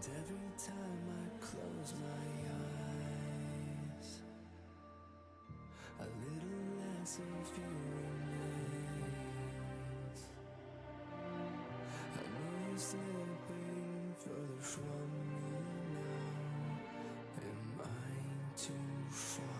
every time I close my eyes, a little less of you remains. I know you're slipping further from me now. Am I too far away?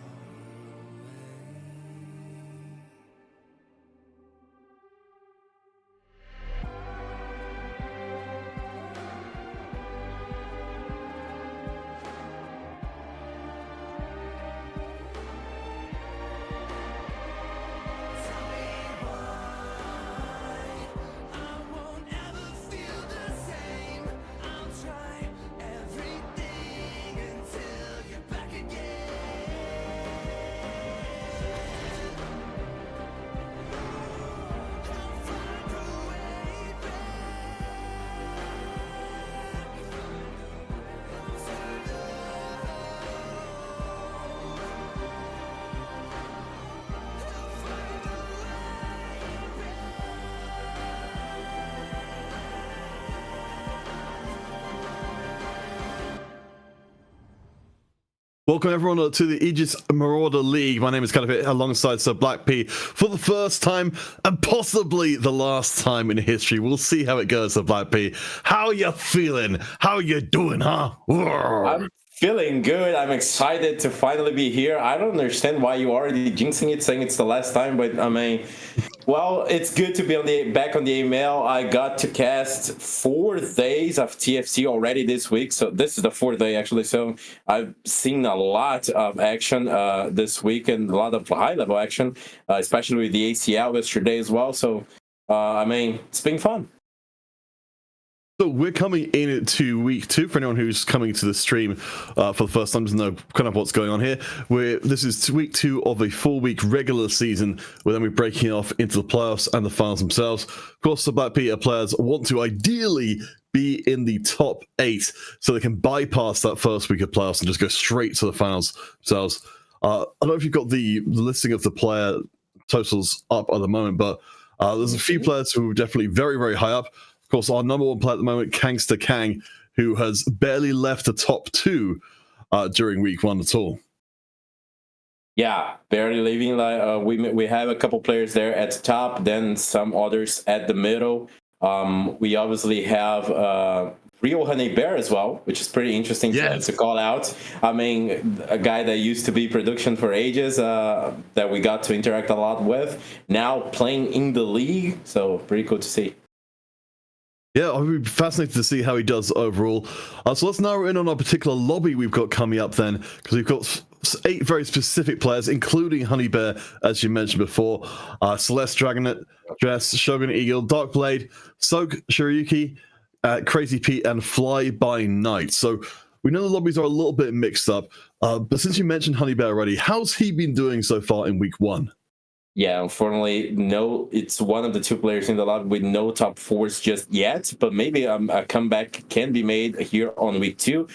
Welcome everyone to the Aegis Marauder League. My name is Kind alongside Sir Black P for the first time and possibly the last time in history. We'll see how it goes, Sir Black P. How you feeling? How you doing, huh? I'm feeling good. I'm excited to finally be here. I don't understand why you already jinxing it, saying it's the last time, but I mean, well, it's good to be back on the email. I got to cast 4 days of TFC already this week, so this is the 4th day actually. So I've seen a lot of action this week and a lot of high-level action, especially with the ACL yesterday as well. So I mean, it's been fun. So we're coming into week 2 for anyone who's coming to the stream for the first time, doesn't know kind of what's going on here. This is week 2 of a 4-week regular season, where then we're breaking off into the playoffs and the finals themselves. Of course, the Black Peter players want to ideally be in the top 8 so they can bypass that first week of playoffs and just go straight to the finals themselves. I don't know if you've got the listing of the player totals up at the moment, but there's a few players who are definitely very, very high up. Of course, our number 1 player at the moment, Kangster Kang, who has barely left the top 2 during week 1 at all. Yeah, barely leaving. Like we have a couple players there at the top, then some others at the middle. We obviously have Real Honey Bear as well, which is pretty interesting to call out. I mean, a guy that used to be production for Aegis that we got to interact a lot with, now playing in the league. So pretty cool to see. Yeah, I'll be fascinated to see how he does overall. So let's narrow in on our particular lobby we've got coming up then, because we've got 8 very specific players, including Honey Bear, as you mentioned before, Celeste Dragonet, Jess, Shogun Eagle, Darkblade, Soak, Shiryuki, Crazy Pete, and Fly by Night. So we know the lobbies are a little bit mixed up, but since you mentioned Honey Bear already, how's he been doing so far in week 1? Yeah, unfortunately, no. It's one of the 2 players in the lobby with no top 4s just yet, but maybe a comeback can be made here on week 2.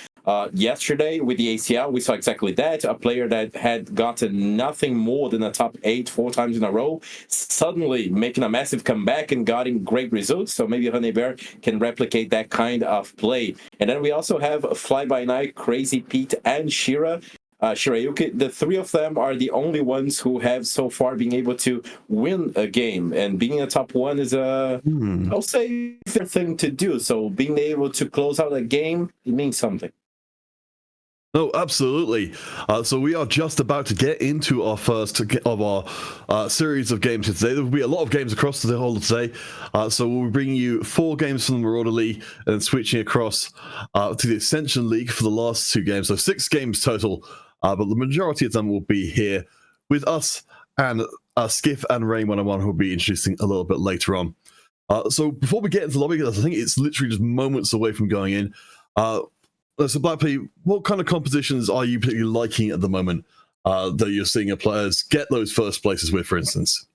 Yesterday, with the ACL, we saw exactly that. A player that had gotten nothing more than a top 8 4 times in a row, suddenly making a massive comeback and getting great results. So maybe Honey Bear can replicate that kind of play. And then we also have Fly By Night, Crazy Pete, and Shirayuki. The 3 of them are the only ones who have so far been able to win a game, and being a top 1 is I'll say, fair thing to do. So being able to close out a game, it means something. No, absolutely. So we are just about to get into our first of our series of games today. There will be a lot of games across the whole of today. So we'll be bringing you 4 games from the Marauder League and switching across to the Ascension League for the last 2 games. So 6 games total, but the majority of them will be here with us and Skiff and Rain 101, who will be introducing a little bit later on. So before we get into the lobby, I think it's literally just moments away from going in. So Black P, what kind of compositions are you particularly liking at the moment that you're seeing your players get those first places with, for instance?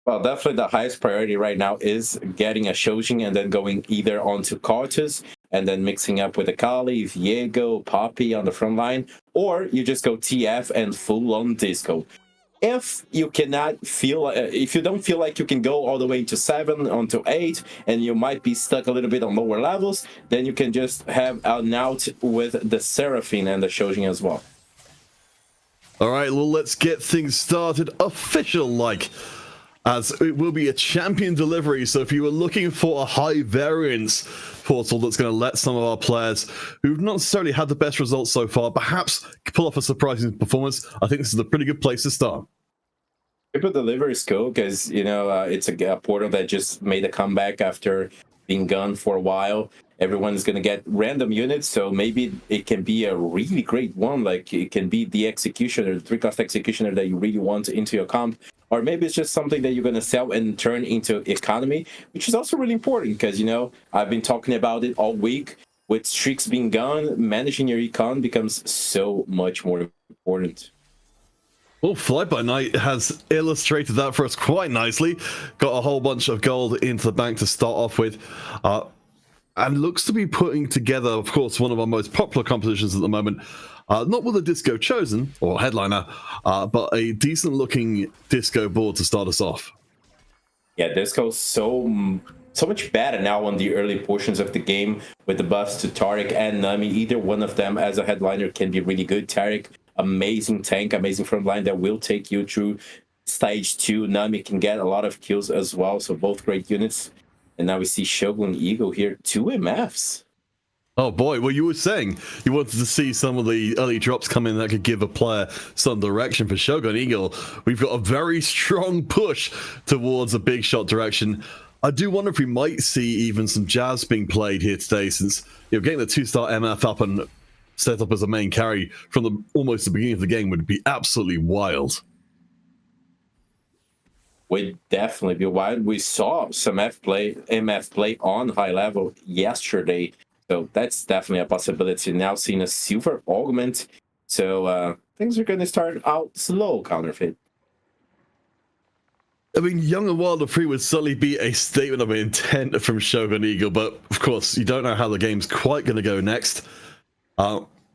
Well, definitely the highest priority right now is getting a Shojin and then going either onto Cartus and then mixing up with Akali, Viego, Poppy on the front line, or you just go TF and full-on Disco. If you cannot feel, if you don't feel like you can go all the way to 7 onto 8, and you might be stuck a little bit on lower levels, then you can just have an out with the Seraphine and the Shojin as well. All right, well, let's get things started official-like, as it will be a champion delivery. So if you were looking for a high variance portal that's going to let some of our players who've not necessarily had the best results so far perhaps pull off a surprising performance, I think this is a pretty good place to start. Triple delivery is cool because, you know, it's a portal that just made a comeback after being gone for a while. Everyone's going to get random units, so maybe it can be a really great one. Like, it can be the executioner, the 3-cost executioner that you really want into your comp. Or maybe it's just something that you're going to sell and turn into economy, which is also really important because, you know, I've been talking about it all week. With streaks being gone, managing your econ becomes so much more important. Well, Flight by Night has illustrated that for us quite nicely. Got a whole bunch of gold into the bank to start off with. And looks to be putting together, of course, one of our most popular compositions at the moment. Not with a disco chosen, or headliner, but a decent-looking disco board to start us off. Yeah, disco's so much better now on the early portions of the game with the buffs to Taric and Nami. Either one of them as a headliner can be really good. Taric, amazing tank, amazing front line that will take you through stage 2. Nami can get a lot of kills as well, so both great units. And now we see Shogun Eagle here, 2 MFs. Oh boy, well, you were saying you wanted to see some of the early drops come in that could give a player some direction. For Shogun Eagle, we've got a very strong push towards a big shot direction. I do wonder if we might see even some jazz being played here today, since you're getting the 2-star MF up and set up as a main carry from almost the beginning of the game would be absolutely wild. Would definitely be wild. We saw some MF play on high level yesterday. So that's definitely a possibility. Now seeing a silver augment. So things are going to start out slow, Counterfeit. I mean, Young and Wilder Free would certainly be a statement of intent from Shogun Eagle, but of course, you don't know how the game's quite going to go next.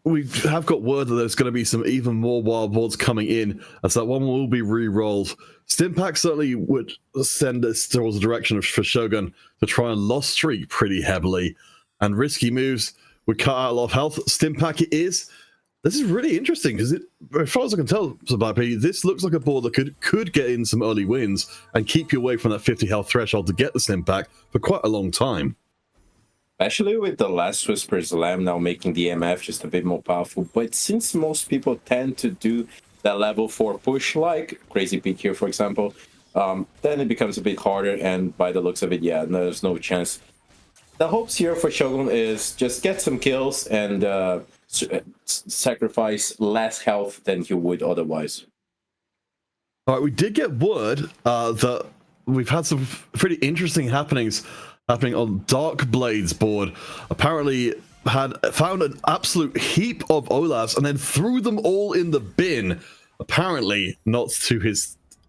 We have got word that there's going to be some even more wild boards coming in, as that one will be re-rolled. Stimpack certainly would send us towards the direction for Shogun to try and lost streak pretty heavily. And risky moves would cut out a lot of health. Stimpack it is. This is really interesting because, as far as I can tell, this looks like a board that could get in some early wins and keep you away from that 50 health threshold to get the Stimpack for quite a long time. Especially with the Last Whisper's Lamb now making the MF just a bit more powerful. But since most people tend to do that level 4 push, like Crazy Peak here, for example, then it becomes a bit harder. And by the looks of it, yeah, there's no chance. The hopes here for Shogun is just get some kills and sacrifice less health than you would otherwise. All right, we did get word that we've had some pretty interesting happening on Dark Blade's board. Apparently had found an absolute heap of Olafs and then threw them all in the bin. Apparently not to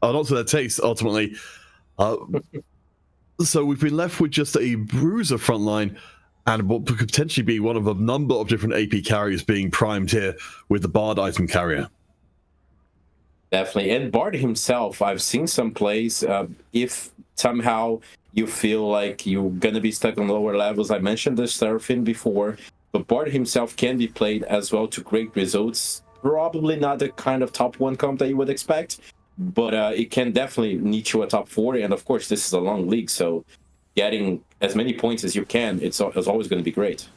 their taste, ultimately. So we've been left with just a Bruiser frontline and what could potentially be one of a number of different AP carriers being primed here with the Bard item carrier. Definitely. And Bard himself, I've seen some plays. If somehow you feel like you're going to be stuck on lower levels, I mentioned the Seraphine before, but Bard himself can be played as well to great results. Probably not the kind of top 1 comp that you would expect, but it can definitely niche you a top 4. And of course, this is a long league, so getting as many points as you can, it's always going to be great.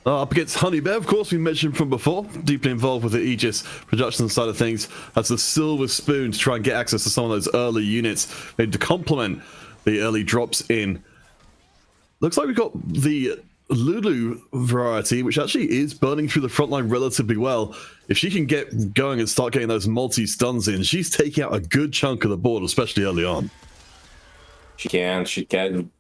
Up against Honeybear, of course, we mentioned from before, deeply involved with the Aegis production side of things, has the silver spoon to try and get access to some of those early units, maybe to complement the early drops in. Looks like we've got the Lulu variety, which actually is burning through the front line relatively well. If she can get going and start getting those multi-stuns in, she's taking out a good chunk of the board, especially early on. She can.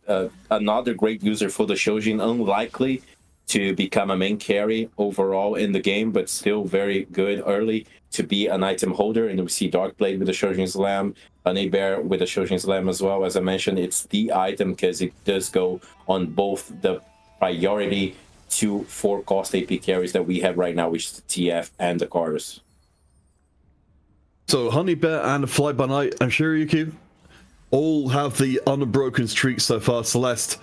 Another great user for the Shojin, unlikely to become a main carry overall in the game, but still very good early to be an item holder. And we see Darkblade with the Shojin Slam, Honeybear with the Shojin Slam as well. As I mentioned, it's the item because it does go on both the priority to 4-cost AP carries that we have right now, which is the TF and the Chorus. So Honey Bear and Fly by Night and Shiryuki all have the unbroken streak so far. Celeste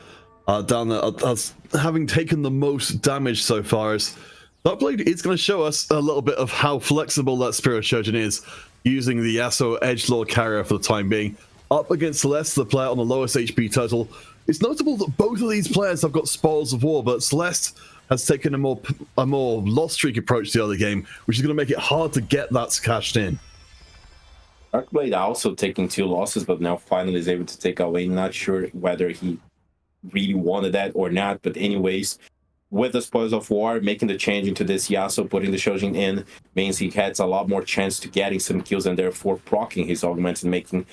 down there as having taken the most damage so far. As Darkblade is going to show us a little bit of how flexible that Spirit Shojin is, using the Yasuo Edgelord carrier for the time being. Up against Celeste, the player on the lowest HP total. It's notable that both of these players have got Spoils of War, but Celeste has taken a more lost streak approach to the other game, which is going to make it hard to get that cashed in. Darkblade also taking 2 losses, but now finally is able to take away. Not sure whether he really wanted that or not, but anyways, with the Spoils of War, making the change into this Yasuo, putting the Shojin in, means he has a lot more chance to getting some kills and therefore proccing his augments and making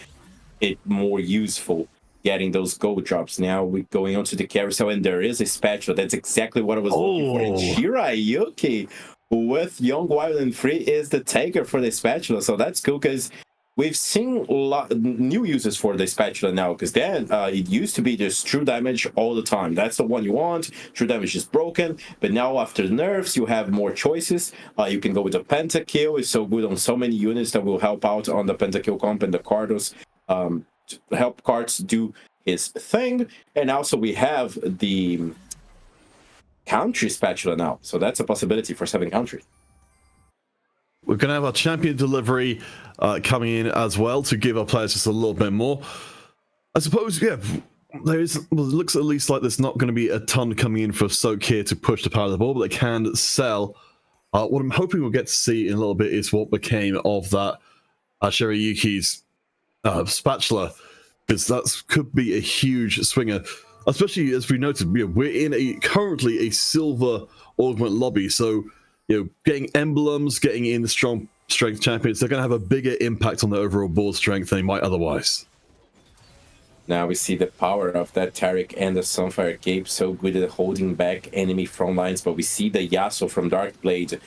it more useful, getting those gold drops. Now we're going on to the carousel, and there is a spatula. That's exactly what I was looking for. And Shiryuki with Young, Wild, and Free is the taker for the spatula, so that's cool because we've seen a lot new uses for the spatula now, because then it used to be just true damage all the time. That's the one you want. True damage is broken, but now after the nerfs, you have more choices. You can go with the pentakill. It's so good on so many units that will help out on the pentakill comp and the Cardos. To help Cards do his thing. And also we have the country spatula now, so that's a possibility for 7 countries. We're going to have our champion delivery coming in as well to give our players just a little bit more. I suppose, yeah, well, it looks at least like there's not going to be a ton coming in for Soak here to push the power of the ball, but they can sell. What I'm hoping we'll get to see in a little bit is what became of that Shiryuki's spatula, because that could be a huge swinger, especially as we noted, we're in currently a silver augment lobby, so getting emblems, getting in the strong strength champions, they're going to have a bigger impact on the overall board strength than they might otherwise. Now we see the power of that Taric and the Sunfire Cape, so good at holding back enemy front lines, but we see the Yasuo from Darkblade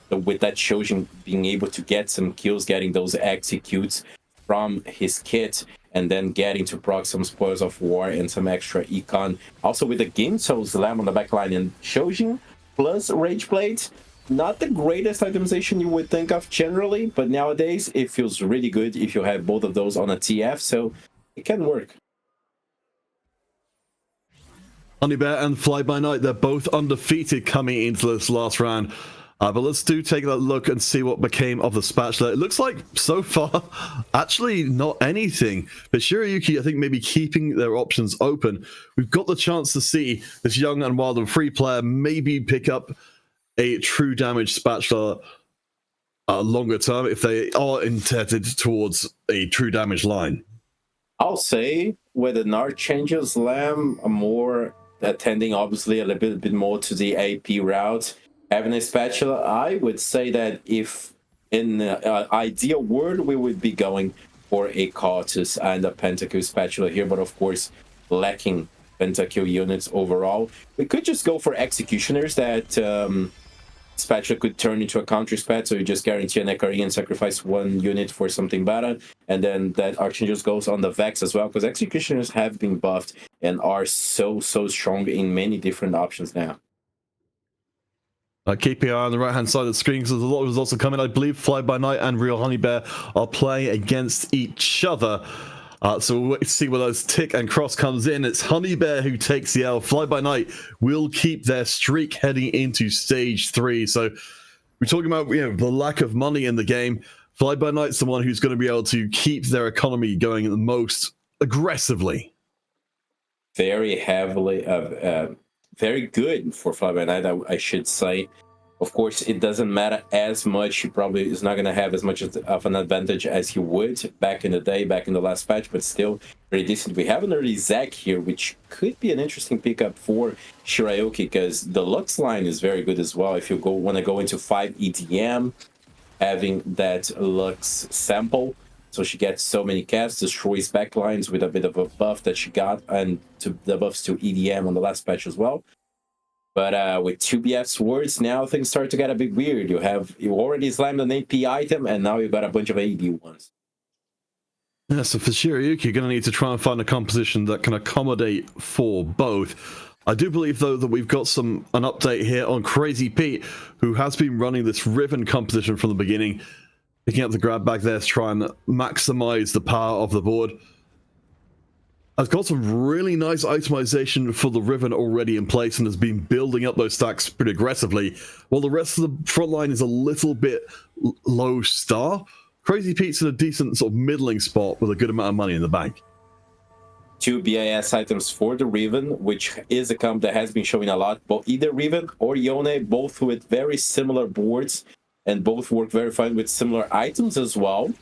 with that Shojin being able to get some kills, getting those executes from his kit, and then getting to proc some Spoils of War and some extra econ. Also with the Ginso Slam on the backline and Shojin plus Rageblade. Not the greatest itemization you would think of generally, but nowadays it feels really good if you have both of those on a TF, so it can work. Honey Bear and Fly by Night, they're both undefeated coming into this last round. But let's take a look and see what became of the spatula. It looks like, so far, actually not anything. But Shiryuki, I think, maybe keeping their options open. We've got the chance to see this young and wild and free player maybe pick up a true damage spatula longer term if they are intended towards a true damage line. I'll say with the Nart changes Lamb, more attending obviously a little bit more to the AP route. Having a spatula, I would say that if in the ideal world, we would be going for a Cartus and a Pentakill spatula here, but of course, lacking Pentakill units overall. We could just go for Executioners that spatula could turn into a counter spat, so you just guarantee an Ekari and sacrifice 1 unit for something better, and then that Archangel goes on the Vex as well, because Executioners have been buffed and are so strong in many different options now. Keeping an eye on the right-hand side of the screen, because there's a lot of results coming. I believe Fly by Night and Real Honey Bear are playing against each other. So we'll wait to see where those tick and cross comes in. It's Honey Bear who takes the L. Fly by Night will keep their streak heading into stage 3. So we're talking about the lack of money in the game. Fly by Night's the one who's going to be able to keep their economy going the most aggressively. Very heavily, very good for Fly by Night, I should say. Of course, it doesn't matter as much. He probably is not going to have as much of an advantage as he would back in the day, back in the last patch, but still pretty decent. We have an early Zac here, which could be an interesting pickup for Shiryuki, because the Lux line is very good as well. If you want to go into 5 EDM, having that Lux sample, so she gets so many casts, destroys backlines with a bit of a buff that she got, and to the buffs to EDM on the last patch as well. But with 2 BF swords, now things start to get a bit weird. You already slammed an AP item, and now you've got a bunch of AD ones. Yeah, so for Shiryuki, you're going to need to try and find a composition that can accommodate for both. I do believe, though, that we've got an update here on Crazy Pete, who has been running this Riven composition from the beginning. picking up the grab bag there to try and maximize the power of the board. I've got some really nice itemization for the Riven already in place and has been building up those stacks pretty aggressively, while the rest of the front line is a little bit low star. Crazy Pete's in a decent sort of middling spot with a good amount of money in the bank. 2 BIS items for the Riven, which is a comp that has been showing a lot. But either Riven or Yone, both with very similar boards and both work very fine with similar items as well.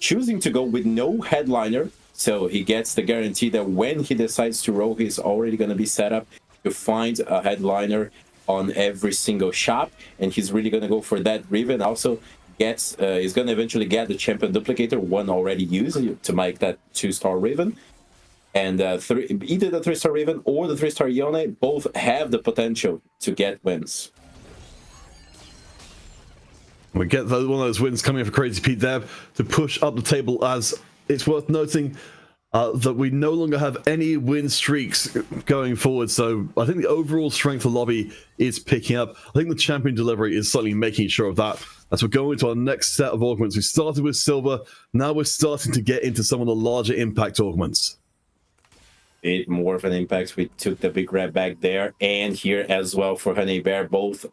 Choosing to go with no headliner, so he gets the guarantee that when he decides to roll, he's already going to be set up to find a headliner on every single shop, and he's really going to go for that. Riven also gets, he's going to eventually get the champion duplicator, one already used, to make that 2-star Riven. And either the 3-star Riven or the 3-star Yone both have the potential to get wins. We get one of those wins coming for Crazy Pete there to push up the table, as it's worth noting that we no longer have any win streaks going forward. So I think the overall strength of the lobby is picking up. I think the champion delivery is certainly making sure of that. As we're going into our next set of augments, we started with silver. Now we're starting to get into some of the larger impact augments. Bit more of an impact. We took the big grab back there and here as well for Honey Bear. Both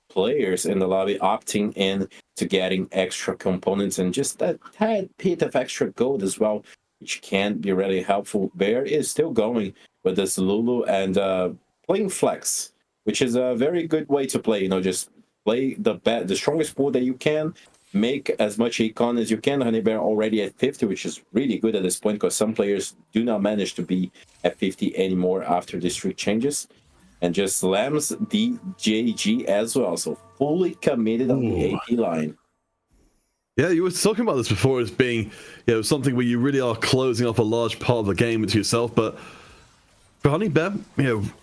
players in the lobby opting in to getting extra components and just that tad bit of extra gold as well, which can be really helpful. Bear is still going with this Lulu and playing flex, which is a very good way to play. You know, just play the strongest board that you can, make as much econ as you can. Honey Bear already at 50, which is really good at this point because some players do not manage to be at 50 anymore after the streak changes. And just slams the JG as well, so fully committed on the AP line. Yeah, you were talking about this before as being, something where you really are closing off a large part of the game to yourself. But for Honey Bear,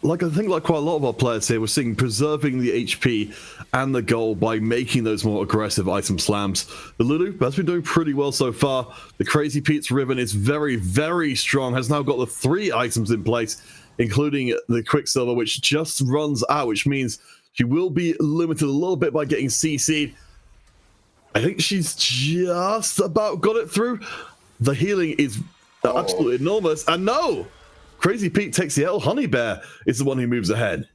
like I think like quite a lot of our players here, we're seeing preserving the HP and the goal by making those more aggressive item slams. The Lulu has been doing pretty well so far. The Crazy Pete's Ribbon is very, very strong. Has now got the 3 items in place, including the Quicksilver, which just runs out, which means she will be limited a little bit by getting CC'd. I think she's just about got it through. The healing is absolutely enormous. And no! Crazy Pete takes the L. Honey Bear is the one who moves ahead.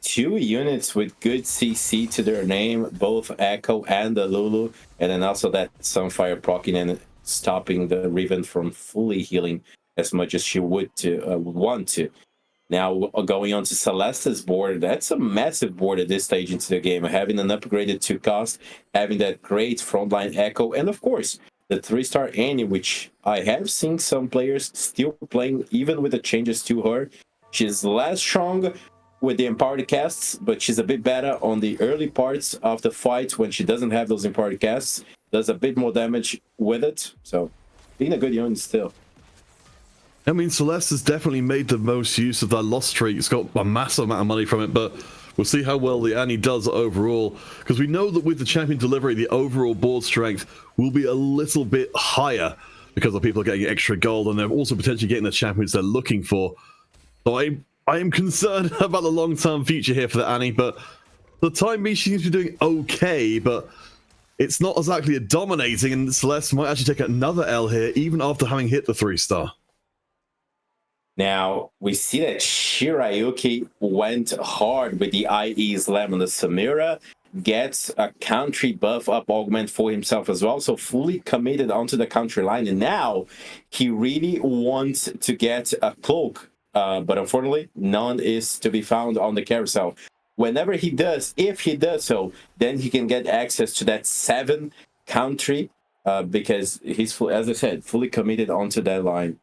2 units with good CC to their name, both Echo and the Lulu. And then also that Sunfire proccing and stopping the Riven from fully healing as much as she would want to. Now going on to Celeste's board, that's a massive board at this stage into the game. Having an upgraded 2 cost, having that great frontline Echo, and of course the 3-star Annie, which I have seen some players still playing even with the changes to her. She's less strong with the empowered casts, but she's a bit better on the early parts of the fight when she doesn't have those empowered casts. Does a bit more damage with it, so being a good unit still. I mean, Celeste has definitely made the most use of that loss streak. It's got a massive amount of money from it, but we'll see how well the Annie does overall, because we know that with the champion delivery, the overall board strength will be a little bit higher because the people are getting extra gold, and they're also potentially getting the champions they're looking for. So I am concerned about the long-term future here for the Annie, but for the time being, she seems to be doing okay, but it's not exactly a dominating, and Celeste might actually take another L here, even after having hit the 3-star. Now, we see that Shirayuki went hard with the IE Slam on the Samira, gets a country buff up augment for himself as well, so fully committed onto the country line, and now he really wants to get a cloak, but unfortunately, none is to be found on the carousel. Whenever he does, if he does so, then he can get access to that 7 country, because he's, as I said, fully committed onto that line.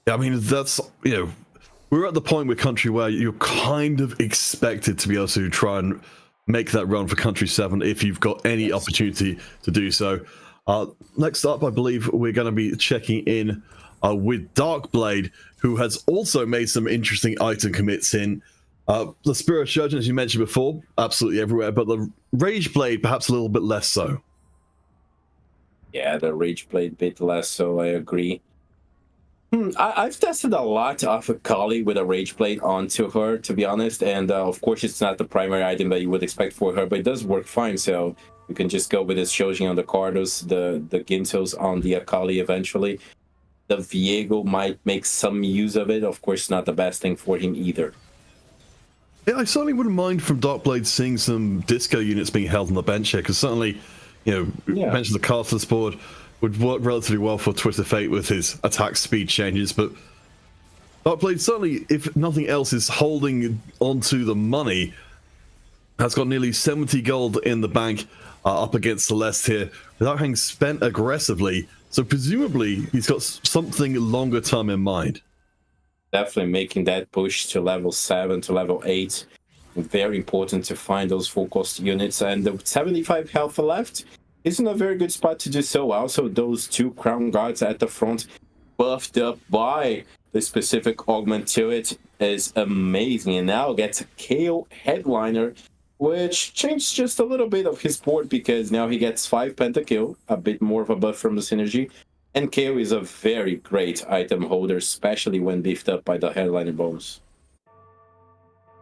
I mean, that's, we're at the point with country where you're kind of expected to be able to try and make that run for country 7 if you've got any opportunity to do so. Next up, I believe we're going to be checking in with Darkblade, who has also made some interesting item commits in. The Spirit Surgeon, as you mentioned before, absolutely everywhere, but the Rage Blade perhaps a little bit less so. Yeah, the Rage Blade bit less so, I agree. I've tested a lot of Akali with a Rage Blade onto her, to be honest, and of course it's not the primary item that you would expect for her, but it does work fine, so you can just go with this Shojin on the Cardos, the Gintos on the Akali eventually. The Viego might make some use of it, of course not the best thing for him either. Yeah, I certainly wouldn't mind from Darkblade seeing some disco units being held on the bench here, because certainly, mentioned the Castless board would work relatively well for Twisted Fate with his attack speed changes, but Darkblade certainly, if nothing else, is holding onto the money. Has got nearly 70 gold in the bank up against Celeste here without having spent aggressively, so presumably he's got something longer term in mind. Definitely making that push to level 7 to level 8. Very important to find those full cost units, and the 75 health left is in a very good spot to do so. Also, those 2 crown guards at the front buffed up by the specific augment to it is amazing, and now gets a KO headliner, which changed just a little bit of his board because now he gets 5 pentakill, a bit more of a buff from the synergy. And KO is a very great item holder, especially when beefed up by the headliner bonus.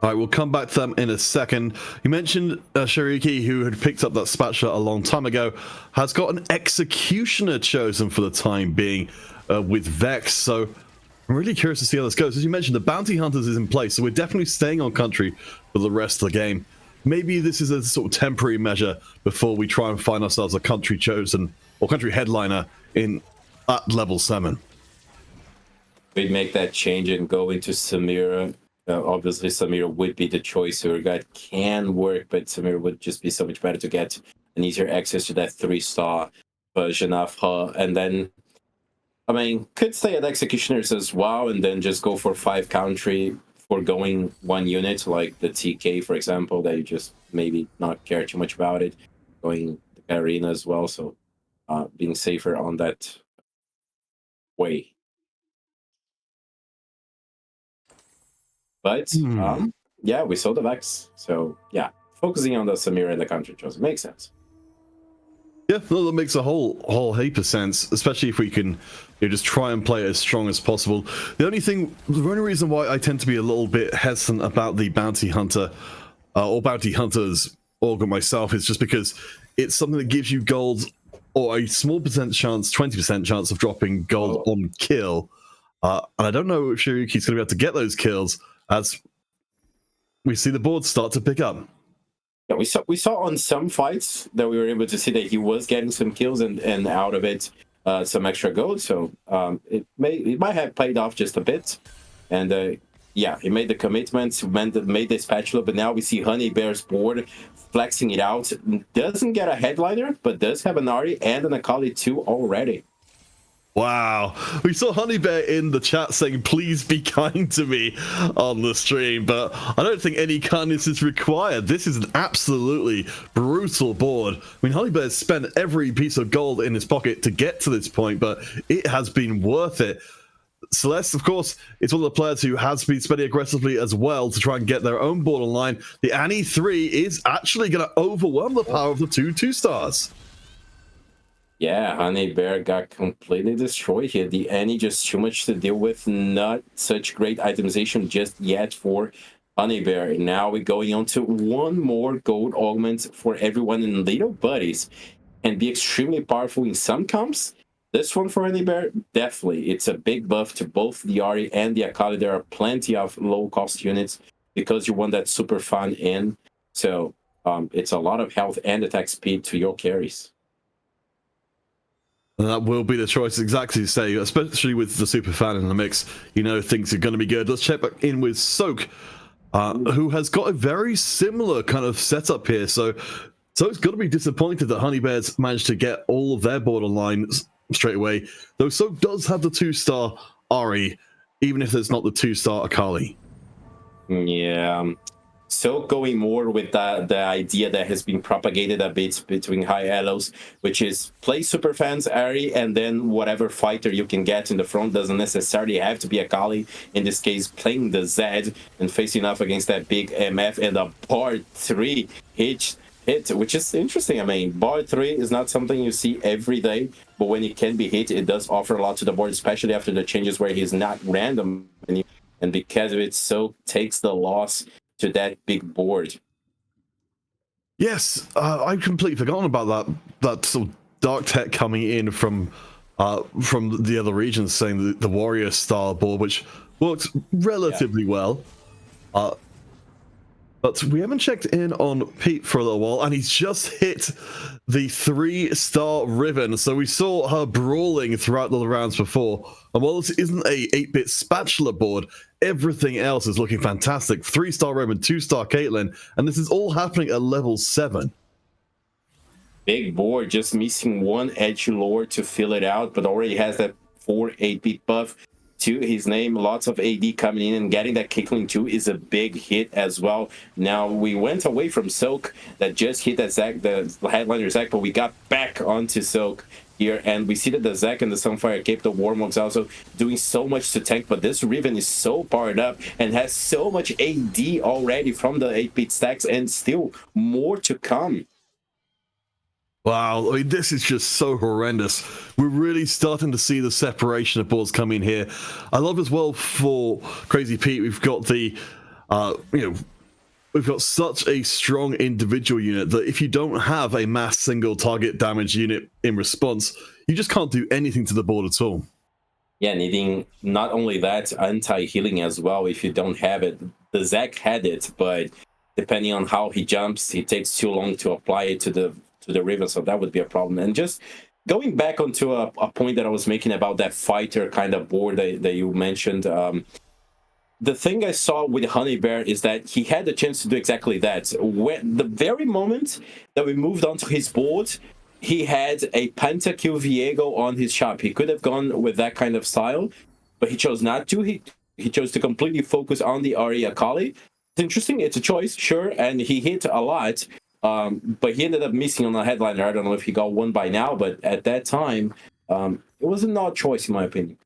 All right, we'll come back to them in a second. You mentioned Shariki, who had picked up that spatula a long time ago, has got an Executioner chosen for the time being with Vex. So I'm really curious to see how this goes. As you mentioned, the Bounty Hunters is in place, so we're definitely staying on country for the rest of the game. Maybe this is a sort of temporary measure before we try and find ourselves a country chosen or country headliner at level 7. We'd make that change and go into Samira. Obviously, Samira would be the choice. Urgot can work, but Samira would just be so much better to get an easier access to that 3-star version of her. And then, I mean, could stay at Executioners as well and then just go for 5 country for going 1 unit, like the TK, for example, that you just maybe not care too much about it. Going the arena as well, so being safer on that way. But yeah, we saw the Vex, so yeah, focusing on the Samira and the country chosen makes sense. Yeah, no, that makes a whole heap of sense, especially if we can just try and play it as strong as possible. The only reason why I tend to be a little bit hesitant about the Bounty Hunter or Bounty Hunters organ myself is just because it's something that gives you gold or a small percent chance, 20% chance of dropping gold on kill. And I don't know if Shiriki's going to be able to get those kills as we see the board start to pick up. Yeah, we saw on some fights that we were able to see that he was getting some kills and out of it some extra gold. So it might have played off just a bit. And yeah, he made the commitments, made the spatula, but now we see Honey Bear's board flexing it out. Doesn't get a headliner, but does have an Ari and an Akali too already. Wow. We saw Honey Bear in the chat saying, please be kind to me on the stream, but I don't think any kindness is required. This is an absolutely brutal board. I mean, Honey Bear spent every piece of gold in his pocket to get to this point, but it has been worth it. Celeste, of course, is one of the players who has been spending aggressively as well to try and get their own board online. The Annie 3 is actually going to overwhelm the power of the 2-2-stars. Yeah, Honey Bear got completely destroyed here. The Annie just too much to deal with. Not such great itemization just yet for Honey Bear. Now we're going on to 1 more gold augment for everyone in Little Buddies and be extremely powerful in some comps. This one for Honey Bear, definitely. It's a big buff to both the Ari and the Akali. There are plenty of low-cost units because you want that super fun in. So it's a lot of health and attack speed to your carries. And that will be the choice, exactly to say, especially with the super fan in the mix. You know things are going to be good. Let's check back in with Soak, who has got a very similar kind of setup here. So Soak's got to be disappointed that Honey Bears managed to get all of their borderline straight away. Though Soak does have the 2-star Ari, even if there's not the 2-star Akali. Yeah. So going more with the idea that has been propagated a bit between high elos, which is play super fans Ari and then whatever fighter you can get in the front. Doesn't necessarily have to be Akali. In this case, playing the Zed and facing off against that big MF and a part 3 hit hit, which is interesting. I mean, bar 3 is not something you see every day, but when it can be hit, it does offer a lot to the board, especially after the changes where he's not random. And because of it, Soak takes the loss to that big board. Yes, I've completely forgotten about that sort of dark tech coming in from the other regions, saying the warrior style board, which worked relatively well. But we haven't checked in on Pete for a little while, and he's just hit the 3-star Riven. So we saw her brawling throughout the rounds before. And while this isn't a 8-bit spatula board, everything else is looking fantastic. 3-star Riven, 2-star Caitlyn, and this is all happening at level 7. Big board, just missing one edge lord to fill it out, but already has that 4 8-bit buff to his name. Lots of AD coming in, and getting that Caitlyn 2 is a big hit as well. Now, we went away from Soak that just hit that Zac, the headliner Zac, but we got back onto Soak here, and we see that the Zac and the Sunfire Cape, the Warmog's also doing so much to tank, but this Riven is so powered up and has so much AD already from the 8-bit stacks, and still more to come. Wow, I mean, this is just so horrendous. We're really starting to see the separation of boards come in here. I love as well for Crazy Pete, we've got the, we've got such a strong individual unit that if you don't have a mass single target damage unit in response, you just can't do anything to the board at all. Yeah, needing not only that, anti-healing as well if you don't have it. The Zac had it, but depending on how he jumps, it takes too long to apply it to the Riven, so that would be a problem. And just going back onto a point that I was making about that fighter kind of board that you mentioned, the thing I saw with Honey Bear is that he had the chance to do exactly that. When the very moment that we moved onto his board, he had a Pentakill Viego on his shop. He could have gone with that kind of style, but he chose not to. He chose to completely focus on the Ahri Akali. It's interesting. It's a choice, sure, and he hit a lot. But he ended up missing on the headliner. I don't know if he got one by now, but at that time, it was an odd choice, in my opinion.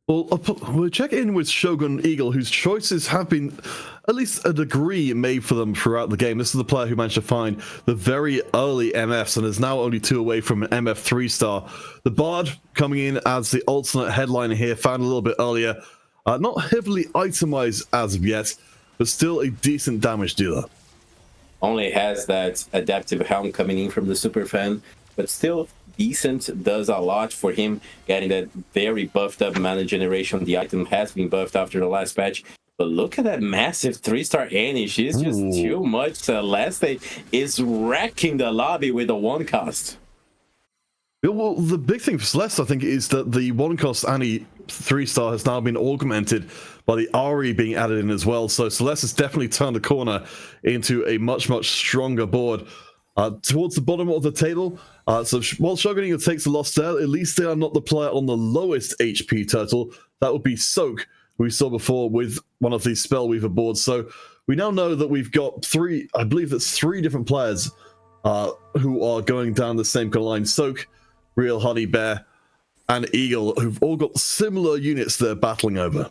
Well, we'll check in with Shogun Eagle, whose choices have been, at least a degree, made for them throughout the game. This is the player who managed to find the very early MFs and is now only 2 away from an MF 3-star. The Bard coming in as the alternate headliner here, found a little bit earlier. Not heavily itemized as of yet, but still a decent damage dealer. Only has that adaptive helm coming in from the super fan, but still decent, does a lot for him, getting that very buffed up mana generation. The item has been buffed after the last patch, but look at that massive 3-star Annie. She's just too much. Celeste is wrecking the lobby with a 1-cost. Well, the big thing for Celeste, I think, is that the 1-cost Annie 3-star has now been augmented by the Ahri being added in as well. So Celeste has definitely turned the corner into a much, much stronger board. Towards the bottom of the table, so while Shogun Eagle takes the loss there, at least they are not the player on the lowest HP turtle. That would be Soak, who we saw before with one of these Spellweaver boards. So we now know that we've got 3, I believe that's 3 different players who are going down the same kind of line. Soak, Real Honey Bear, and Eagle, who've all got similar units they're battling over.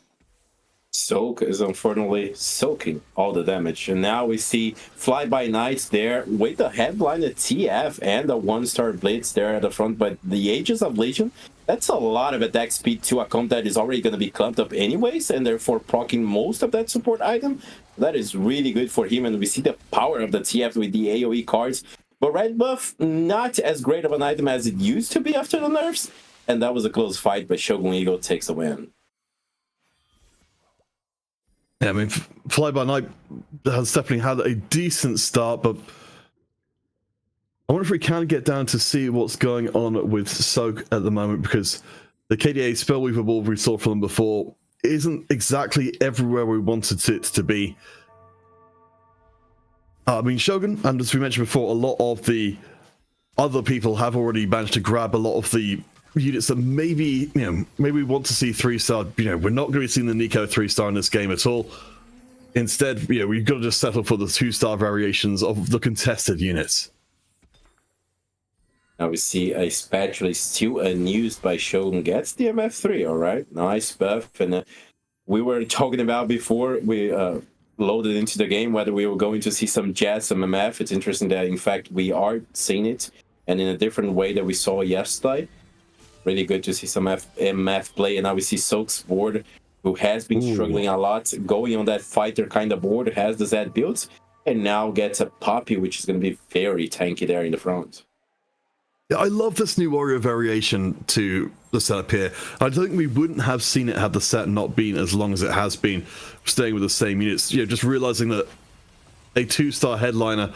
Soak is unfortunately soaking all the damage. And now we see Fly By Night there with the headliner TF and the 1-star Blitz there at the front. But the Aegis of Legion, that's a lot of attack speed to a comp that is already going to be clumped up anyways, and therefore proccing most of that support item. That is really good for him, and we see the power of the TF with the AoE cards. But Red Buff, not as great of an item as it used to be after the nerfs. And that was a close fight, but Shogun Eagle takes the win. Yeah, I mean, Fly By Night has definitely had a decent start, but I wonder if we can get down to see what's going on with Soak at the moment, because the KDA Spellweaver board we saw from them before isn't exactly everywhere we wanted it to be. I mean, Shogun, and as we mentioned before, a lot of the other people have already managed to grab a lot of the units that maybe, maybe we want to see 3-star. We're not going to be seeing the Nico 3-star in this game at all. Instead, we've got to just settle for the 2-star variations of the contested units. Now we see a spatula still unused by Shogun, gets the MF3, all right? Nice buff. And we were talking about before, loaded into the game, whether we were going to see some Jazz, some MF. It's interesting that, in fact, we are seeing it, and in a different way that we saw yesterday. Really good to see some MF play, and now we see Soak's board, who has been struggling a lot, going on that fighter kind of board, has the Z builds, and now gets a Poppy, which is going to be very tanky there in the front. Yeah, I love this new warrior variation to the setup here. I don't think we wouldn't have seen it had the set not been as long as it has been, staying with the same units. You know, just realizing that a 2-star headliner,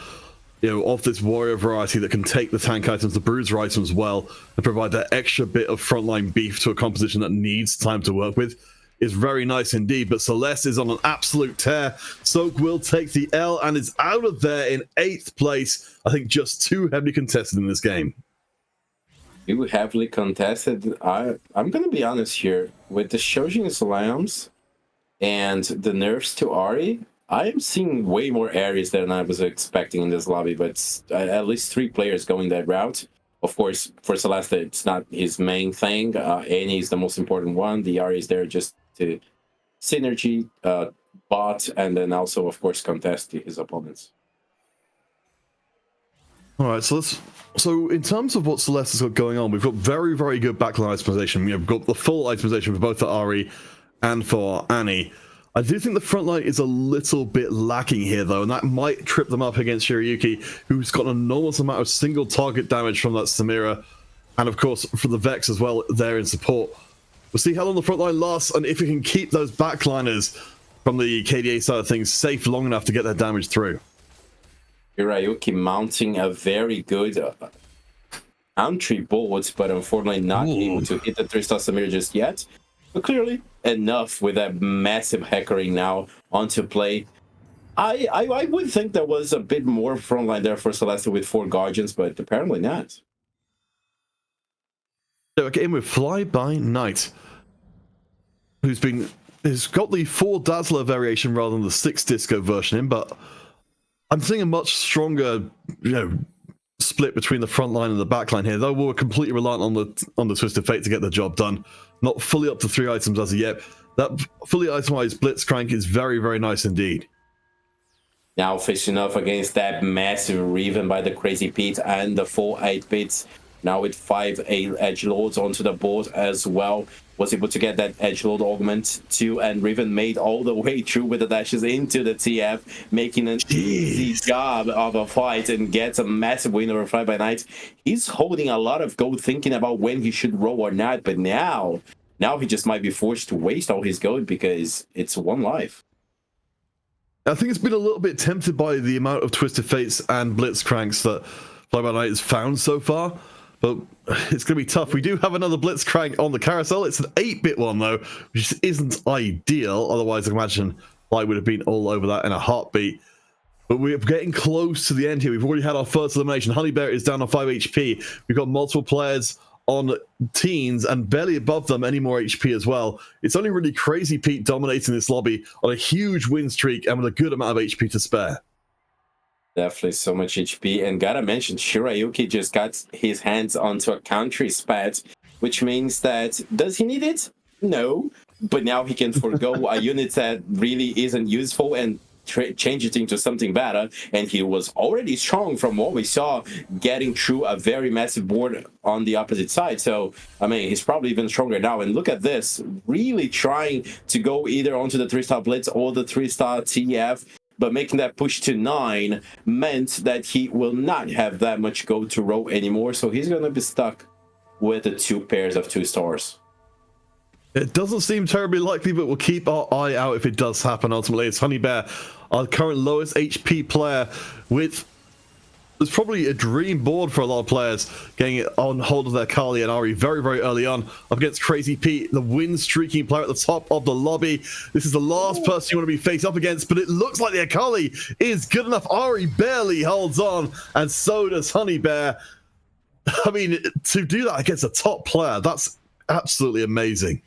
you know, of this warrior variety that can take the tank items, the bruiser items well, and provide that extra bit of frontline beef to a composition that needs time to work with, is very nice indeed. But Celeste is on an absolute tear. Soak will take the L and is out of there in 8th place. I think just too heavily contested in this game. You heavily contested. I'm going to be honest here. With the Shojin Slams and the nerfs to Ahri, I am seeing way more Ares than I was expecting in this lobby, but at least 3 players going that route. Of course, for Celeste, it's not his main thing. Annie is the most important one. The Ahri is there just to synergy, bot, and then also, of course, contest his opponents. All right, so in terms of what Celeste has got going on, we've got very, very good backline itemization. We've got the full itemization for both the Ahri and for Annie. I do think the front line is a little bit lacking here, though, and that might trip them up against Shirayuki, who's got an enormous amount of single target damage from that Samira, and of course for the Vex as well there in support. We'll see how long the front line lasts, and if we can keep those backliners from the KDA side of things safe long enough to get their damage through. Shirayuki mounting a very good entry board, but unfortunately not able to hit the 3-star Samira just yet. But clearly enough with that massive hackering now onto play. I would think there was a bit more frontline there for Celeste with 4 Guardians, but apparently not. So okay, in with Fly By Night, who's got the 4 Dazzler variation rather than the 6 Disco version in, but I'm seeing a much stronger, you know, split between the front line and the back line here, though we're completely reliant on the Twisted Fate to get the job done. Not fully up to 3 items as of yet. That fully itemized Blitzcrank is very, very nice indeed. Now facing off against that massive Riven by the Crazy Pete and the 4 8-bits. Now with 5 edgelords onto the board as well. Was able to get that edgelord augment too, and Riven made all the way through with the dashes into the TF, making an easy job of a fight and gets a massive win over Fly By Night. He's holding a lot of gold, thinking about when he should roll or not, but now he just might be forced to waste all his gold because it's 1 life. I think it's been a little bit tempted by the amount of Twisted Fates and Blitzcranks that Fly By Night has found so far, but it's going to be tough. We do have another Blitzcrank on the carousel. It's an 8-bit one, though, which isn't ideal. Otherwise, I imagine I would have been all over that in a heartbeat. But we're getting close to the end here. We've already had our first elimination. Honeybear is down on 5 HP. We've got multiple players on teens and barely above them any more HP as well. It's only really Crazy Pete dominating this lobby on a huge win streak and with a good amount of HP to spare. Definitely so much HP, and gotta mention, Shirayuki just got his hands onto a country spat, which means that, does he need it? No, but now he can forgo a unit that really isn't useful and change it into something better, and he was already strong from what we saw, getting through a very massive board on the opposite side. So, I mean, he's probably even stronger now, and look at this, really trying to go either onto the 3-star Blitz or the 3-star TF, but making that push to 9 meant that he will not have that much gold to roll anymore, so he's going to be stuck with the 2 pairs of 2 stars. It doesn't seem terribly likely, but we'll keep our eye out if it does happen. Ultimately, it's Honeybear, our current lowest HP player, with... It's probably a dream board for a lot of players, getting it on hold of their Kali and Ahri very, very early on, up against Crazy Pete, the win-streaking player at the top of the lobby. This is the last person you want to be faced up against, but it looks like the Akali is good enough. Ahri barely holds on, and so does Honeybear. I mean, to do that against a top player, that's absolutely amazing.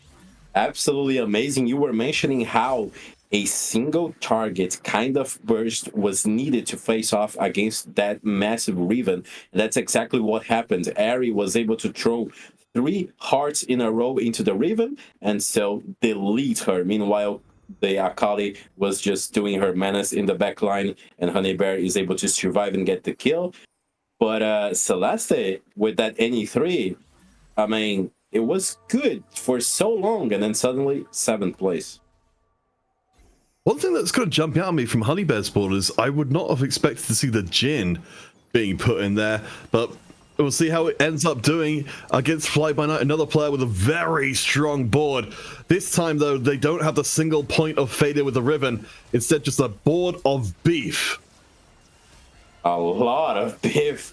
Absolutely amazing. You were mentioning how a single target kind of burst was needed to face off against that massive Riven. And that's exactly what happened. Ahri was able to throw 3 hearts in a row into the Riven and so delete her. Meanwhile, the Akali was just doing her menace in the back line, and Honey Bear is able to survive and get the kill. But Celeste with that NE3, I mean, it was good for so long, and then suddenly 7th place. One thing that's kind of jumping out at me from Honey Bear's board is I would not have expected to see the Jhin being put in there, but we'll see how it ends up doing against Fly By Night, another player with a very strong board. This time, though, they don't have the single point of failure with the Riven. Instead, just a board of beef. A lot of beef.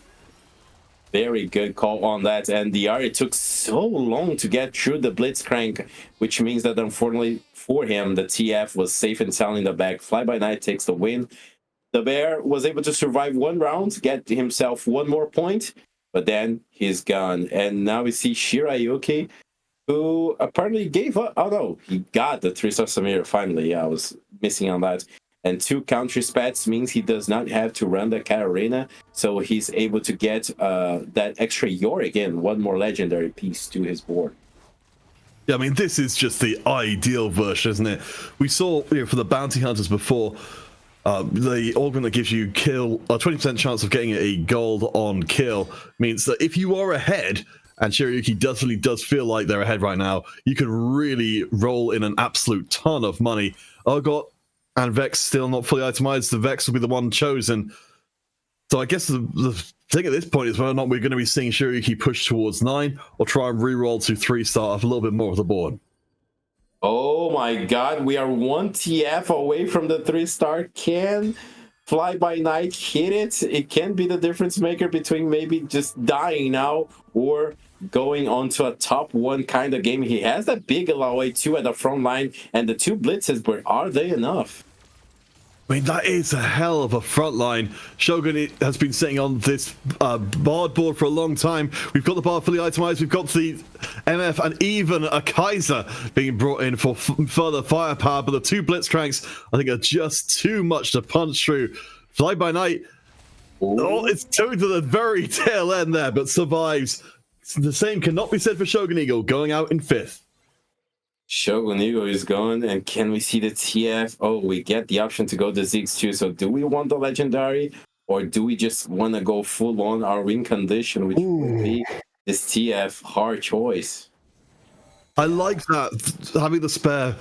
Very good call on that. And DR, it took so long to get through the Blitzcrank, which means that unfortunately for him, the TF was safe and sound in the back. Fly By Night takes the win. The Bear was able to survive 1 round, get himself 1 more point, but then he's gone. And now we see Shirayuki, who apparently gave up. Oh no, he got the 3-star Samir finally. Yeah, I was missing on that. And 2 country spats means he does not have to run the Katarina, so he's able to get that extra Yorick in, 1 more legendary piece to his board. Yeah, I mean, this is just the ideal version, isn't it? We saw, you know, for the bounty hunters before, the organ that gives you kill, a 20% chance of getting a gold on kill, means that if you are ahead, and Shirayuki does feel like they're ahead right now, you can really roll in an absolute ton of money. Urgot and Vex still not fully itemized. The Vex will be the one chosen. So I guess the thing at this point is whether or not we're going to be seeing Shirayuki push towards 9 or try and re-roll to 3-star off a little bit more of the board. Oh my god, we are 1 TF away from the 3-star. Can Fly By Night hit it? It can be the difference maker between maybe just dying now or going on to a top 1 kind of game. He has that big alloway too at the front line, and the 2 blitzes, but are they enough? I mean, that is a hell of a front line. Shogun has been sitting on this Bard board for a long time. We've got the Bard fully itemized. We've got the MF and even a Kaiser being brought in for further firepower. But the 2 Blitzcranks, I think, are just too much to punch through. Fly By Night, oh, it's towing to the very tail end there, but survives. The same cannot be said for Shogun Eagle, going out in 5th. Shogun Eagle is gone, and can we see the TF? Oh, we get the option to go to Ziggs too. So do we want the legendary, or do we just want to go full on our win condition, which would be this TF? Hard choice. I like that. Having the spare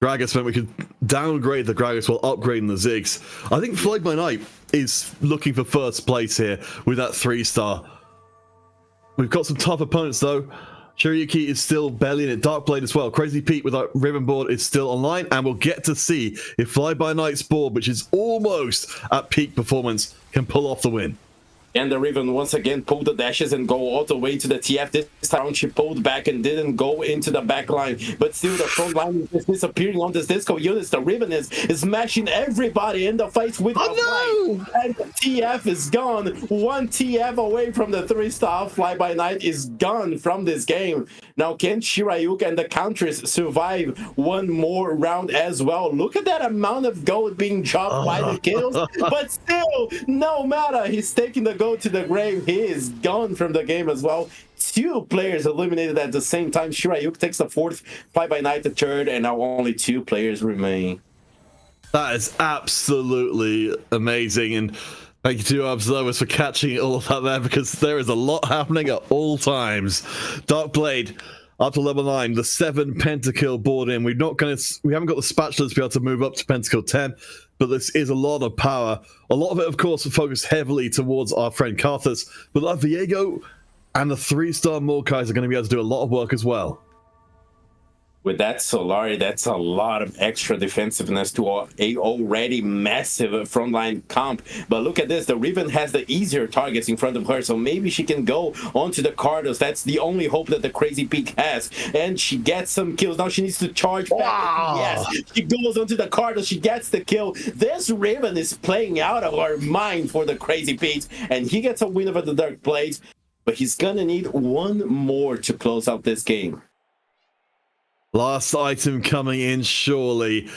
Gragas meant we could downgrade the Gragas while upgrading the Ziggs. I think Fly By Night is looking for 1st place here with that 3-star. We've got some tough opponents though. Shirayuki is still barely in it. Darkblade as well. Crazy Pete with our Ribbon board is still online, and we'll get to see if Fly By Night's board, which is almost at peak performance, can pull off the win. And the Riven once again pulled the dashes and go all the way to the TF. This time she pulled back and didn't go into the back line. But still the front line is disappearing on this disco units. The Riven is smashing everybody in the face with the flag. And the TF is gone. 1 TF away from the 3-star. Fly By Night is gone from this game. Now can Shirayuki and the countries survive 1 more round as well? Look at that amount of gold being dropped by the kills. But still, no matter, he's taking the gold to the grave. He is gone from the game as well. 2 players eliminated at the same time. Shirayuki takes the 4th, Fly By Night the 3rd, and now only 2 players remain. That is absolutely amazing, and thank you to our observers for catching all of that there, because there is a lot happening at all times. Darkblade up to level 9, the 7 pentakill board in. We haven't got the spatulas to be able to move up to pentakill 10, but this is a lot of power. A lot of it, of course, focused heavily towards our friend Karthus, but that Viego and the 3-star Morkais are going to be able to do a lot of work as well. With that Solari, that's a lot of extra defensiveness to a already massive frontline comp. But look at this, the Riven has the easier targets in front of her, so maybe she can go onto the Cardos. That's the only hope that the Crazy Peak has. And she gets some kills. Now she needs to charge back. Wow. Yes, she goes onto the Cardos, she gets the kill. This Riven is playing out of her mind for the Crazy Peak, and he gets a win over the Dark Blades, but he's gonna need 1 more to close out this game. Last item coming in, surely.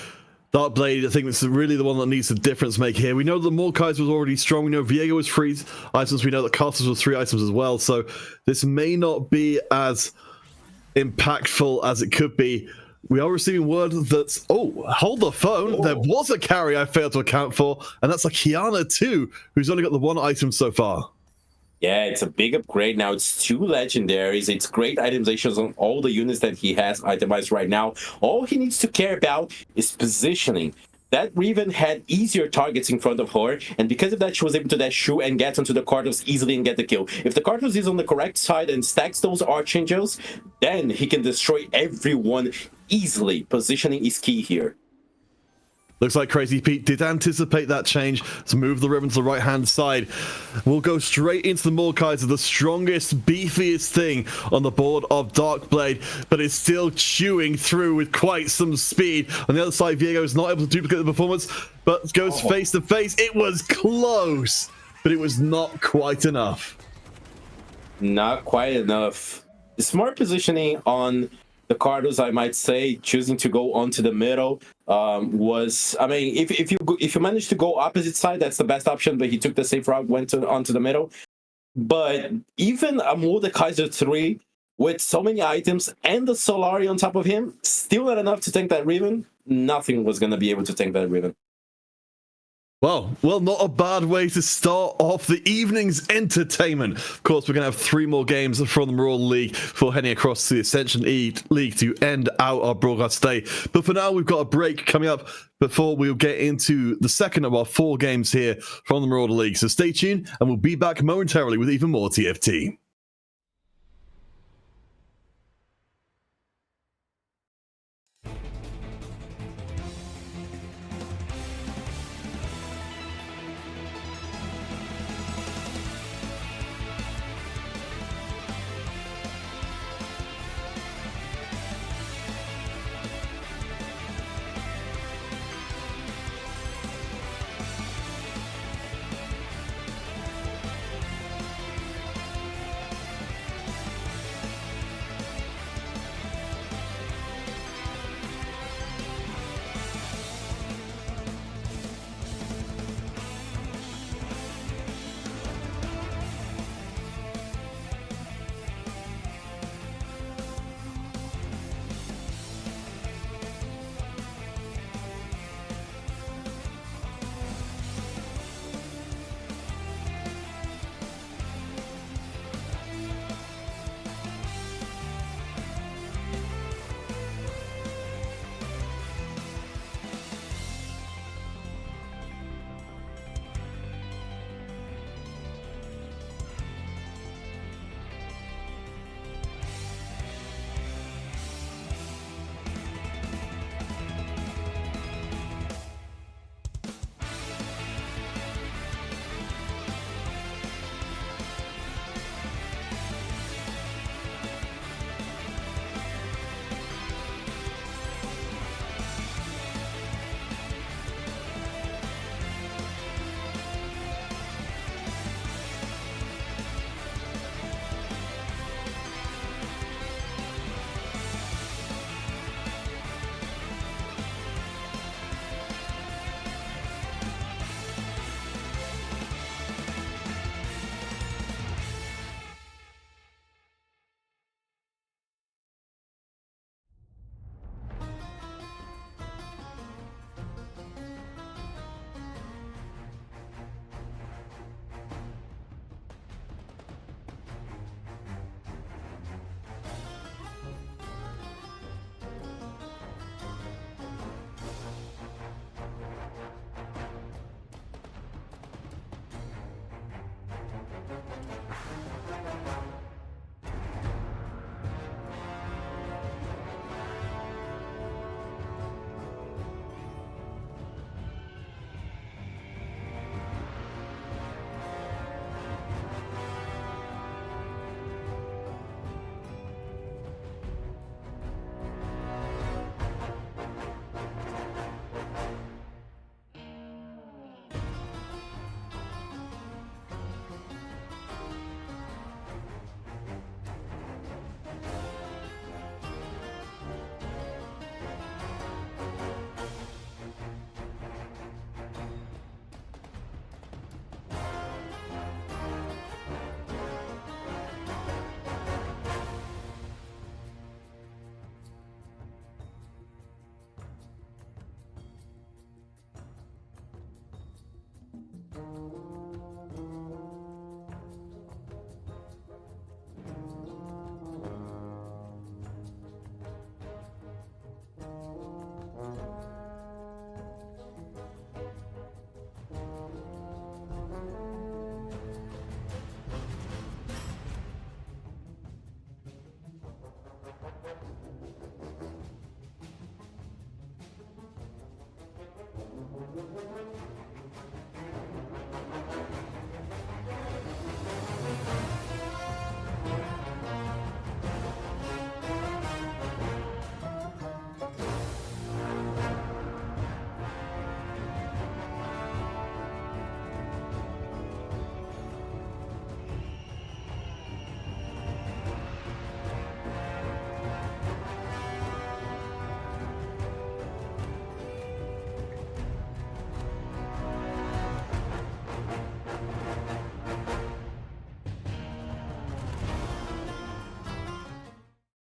Darkblade, I think this is really the one that needs the difference make here. We know that Morkais was already strong. We know Viego was 3 items. We know that Karthus was 3 items as well. So this may not be as impactful as it could be. We are receiving word that's... Oh, hold the phone. There was a carry I failed to account for, and that's a Kiana too, who's only got the one item so far. Yeah, it's a big upgrade now. It's 2 legendaries. It's great itemizations on all the units that he has itemized right now. All he needs to care about is positioning. That Riven had easier targets in front of her, and because of that, she was able to dash through and get onto the Karthus easily and get the kill. If the Karthus is on the correct side and stacks those Archangels, then he can destroy everyone easily. Positioning is key here. Looks like Crazy Pete did anticipate that change to move the Riven to the right-hand side. We'll go straight into the Mordekaiser, the strongest, beefiest thing on the board of Darkblade, but it's still chewing through with quite some speed. On the other side, Viego is not able to duplicate the performance, but goes face to face. It was close, but it was not quite enough. Not quite enough. The smart positioning on the Karthus, I might say, choosing to go onto the middle was, I mean, if you manage to go opposite side, that's the best option, but he took the safe route, went onto the middle. But even a Mordekaiser 3 with so many items and the Solari on top of him, still not enough to tank that Riven. Nothing was going to be able to tank that Riven. Well, not a bad way to start off the evening's entertainment. Of course, we're going to have 3 more games from the Marauder League before heading across to the Ascension League to end out our broadcast day. But for now, we've got a break coming up before we'll get into the second of our 4 games here from the Marauder League. So stay tuned, and we'll be back momentarily with even more TFT.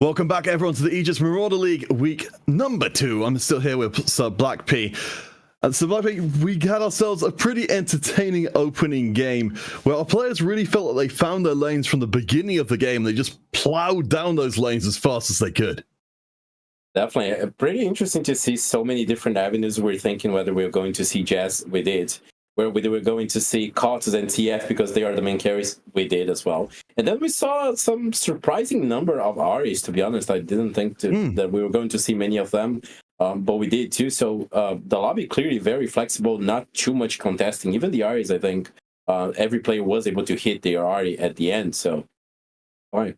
Welcome back, everyone, to the Aegis Marauder League week number 2. I'm still here with Sir Black P. And so, Black P, we had ourselves a pretty entertaining opening game where our players really felt like they found their lanes from the beginning of the game. They just plowed down those lanes as fast as they could. Definitely. Pretty interesting to see so many different avenues. We're thinking whether we're going to see Jazz. We did. Where we were going to see Cotus and TF because they are the main carries. We did as well. And then we saw some surprising number of Aries, to be honest. I didn't think that we were going to see many of them, but we did too. So the lobby clearly very flexible, not too much contesting. Even the Aries, I think, every player was able to hit their Ari at the end. So, fine.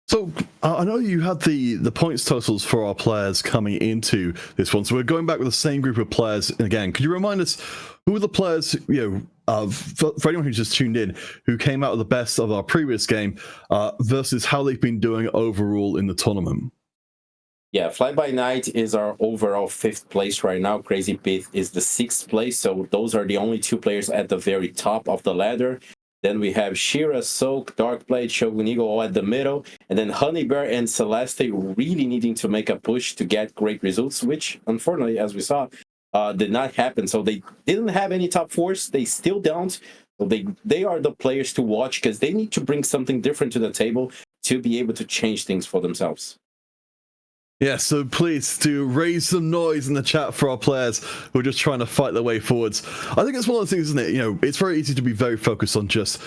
So, I know you had the points totals for our players coming into this one. So we're going back with the same group of players again. Could you remind us who are the players, for anyone who's just tuned in, who came out of the best of our previous game versus how they've been doing overall in the tournament? Yeah, Fly By Night is our overall 5th place right now. Crazy Pete is the 6th place. So those are the only 2 players at the very top of the ladder. Then we have Shira, Soak, Darkblade, Shogun Eagle all at the middle. And then Honey Bear and Celeste really needing to make a push to get great results, which unfortunately, as we saw, did not happen. So they didn't have any top 4s. They still don't. So they are the players to watch because they need to bring something different to the table to be able to change things for themselves. Yeah, so please do raise some noise in the chat for our players who are just trying to fight their way forwards. I think it's one of those things, isn't it? It's very easy to be very focused on just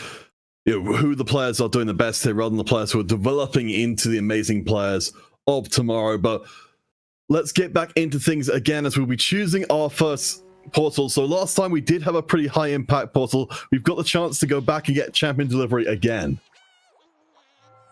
who the players are doing the best here rather than the players who are developing into the amazing players of tomorrow. But let's get back into things again as we'll be choosing our first portal. So last time we did have a pretty high impact portal. We've got the chance to go back and get champion delivery again.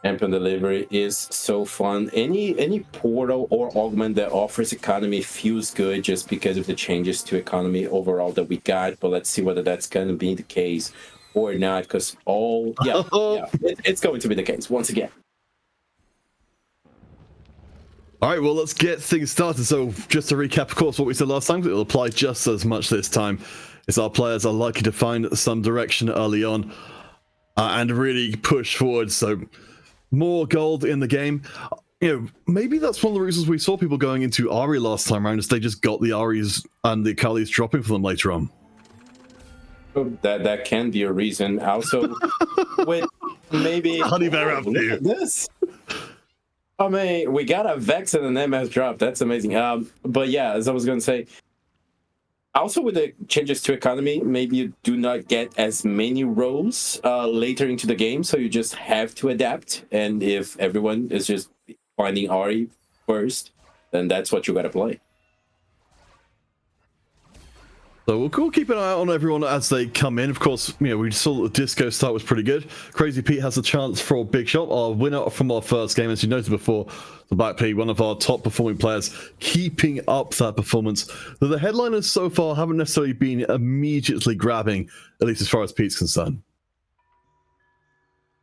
Champion delivery is so fun. Any portal or augment that offers economy feels good just because of the changes to economy overall that we got. But let's see whether that's going to be the case or not. Because it's going to be the case once again. All right, well, let's get things started. So just to recap, of course, what we said last time, it'll apply just as much this time. Is our players are likely to find some direction early on and really push forward. So more gold in the game. Maybe that's one of the reasons we saw people going into Ari last time around, is they just got the Aries and the Akali's dropping for them later on. That can be a reason. Also, with maybe Honey Bear up there. This. I mean, we got a Vex and an MS drop. That's amazing. But yeah, as I was going to say, also with the changes to economy, maybe you do not get as many roles later into the game, so you just have to adapt. And if everyone is just finding Ari first, then that's what you got to play. So we'll keep an eye on everyone as they come in. Of course, we saw that the disco start was pretty good. Crazy Pete has a chance for a big shot. Our winner from our first game, as you noted before, the Black P, one of our top performing players, keeping up that performance. Though the headliners so far haven't necessarily been immediately grabbing, at least as far as Pete's concerned.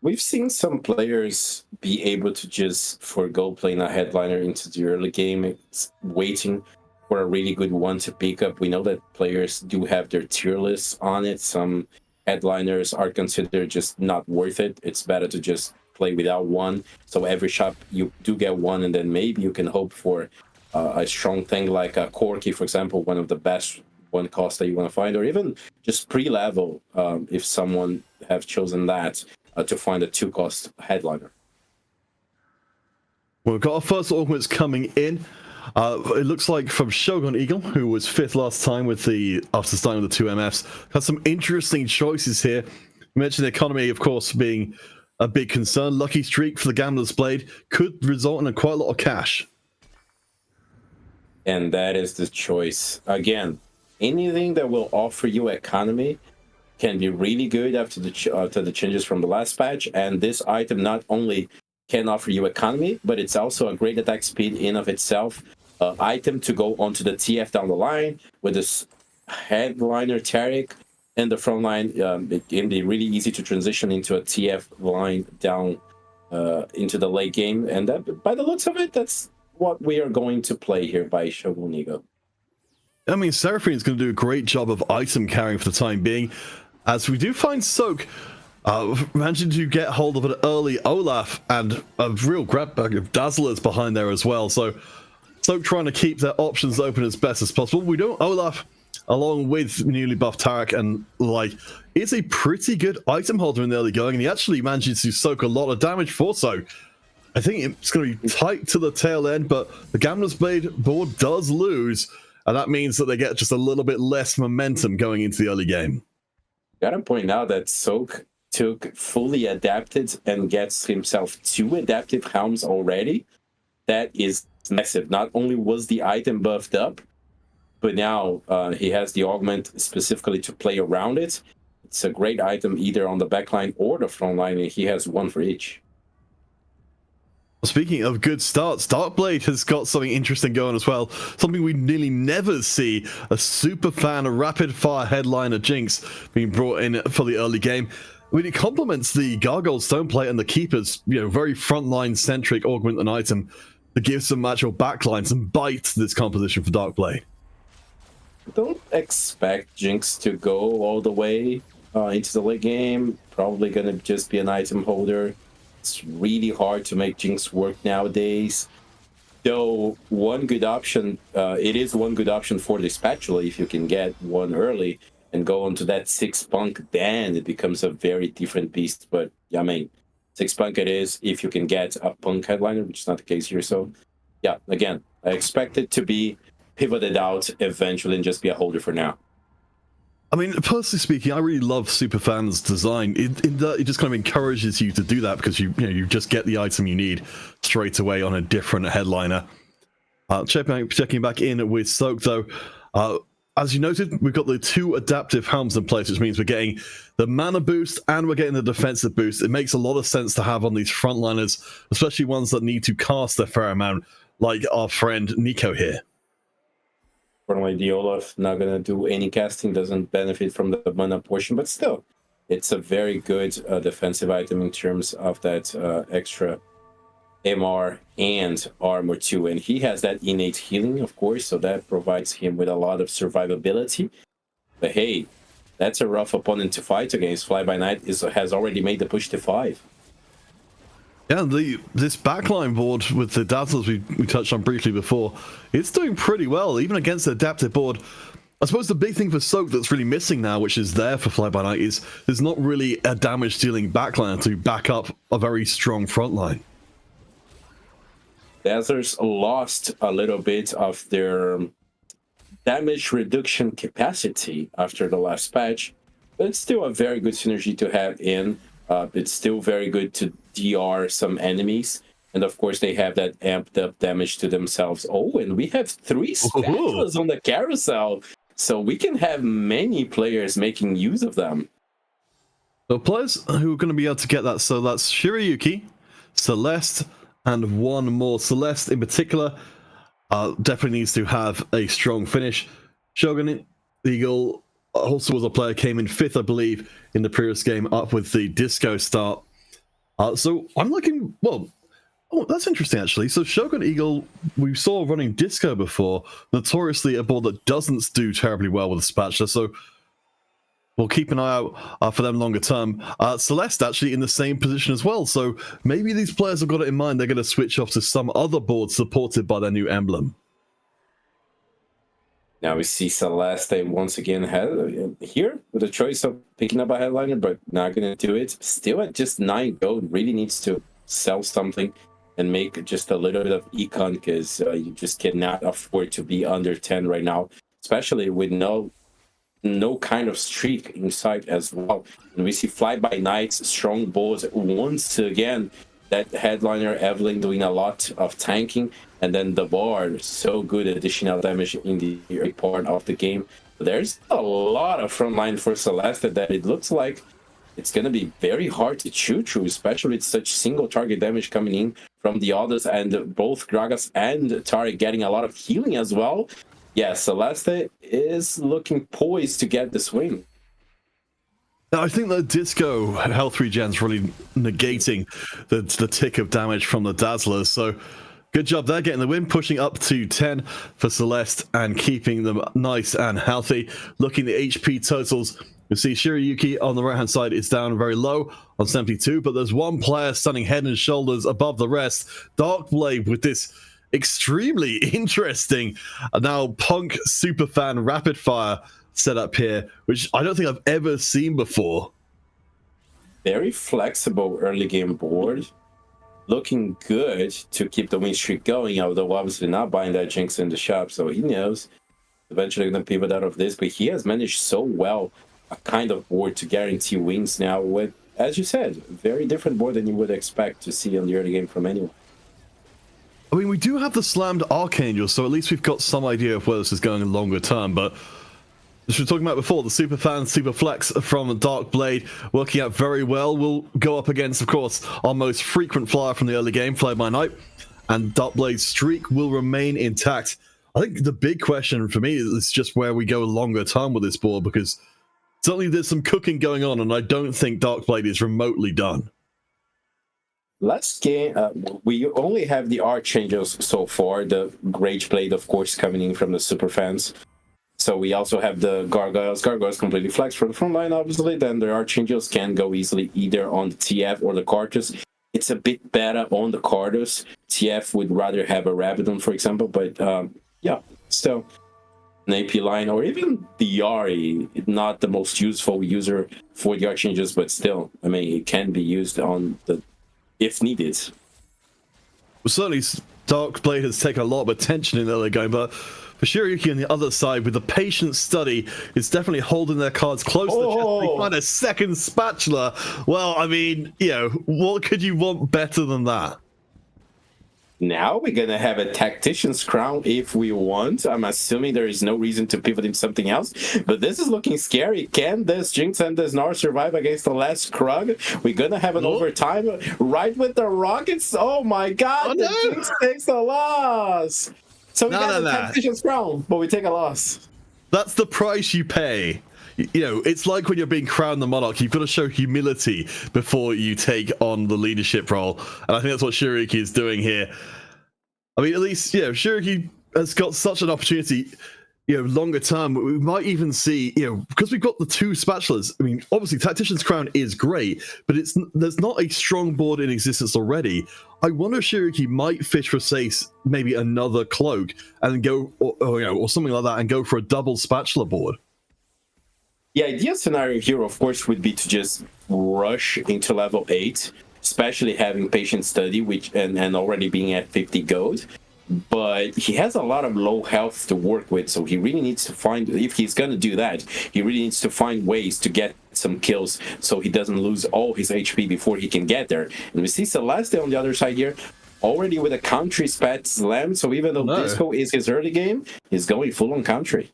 We've seen some players be able to just forgo playing a headliner into the early game. It's waiting for a really good one to pick up. We know that players do have their tier lists on it. Some headliners are considered just not worth it. It's better to just play without one. So every shop you do get one, and then maybe you can hope for a strong thing like a Corky, for example, one of the best one cost that you want to find, or even just pre-level if someone have chosen that to find a 2-cost headliner. We've got our first augments coming in. It looks like from Shogun Eagle, who was 5th last time after starting with the 2 MFs. Had some interesting choices here. We mentioned the economy, of course, being a big concern. Lucky Streak for the Gambler's Blade could result in quite a lot of cash. And that is the choice. Again, anything that will offer you economy can be really good after the changes from the last patch. And this item not only can offer you economy, but it's also a great attack speed in of itself. Item to go onto the TF down the line with this headliner Taric and the front line. It can be really easy to transition into a TF line down into the late game. And that, by the looks of it, that's what we are going to play here by Shogun Eagle. I mean, Seraphine's going to do a great job of item carrying for the time being, as we do find Soak Managing to get hold of an early Olaf and a real grab bag of Dazzlers behind there as well. So trying to keep their options open as best as possible. We don't Olaf along with newly buffed Tarek, and like it's a pretty good item holder in the early going, and he actually manages to soak a lot of damage for Soak. I think it's going to be tight to the tail end, but the Gambler's Blade board does lose, and that means that they get just a little bit less momentum going into the early game. Gotta point out that Soak took fully adapted and gets himself 2 adaptive helms already. That is massive. Not only was the item buffed up, but now he has the augment specifically to play around it. It's a great item either on the backline or the front line, and he has 1 for each. Speaking of good starts, Darkblade has got something interesting going as well. Something we nearly never see, a super fan, a rapid fire headliner Jinx being brought in for the early game. I mean, it complements the Gargoyle Stoneplate and the Keeper's, very frontline centric augment and item that gives some actual backline, some bite to this composition for Darkblade. Don't expect Jinx to go all the way into the late game. Probably going to just be an item holder. It's really hard to make Jinx work nowadays. Though one good option, it is one good option for the spatula if you can get one early and go onto that 6 punk, then it becomes a very different beast. But yeah, I mean, 6 punk it is if you can get a punk headliner, which is not the case here. So yeah, again, I expect it to be pivoted out eventually and just be a holder for now. I mean, personally speaking, I really love Superfan's design. It just kind of encourages you to do that because you just get the item you need straight away on a different headliner. Checking back in with Soak though, as you noted, we've got the 2 adaptive helms in place, which means we're getting the mana boost and we're getting the defensive boost. It makes a lot of sense to have on these frontliners, especially ones that need to cast a fair amount, like our friend Nico here. Fortunately, the Olaf not going to do any casting, doesn't benefit from the mana portion, but still, it's a very good defensive item in terms of that extra MR and armor too. And he has that innate healing, of course, so that provides him with a lot of survivability. But hey, that's a rough opponent to fight against. Fly by Night has already made the push to 5. Yeah, this backline board with the Dazzlers we touched on briefly before, it's doing pretty well, even against the adaptive board. I suppose the big thing for Soak that's really missing now, which is there for Fly by Night, is there's not really a damage-dealing backline to back up a very strong frontline. Dazzlers lost a little bit of their damage reduction capacity after the last patch, but it's still a very good synergy to have in. It's still very good to DR some enemies. And of course, they have that amped up damage to themselves. Oh, and we have 3 spatulas on the carousel. So we can have many players making use of them. So players who are going to be able to get that, so that's Shirayuki, Celeste, and one more. Celeste in particular definitely needs to have a strong finish. Shogun Eagle also was a player, came in 5th, I believe, in the previous game, up with the disco start. So I'm looking, well, oh, that's interesting actually. So Shogun Eagle, we saw running disco before, notoriously a board that doesn't do terribly well with the spatula, so we'll keep an eye out for them longer term. Celeste actually in the same position as well, so maybe these players have got it in mind they're going to switch off to some other board supported by their new emblem. Now we see Celeste once again here with a choice of picking up a headliner, but not going to do it. Still at just 9 gold, really needs to sell something and make just a little bit of econ because you just cannot afford to be under 10 right now, especially with no kind of streak in sight as well. And we see Fly by Night's strong balls once again. That headliner Evelyn doing a lot of tanking, and then the Bard, so good additional damage in the early part of the game. There's a lot of frontline for Celeste that it looks like it's going to be very hard to chew through, especially with such single target damage coming in from the others, and both Gragas and Tari getting a lot of healing as well. Yeah, Celeste is looking poised to get this win. I think the disco health regen's really negating the tick of damage from the Dazzlers, so Good job there, getting the win, pushing up to 10 for Celeste and keeping them nice and healthy. Looking at the HP totals, you see Shiryuki on the right-hand side is down very low on 72, but there's one player standing head and shoulders above the rest. Darkblade with this extremely interesting now Punk Superfan rapid fire setup here, which I don't think I've ever seen before. Very flexible early game board. Looking good to keep the win streak going, although obviously not buying that Jinx in the shop, so he knows eventually going to pivot out of this, but he has managed so well a kind of board to guarantee wins now with, as you said, very different board than you would expect to see on the early game from anyone. I mean, we do have the slammed Archangel, so at least we've got some idea of where this is going in longer term, but as we were talking about before, the Superfan Superflex from Darkblade working out very well. We'll go up against, of course, our most frequent flyer from the early game, Fly by Night, and Darkblade's streak will remain intact. I think the big question for me is just where we go longer term with this board, because certainly there's some cooking going on, and I don't think Darkblade is remotely done. Last game, we only have the Archangels so far, the Rage Blade, of course, coming in from the Superfans. So we also have the Gargoyles. Gargoyles completely flexed for the front line, obviously. Then the Archangels can go easily either on the TF or the Cartus. It's a bit better on the Cartus. TF would rather have a Rabadon, for example. But yeah, still an AP line or even the Yari. Not the most useful user for the Archangels, but still, I mean, it can be used on the if needed. Well, certainly Darkblade has taken a lot of attention in the early game, but for Shiryuki on the other side, with the patient study, it's definitely holding their cards close to the chest. They find a second spatula. Well, I mean, you know, what could you want better than that? Now we're going to have a Tactician's Crown if we want. I'm assuming there is no reason to pivot into something else, but this is looking scary. Can this Jinx and this Gnar survive against the last Krug? We're going to have an overtime right with the Rockets. Oh my god, the Jinx takes a loss. So we got the Tactician's Crown, but we take a loss. That's the price you pay. You know, it's like when you're being crowned the monarch, you've got to show humility before you take on the leadership role. And I think that's what Shiryuki is doing here. I mean, at least, you know, Shiryuki has got such an opportunity, you know, longer term. We might even see, you know, because we've got the two spatulas. I mean, obviously, Tactician's Crown is great, but there's not a strong board in existence already. I wonder if Shiryuki might fish for, say, maybe another cloak and go, or you know, or something like that, and go for a double spatula board. The ideal scenario here, of course, would be to just rush into level 8, especially having Patient Study, which and already being at 50 gold. But he has a lot of low health to work with, so he really needs to find, if he's going to do that, he really needs to find ways to get some kills so he doesn't lose all his HP before he can get there. And we see Celeste on the other side here, already with a country spat slam, so even though Disco is his early game, he's going full on country.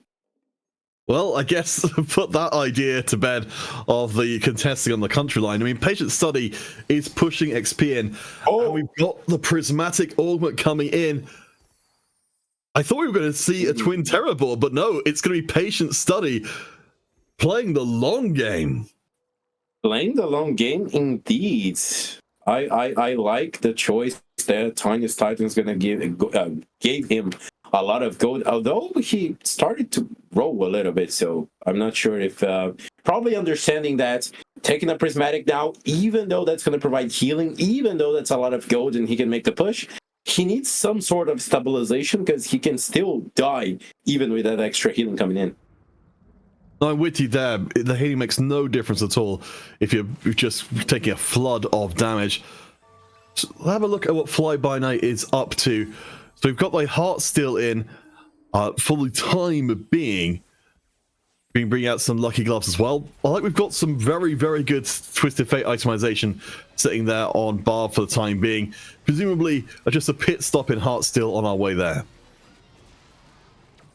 Well, I guess put that idea to bed of the contesting on the country line. I mean, Patient Study is pushing XP in, and we've got the Prismatic Augment coming in. I thought we were going to see a Twin Terror board, but no, it's going to be Patient Study playing the long game. Playing the long game, indeed. I like the choice that Tiniest Titan's going to gave him a lot of gold, although he started to roll a little bit, so I'm not sure if probably understanding that taking a Prismatic now, even though that's going to provide healing, even though that's a lot of gold and he can make the push, he needs some sort of stabilization because he can still die even with that extra healing coming in. I'm with you there. The healing makes no difference at all if you're just taking a flood of damage. So have a look at what Fly by Night is up to. So we've got my heart still in for the time being. Bring out some lucky gloves as well. I like we've got some very, very good Twisted Fate itemization sitting there on bar for the time being. Presumably just a pit stop in heart still on our way there.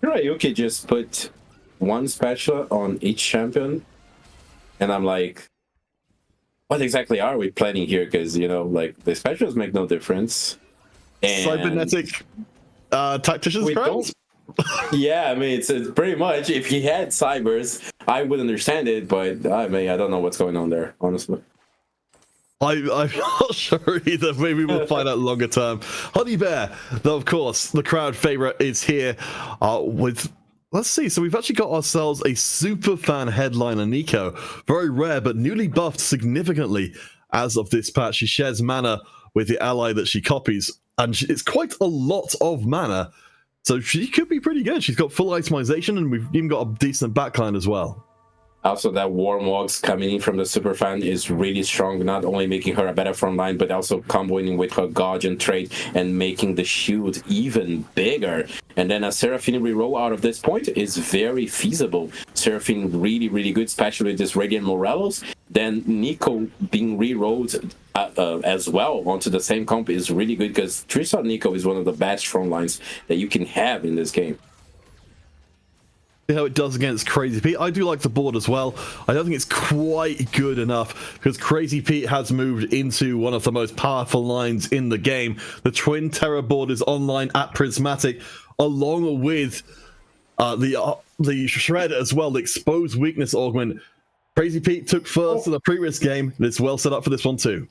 Right, okay, just put one spatula on each champion. And I'm like, what exactly are we planning here? Because, you know, like, the spatulas make no difference. And cybernetic Tactician's Crown? Yeah, I mean, it's pretty much, if he had cybers, I would understand it, but I mean, I don't know what's going on there, honestly. I'm not sure either. Maybe we'll find out longer term. Honey Bear, though, of course, the crowd favorite is here with. Let's see. So we've actually got ourselves a super fan headliner, Nico. Very rare, but newly buffed significantly as of this patch. She shares mana with the ally that she copies, and it's quite a lot of mana. So she could be pretty good. She's got full itemization, and we've even got a decent backline as well. Also, that Warm Walks coming in from the Superfan is really strong, not only making her a better frontline, but also comboing with her Guardian trait and making the shield even bigger. And then a Seraphine reroll out of this point is very feasible. Seraphine really, really good, especially with this Radiant Morelos. Then Nico being rerolled as well onto the same comp is really good, because Tristan Nico is one of the best frontlines that you can have in this game. See how it does against Crazy Pete. I do like the board as well. I don't think it's quite good enough, because Crazy Pete has moved into one of the most powerful lines in the game. The Twin Terror board is online at Prismatic, along with the Shred as well, the Exposed Weakness Augment. Crazy Pete took first in the previous game, and it's well set up for this one too.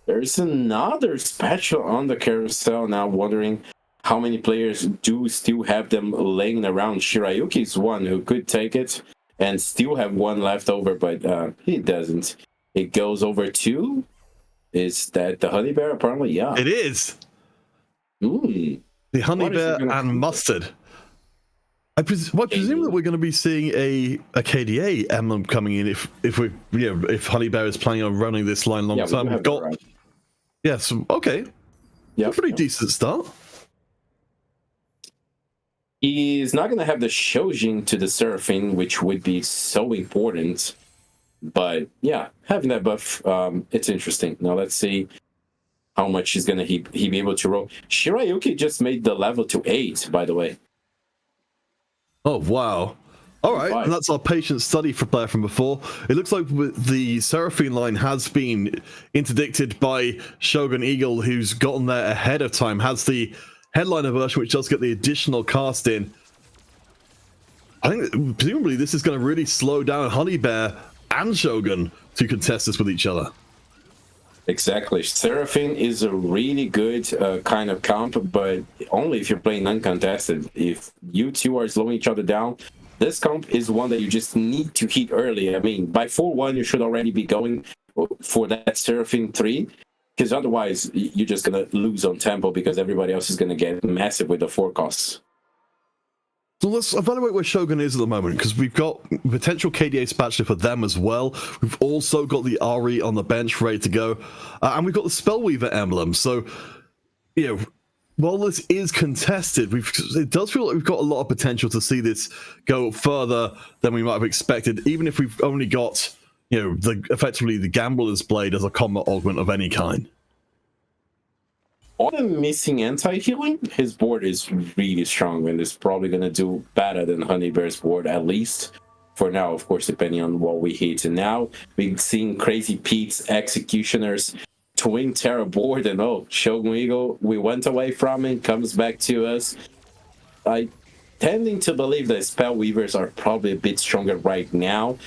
There's another special on the carousel now, wondering how many players do still have them laying around. Shirayuki is one who could take it and still have one left over, but he doesn't. It goes over to... Is that the Honey Bear? Apparently, yeah. It is! The Honey Bear and Mustard. I presume that we're going to be seeing a KDA emblem coming in if Honey Bear is planning on running this line long term. We've got... Yes, okay. Yeah, pretty decent start. He's not going to have the Shojin to the Seraphine, which would be so important. But yeah, having that buff, it's interesting. Now let's see how much he's going to he be able to roll. Shirayuki just made the level to 8, by the way. Oh, wow. All right, and that's our patient study for player from before. It looks like the Seraphine line has been interdicted by Shogun Eagle, who's gotten there ahead of time, has the headliner version, which does get the additional cast in. I think presumably this is going to really slow down Honey Bear and Shogun to contest this with each other. Exactly. Seraphine is a really good kind of comp, but only if you're playing uncontested. If you two are slowing each other down, this comp is one that you just need to hit early. I mean, by 4-1, you should already be going for that Seraphine 3. Because otherwise, you're just going to lose on tempo, because everybody else is going to get massive with the 4 costs. So let's evaluate where Shogun is at the moment, because we've got potential KDA spatula for them as well. We've also got the Ari on the bench ready to go. And we've got the Spellweaver emblem. So, while this is contested, it does feel like we've got a lot of potential to see this go further than we might have expected, even if we've only got... effectively the Gambler's Blade as a combat augment of any kind. On the missing anti-healing, his board is really strong, and it's probably going to do better than Honey Bear's board, at least for now, of course, depending on what we hit. And now we've seen Crazy Pete's Executioner's Twin Terror board, and Shogun Eagle, we went away from it, comes back to us. I tending to believe that Spellweavers are probably a bit stronger right now.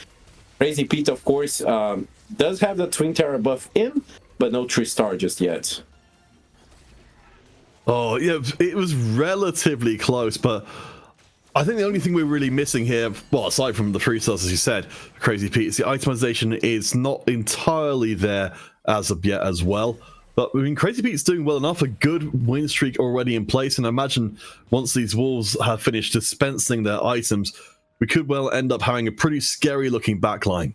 Crazy Pete, of course, does have the Twin Terror buff in, but no 3-star just yet. Oh, yeah, it was relatively close, but I think the only thing we're really missing here, well, aside from the 3 stars, as you said, Crazy Pete, is the itemization is not entirely there as of yet as well. But I mean, Crazy Pete's doing well enough, a good win streak already in place, and I imagine once these Wolves have finished dispensing their items, we could well end up having a pretty scary looking backline.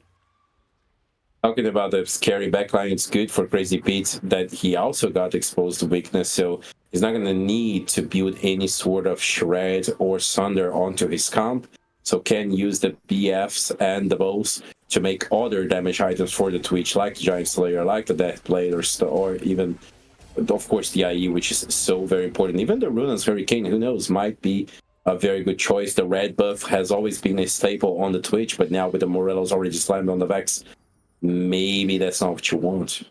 Talking about the scary backline, it's good for Crazy Pete that he also got exposed to weakness, so he's not going to need to build any sort of Shred or Sunder onto his comp, so can use the BFs and the bows to make other damage items for the Twitch, like the Giant Slayer, like the Death Blade, or even, of course, the IE, which is so very important. Even the Runa's Hurricane, who knows, might be a very good choice. The red buff has always been a staple on the Twitch, but now with the Morelos already slammed on the Vex, maybe that's not what you want.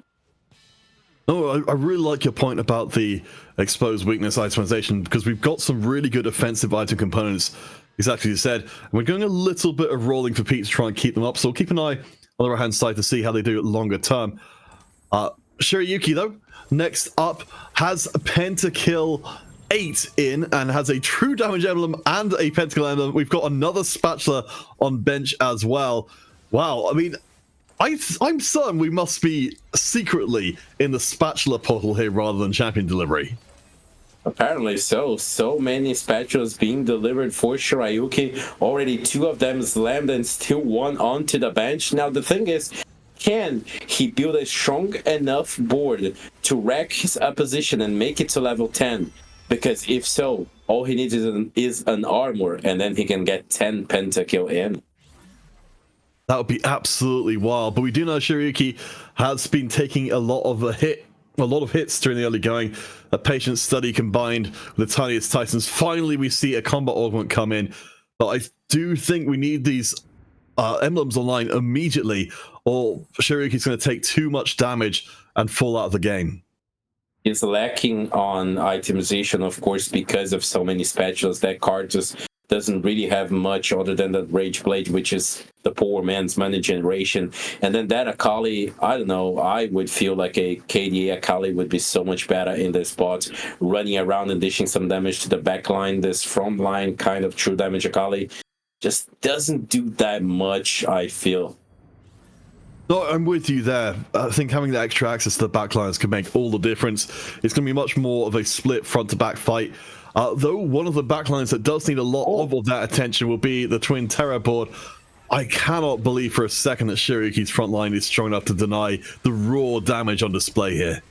No, I really like your point about the exposed weakness itemization, because we've got some really good offensive item components, exactly as you said, and we're going a little bit of rolling for Pete to try and keep them up, so we'll keep an eye on the right-hand side to see how they do it longer term. Shirayuki, though, next up, has a Pentakill 8 in and has a true damage emblem and a Pentakill emblem. We've got another Spatula on bench as well. Wow, I mean, I'm certain we must be secretly in the Spatula portal here rather than champion delivery. Apparently so. So many spatulas being delivered for Shirayuki. Already 2 of them slammed and still 1 onto the bench. Now the thing is, can he build a strong enough board to wreck his opposition and make it to level 10? Because if so, all he needs is an armor, and then he can get 10 pentakill in. That would be absolutely wild. But we do know Shirayuki has been taking a lot of hits during the early going. A patient study combined with the tiniest titans. Finally, we see a combat augment come in. But I do think we need these emblems online immediately, or Shirayuki's going to take too much damage and fall out of the game. He's lacking on itemization, of course, because of so many spatulas. That card just doesn't really have much other than the Rage Blade, which is the poor man's money generation. And then that Akali, I don't know, I would feel like a KDA Akali would be so much better in this spot, running around and dishing some damage to the back line. This front line kind of true damage Akali just doesn't do that much, I feel. No, I'm with you there. I think having the extra access to the backlines can make all the difference. It's going to be much more of a split front-to-back fight. Though one of the backlines that does need a lot of that attention will be the Twin Terror board. I cannot believe for a second that Shirayuki's front line is strong enough to deny the raw damage on display here.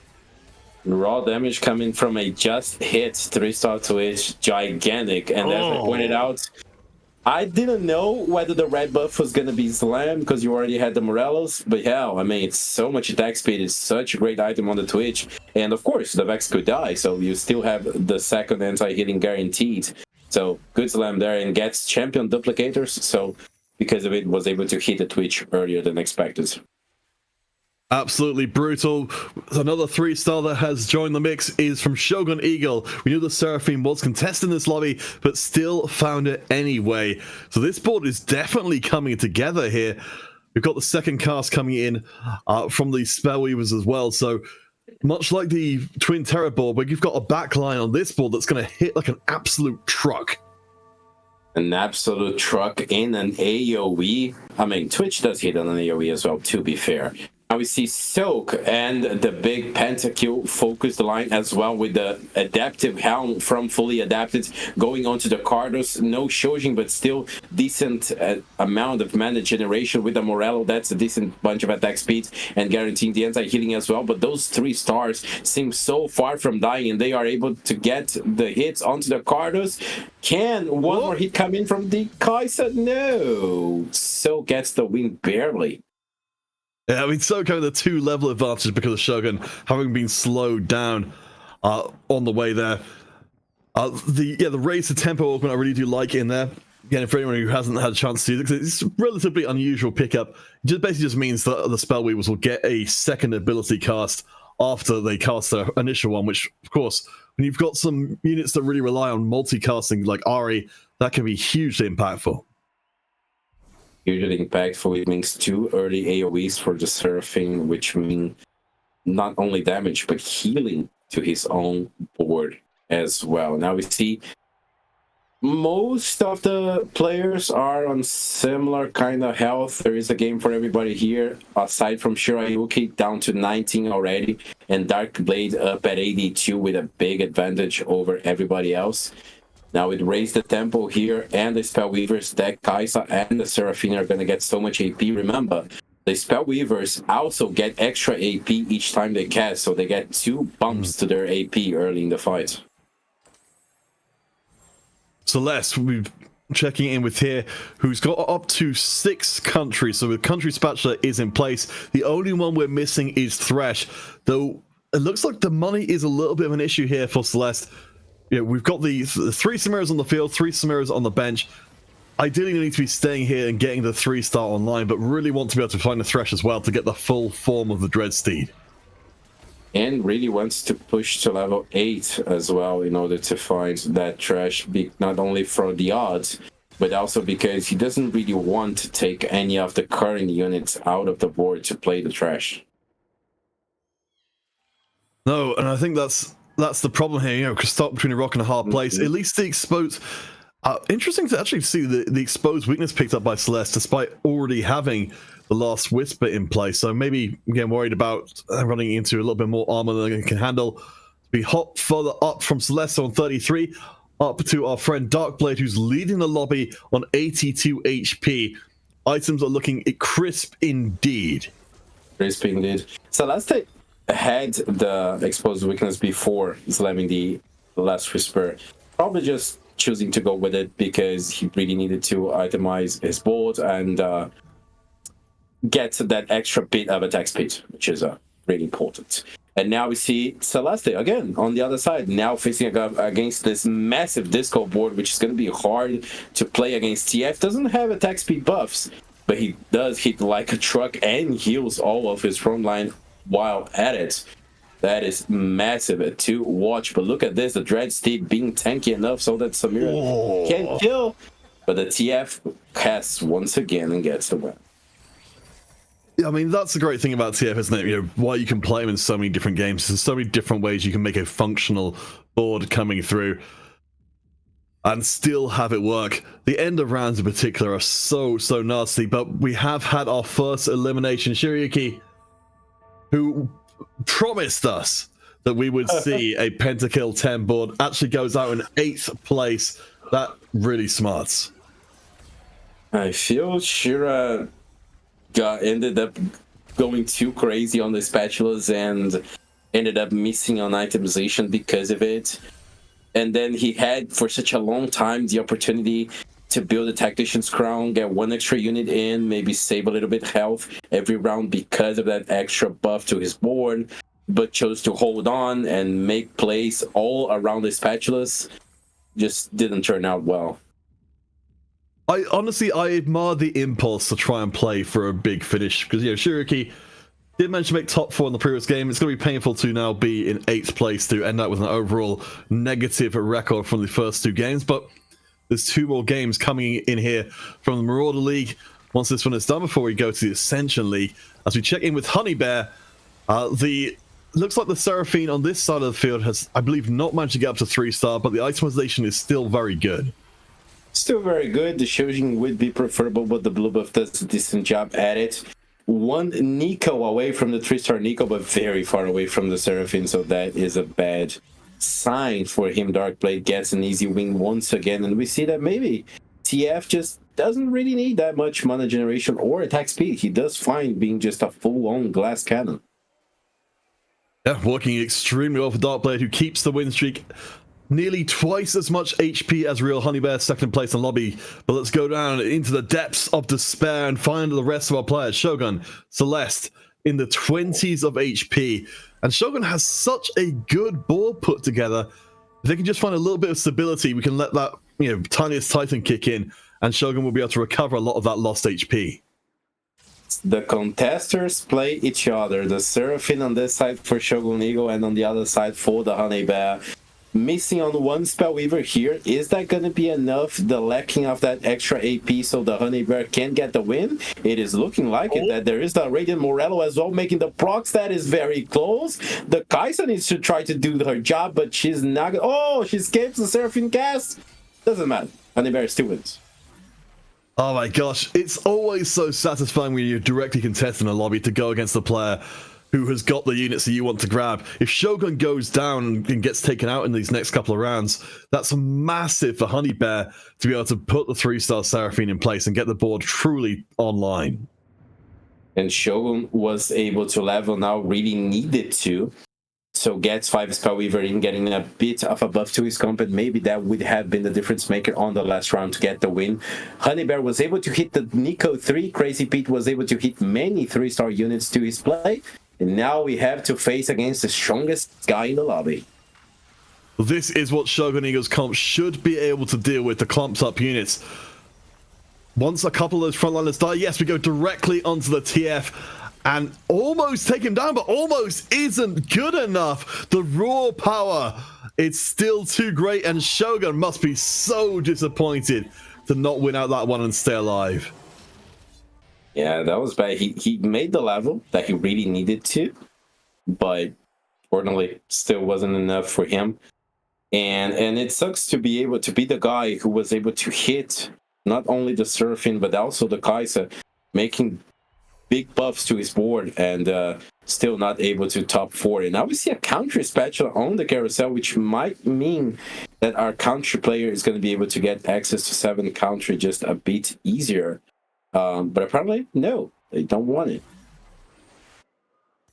Raw damage coming from a just hit 3-star Twitch, gigantic. And as I pointed out, I didn't know whether the red buff was going to be slammed because you already had the Morellos, but hell, I mean, it's so much attack speed, it's such a great item on the Twitch, and of course, the Vex could die, so you still have the second anti-hitting guaranteed. So, good slam there, and gets champion duplicators, so because of it, was able to hit the Twitch earlier than expected. Absolutely brutal. Another 3-star that has joined the mix is from Shogun Eagle. We knew the Seraphine was contesting this lobby, but still found it anyway. So this board is definitely coming together here. We've got the second cast coming in from the Spellweavers as well. So much like the Twin Terror board, where you've got a backline on this board that's going to hit like an absolute truck. An absolute truck in an AoE. I mean, Twitch does hit on an AoE as well, to be fair. Now we see Soak and the big pentakill focused line as well, with the adaptive helm from Fully Adapted going onto the Cardos. No Shojin, but still decent amount of mana generation with the Morello. That's a decent bunch of attack speed and guaranteeing the anti-healing as well. But those 3 stars seem so far from dying, and they are able to get the hits onto the Cardos. Can one more hit come in from the Kai'Sa? No. Soak gets the win barely. Yeah, I mean, so kind of the 2-level advantage because of Shogun having been slowed down on the way there. The raise to tempo augment I really do like in there. Again, for anyone who hasn't had a chance to do it, it's a relatively unusual pickup. It basically just means that the Spellweavers will get a second ability cast after they cast their initial one, which, of course, when you've got some units that really rely on multicasting like Ari, that can be hugely impactful. Hugely impactful. It means 2 early AoEs for the Seraphine, which mean not only damage, but healing to his own board as well. Now we see most of the players are on similar kind of health. There is a game for everybody here, aside from Shirayuki, down to 19 already, and Dark Blade up at 82 with a big advantage over everybody else. Now it raised the tempo here, and the Spellweavers, that Kai'Sa and the Seraphine are going to get so much AP. Remember, the Spellweavers also get extra AP each time they cast, so they get 2 bumps to their AP early in the fight. Celeste, we're checking in with here, who's got up to 6 countries. So the country spatula is in place. The only one we're missing is Thresh, though it looks like the money is a little bit of an issue here for Celeste. Yeah, we've got the 3 Samiras on the field, 3 Samiras on the bench. Ideally, we need to be staying here and getting the 3-star online, but really want to be able to find the Thresh as well to get the full form of the Dreadsteed. And really wants to push to level 8 as well in order to find that Thresh, not only for the odds, but also because he doesn't really want to take any of the current units out of the board to play the Thresh. No, and I think that's the problem here. You know, stuck between a rock and a hard place. At least the exposed. Interesting to actually see the exposed weakness picked up by Celeste, despite already having the last whisper in place. So maybe again worried about running into a little bit more armor than it can handle. We hop further up from Celeste on 33, up to our friend Darkblade, who's leading the lobby on 82 HP. Items are looking crisp indeed. Crisp indeed. Celeste had the exposed weakness before slamming the last whisper. Probably just choosing to go with it because he really needed to itemize his board and get that extra bit of attack speed, which is really important. And now we see Celeste again on the other side, now facing against this massive disco board, which is going to be hard to play against. TF doesn't have attack speed buffs, but he does hit like a truck and heals all of his front line while at it. That is massive to watch. But look at this, the Dread Steed being tanky enough so that Samira can kill. But the TF casts once again and gets the win. I mean, that's the great thing about TF, isn't it? You know, why you can play them in so many different games. There's so many different ways you can make a functional board coming through and still have it work. The end of rounds in particular are so nasty, but we have had our first elimination. Shiryuki, who promised us that we would see a pentakill 10 board, actually goes out in 8th place. That really smarts. I feel Shira ended up going too crazy on the spatulas and ended up missing on itemization because of it. And then he had for such a long time the opportunity to build a Tactician's Crown, get one extra unit in, maybe save a little bit health every round because of that extra buff to his board, but chose to hold on and make plays all around the spatulas. Just didn't turn out well. I admire the impulse to try and play for a big finish, because, you know, Shiryuki did manage to make top 4 in the previous game. It's going to be painful to now be in 8th place to end up with an overall negative record from the first 2 games, but there's 2 more games coming in here from the Marauder League once this one is done before we go to the Ascension League. As we check in with Honeybear, looks like the Seraphine on this side of the field has, I believe, not managed to get up to 3-star, but the itemization is still very good. Still very good. The Shojin would be preferable, but the blue buff does a decent job at it. 1 Nico away from the 3-star Nico, but very far away from the Seraphine, so that is a bad sign for him. Darkblade gets an easy win once again, and we see that maybe TF just doesn't really need that much mana generation or attack speed. He does fine being just a full-on glass cannon. Yeah, working extremely well for Darkblade, who keeps the win streak. Nearly twice as much HP as Real Honeybear, second place in lobby. But let's go down into the depths of despair and find the rest of our players. Shogun, Celeste, in the 20s of HP. And Shogun has such a good board put together. If they can just find a little bit of stability, we can let that, you know, tiniest Titan kick in, and Shogun will be able to recover a lot of that lost HP. The contesters play each other. The Seraphine on this side for Shogun Eagle, and on the other side for the Honeybear. Missing on 1 Spellweaver here. Is that going to be enough? The lacking of that extra AP so the Honeybear can get the win? It is looking like it. That there is the Radiant Morello as well, making the procs. That is very close. The Kaisa needs to try to do her job, but she's not. Oh, she escapes the Seraphine cast. Doesn't matter. Honeybear still wins. Oh my gosh. It's always so satisfying when you're directly contesting a lobby to go against the player who has got the units that you want to grab. If Shogun goes down and gets taken out in these next couple of rounds, that's massive for Honeybear to be able to put the 3-star Seraphine in place and get the board truly online. And Shogun was able to level now, really needed to. So gets 5 Spellweaver in, getting a bit of a buff to his comp, and maybe that would have been the difference maker on the last round to get the win. Honeybear was able to hit the Nico 3. Crazy Pete was able to hit many 3-star units to his play. And now we have to face against the strongest guy in the lobby. This is what Shogun Eagle's comp should be able to deal with, the clumped up units. Once a couple of those frontliners die, yes, we go directly onto the TF and almost take him down, but almost isn't good enough. The raw power, it's still too great, and Shogun must be so disappointed to not win out that one and stay alive. Yeah, that was bad. He made the level that he really needed to, but unfortunately, still wasn't enough for him. And it sucks to be able to be the guy who was able to hit not only the Seraphine but also the Kai'Sa, making big buffs to his board, and still not able to top 4. And now we see a counter special on the carousel, which might mean that our counter player is going to be able to get access to 7 counter just a bit easier. But apparently, no, they don't want it.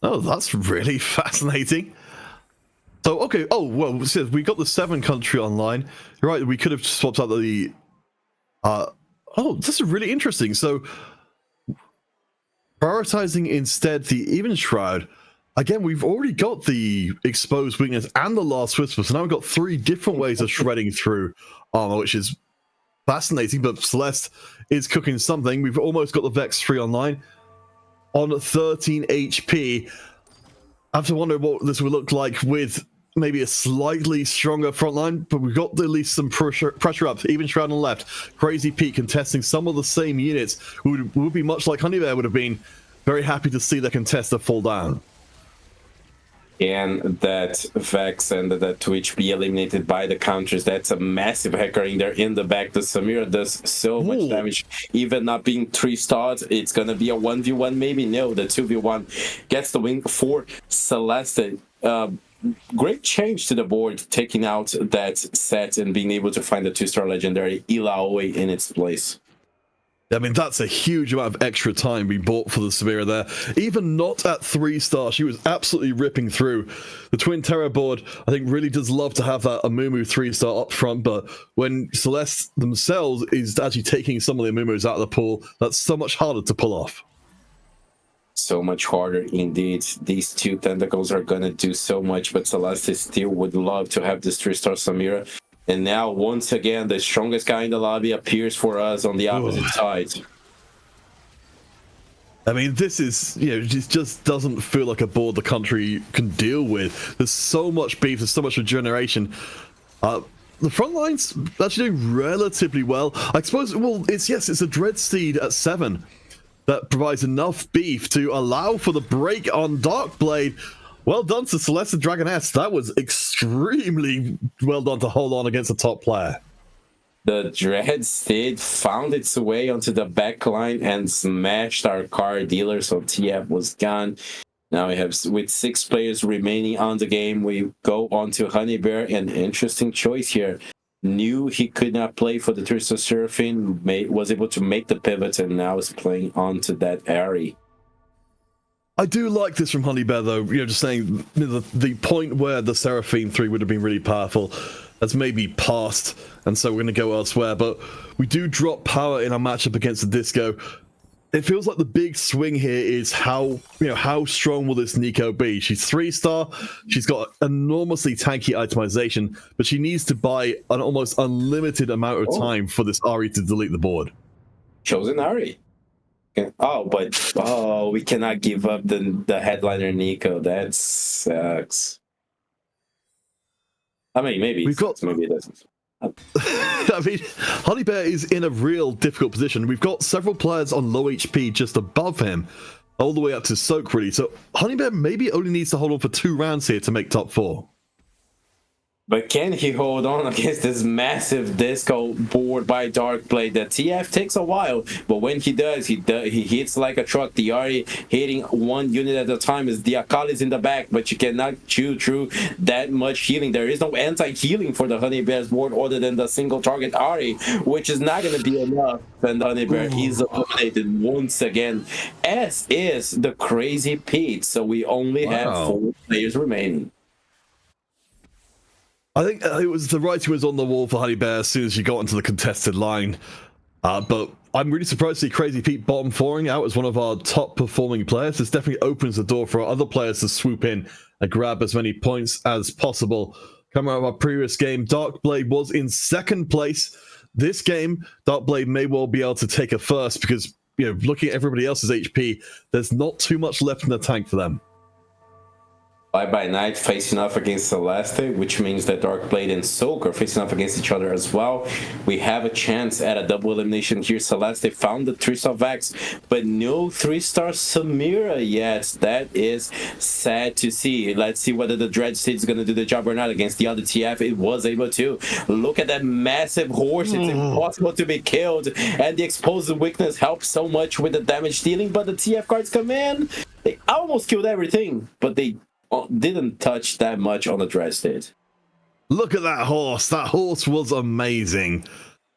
Oh, that's really fascinating. So, okay, oh, well, we got the 7 country online. You're right, we could have swapped out the... oh, this is really interesting. So, prioritizing instead the Even Shroud. Again, we've already got the Exposed Weakness and the Last Whisper, so now we've got 3 different ways of shredding through armor, which is fascinating, but Celeste is cooking something. We've almost got the Vex 3 online on 13 HP. I have to wonder what this would look like with maybe a slightly stronger front line, but we've got at least some pressure up. Even Shroud on the left, Crazy Pete contesting some of the same units would be much like Honeybear would have been. Very happy to see the contester fall down. And that Vex and that Twitch be eliminated by the counters. That's a massive hacker in there in the back. The Samira does so much damage, even not being 3 stars. It's gonna be a 1v1 maybe. No, the 2v1 gets the win for Celeste. Great change to the board, taking out that set and being able to find the 2-star legendary Ilaoi in its place. I mean, that's a huge amount of extra time we bought for the Samira there. Even not at 3-star, she was absolutely ripping through. The Twin Terror board, I think, really does love to have that Amumu 3-star up front, but when Celeste themselves is actually taking some of the Amumus out of the pool, that's so much harder to pull off. So much harder indeed. These 2 tentacles are gonna do so much, but Celeste still would love to have this 3-star Samira. And now, once again, the strongest guy in the lobby appears for us on the opposite side. I mean, this is, you know, it just doesn't feel like a board the country can deal with. There's so much beef, there's so much regeneration. The front line's actually doing relatively well. I suppose, well, it's a Dreadsteed at 7 that provides enough beef to allow for the break on Darkblade. Well done to Celeste and Dragoness. That was extremely well done to hold on against the top player. The Dreadsteed found its way onto the back line and smashed our car dealer, so TF was gone. Now we have, with 6 players remaining on the game, we go on to Honeybear. An interesting choice here. Knew he could not play for the 3-star Seraphine, was able to make the pivot, and now is playing onto that Ari. I do like this from Honeybear, though. You know, just saying the point where the Seraphine 3 would have been really powerful has maybe passed, and so we're going to go elsewhere. But we do drop power in our matchup against the Disco. It feels like the big swing here is how strong will this Nico be? She's 3-star. She's got enormously tanky itemization, but she needs to buy an almost unlimited amount of time for this Ari to delete the board. Chosen Ari. But we cannot give up the headliner Nico. That sucks. I mean, maybe it doesn't. I mean, Honeybear is in a real difficult position. We've got several players on low HP just above him, all the way up to Soak, really. So Honeybear maybe only needs to hold on for 2 rounds here to make top 4. But can he hold on against this massive disco board by Darkblade? The TF takes a while, but when he does, he hits like a truck. The Ari hitting 1 unit at a time as the Akali's in the back, but you cannot chew through that much healing. There is no anti-healing for the Honeybear's board other than the single target Ari, which is not going to be enough. And the Honeybear is eliminated once again, as is the Crazy Pete. So we only have 4 players remaining. I think it was the writing was on the wall for Honeybear as soon as she got into the contested line. But I'm really surprised to see Crazy Pete bottom 4ing out as one of our top performing players. This definitely opens the door for other players to swoop in and grab as many points as possible. Coming out of our previous game, Darkblade was in 2nd place. This game, Darkblade may well be able to take a first because, you know, looking at everybody else's HP, there's not too much left in the tank for them. By Night facing off against Celeste, which means that Darkblade and Soak are facing off against each other as well. We have a chance at a double elimination here. Celeste found the 3-star Vex, but no 3-star Samira yet. That is sad to see. Let's see whether the Dread State is going to do the job or not against the other TF. It was able to. Look at that massive horse. It's impossible to be killed, and the exposed weakness helps so much with the damage dealing, but the TF cards come in. They almost killed everything, but they didn't touch that much on the Dread State. Look at that horse. That horse was amazing.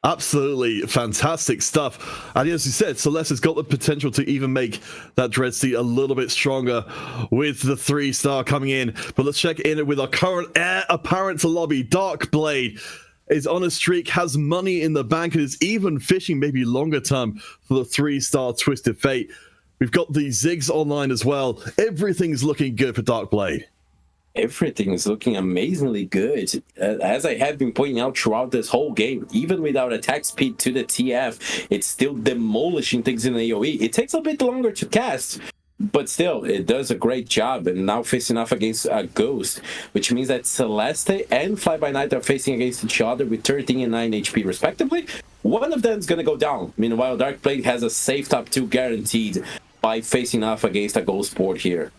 Absolutely fantastic stuff. And as you said, Celeste has got the potential to even make that Dread State a little bit stronger with the 3-star coming in. But let's check in with our current heir apparent to lobby. Darkblade is on a streak, has money in the bank, and is even fishing maybe longer term for the 3-star Twisted Fate. We've got the Ziggs online as well. Everything's looking good for Darkblade. Everything is looking amazingly good. As I have been pointing out throughout this whole game, even without attack speed to the TF, it's still demolishing things in the AoE. It takes a bit longer to cast, but still, it does a great job. And now facing off against a Ghost, which means that Celeste and Fly-By-Night are facing against each other with 13 and 9 HP respectively. One of them is going to go down. Meanwhile, Darkblade has a safe top 2 guaranteed by facing off against a Ghost board here.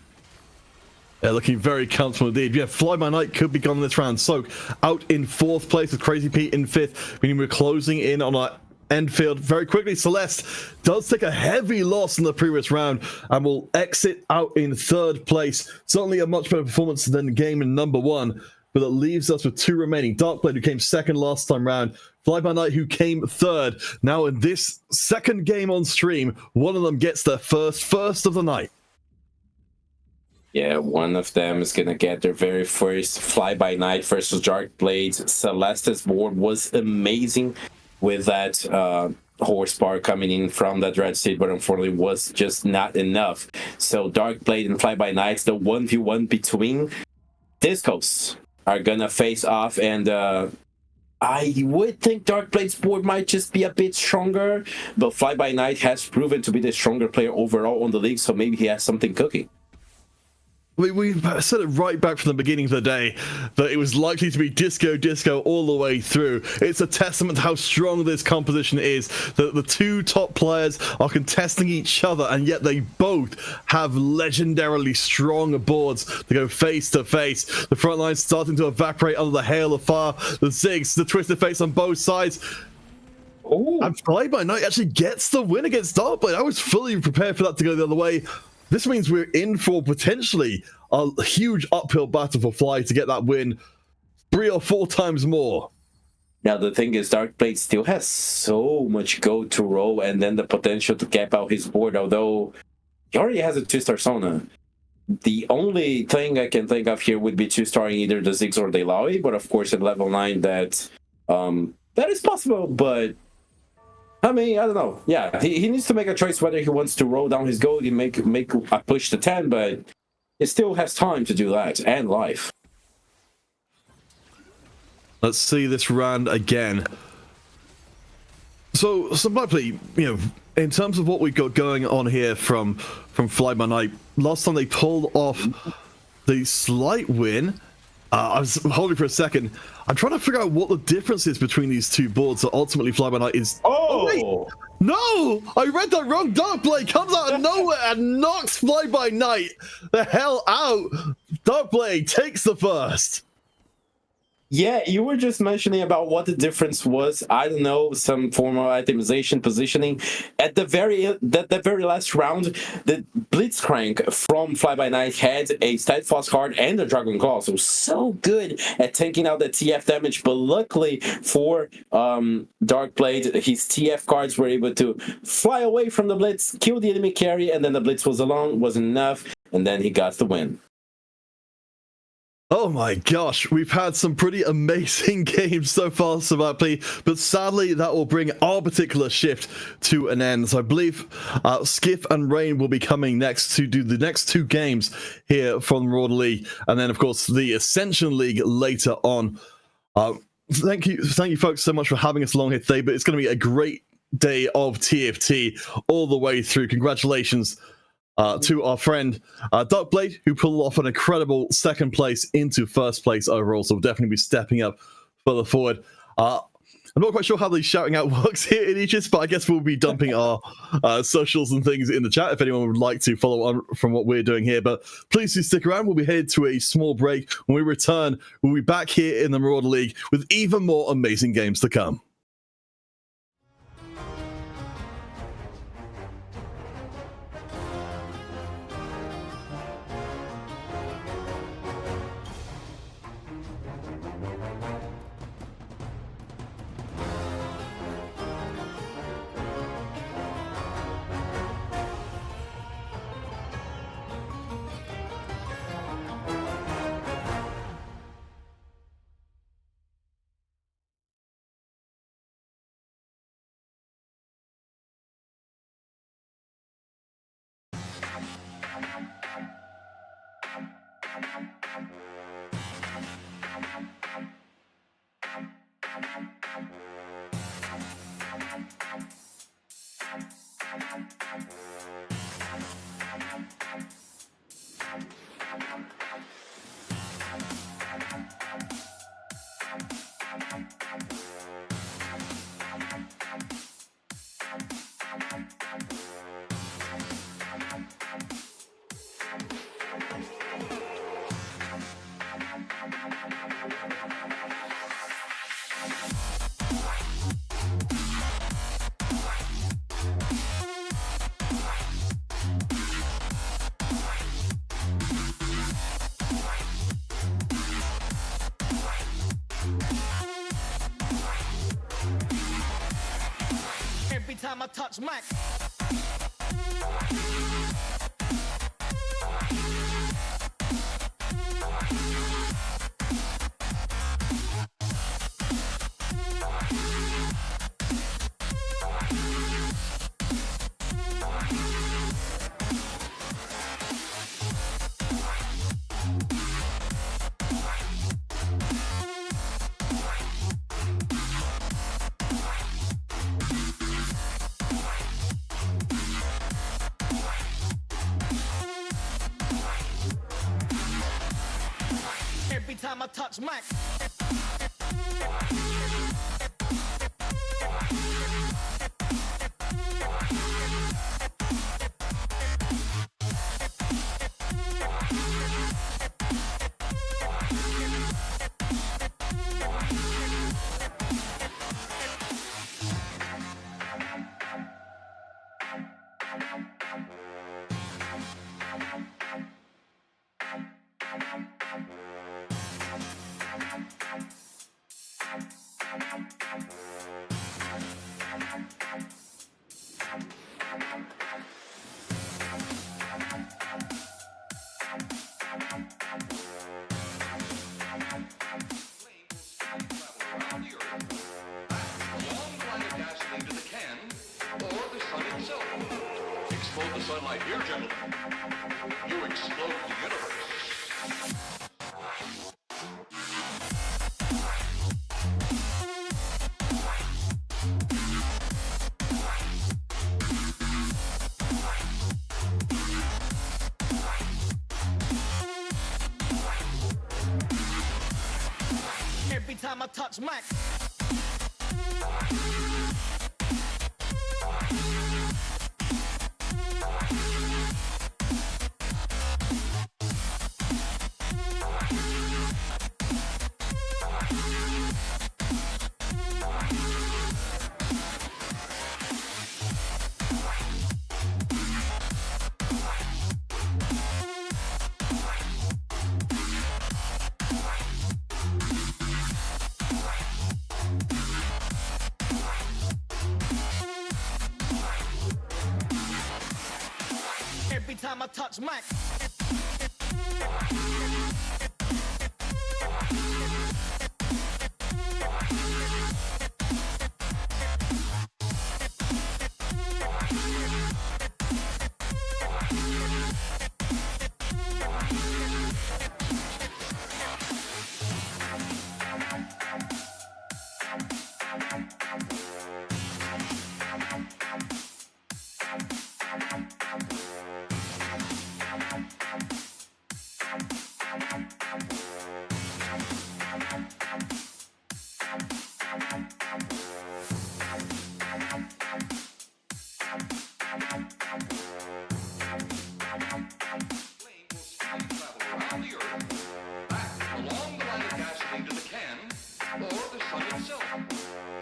Yeah, looking very comfortable indeed. Yeah, Fly-By-Night could be gone this round. Soak out in 4th place with Crazy Pete in 5th, meaning we're closing in on our end field very quickly. Celeste does take a heavy loss in the previous round and will exit out in 3rd place. Certainly a much better performance than game in number 1, but it leaves us with 2 remaining. Darkblade, who came 2nd last time round. Fly-By-Night, who came 3rd. Now in this 2nd game on stream, one of them gets their first of the night. Yeah, one of them is going to get their very first Fly-By-Night versus Darkblade. Celeste's board was amazing with that horsepower coming in from that Dread State, but unfortunately was just not enough. So Darkblade and Fly-By-Night, the 1v1 between Discos, are going to face off, and I would think Darkblade's board might just be a bit stronger, but Fly-By-Night has proven to be the stronger player overall on the league, so maybe he has something cooking. We said it right back from the beginning of the day that it was likely to be disco all the way through. It's a testament to how strong this composition is, that the 2 top players are contesting each other, and yet they both have legendarily strong boards to go face to face. The front line starting to evaporate under the hail of fire. The Ziggs, the Twisted Fates on both sides. Ooh. And Fly-By-Night actually gets the win against Darkblade. I was fully prepared for that to go the other way. This means we're in for potentially a huge uphill battle for Fly to get that win 3 or 4 times more. Now, the thing is, Darkblade still has so much go to roll, and then the potential to cap out his board, although he already has a 2-star Sona. The only thing I can think of here would be 2-starring either the Ziggs or the Ilaoi, but of course at level 9 that is possible, but I mean, I don't know. Yeah, he needs to make a choice whether he wants to roll down his gold and make a push to 10, but he still has time to do that, and life. Let's see this round again. So likely, in terms of what we've got going on here from Fly-By-Night, last time they pulled off the slight win. I was holding for a second. I'm trying to figure out what the difference is between these 2 boards that ultimately Fly-By-Night is... Oh! Wait! No! I read that wrong. Darkblade comes out of nowhere and knocks Fly-By-Night the hell out. Darkblade takes the first. Yeah, you were just mentioning about what the difference was. I don't know, some form of itemization, positioning. At the very last round, the Blitzcrank from Fly-By-Night had a Steadfast card and a Dragon Claw, so good at taking out the TF damage. But luckily for Darkblade, his TF cards were able to fly away from the Blitz, kill the enemy carry, and then the Blitz was alone, wasn't enough, and then he got the win. Oh my gosh, we've had some pretty amazing games so far, Savapli, but sadly that will bring our particular shift to an end. So I believe Skiff and Rain will be coming next to do the next 2 games here from the Marauder League, and then of course the Ascension League later on. Thank you folks so much for having us along here today, but it's going to be a great day of TFT all the way through. Congratulations to our friend Duckblade, who pulled off an incredible second place into first place overall. So we'll definitely be stepping up further forward. I'm not quite sure how the shouting out works here in Aegis, but I guess we'll be dumping our socials and things in the chat if anyone would like to follow on from what we're doing here. But please do stick around. We'll be headed to a small break. When we return, we'll be back here in the Marauder League with even more amazing games to come. Every time I touch mic. Every time I touch mic. Explode the sunlight here, gentlemen. You explode the universe. Every time I touch mic. Every time I touch mic. Flame will speed travel around the Earth, back along the line of gasoline to the can, or the sun itself.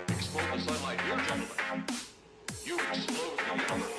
Explode the sunlight here, gentlemen. You explode the universe.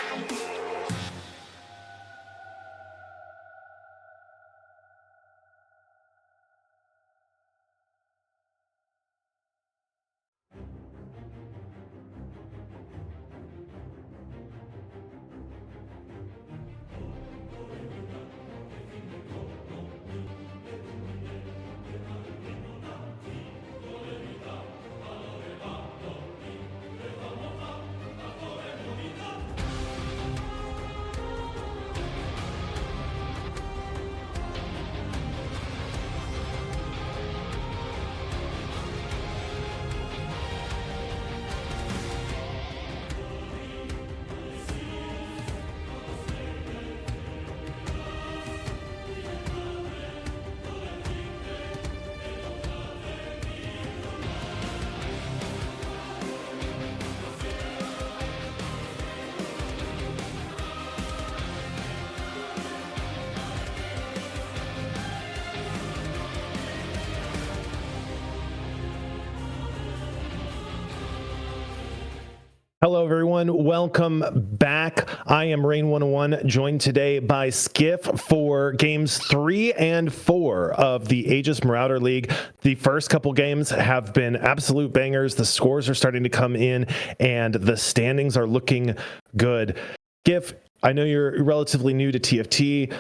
Hello, everyone. Welcome back. I am Rain101, joined today by Skiff for games 3 and 4 of the Aegis Marauder League. The first couple games have been absolute bangers. The scores are starting to come in, and the standings are looking good. Skiff, I know you're relatively new to TFT.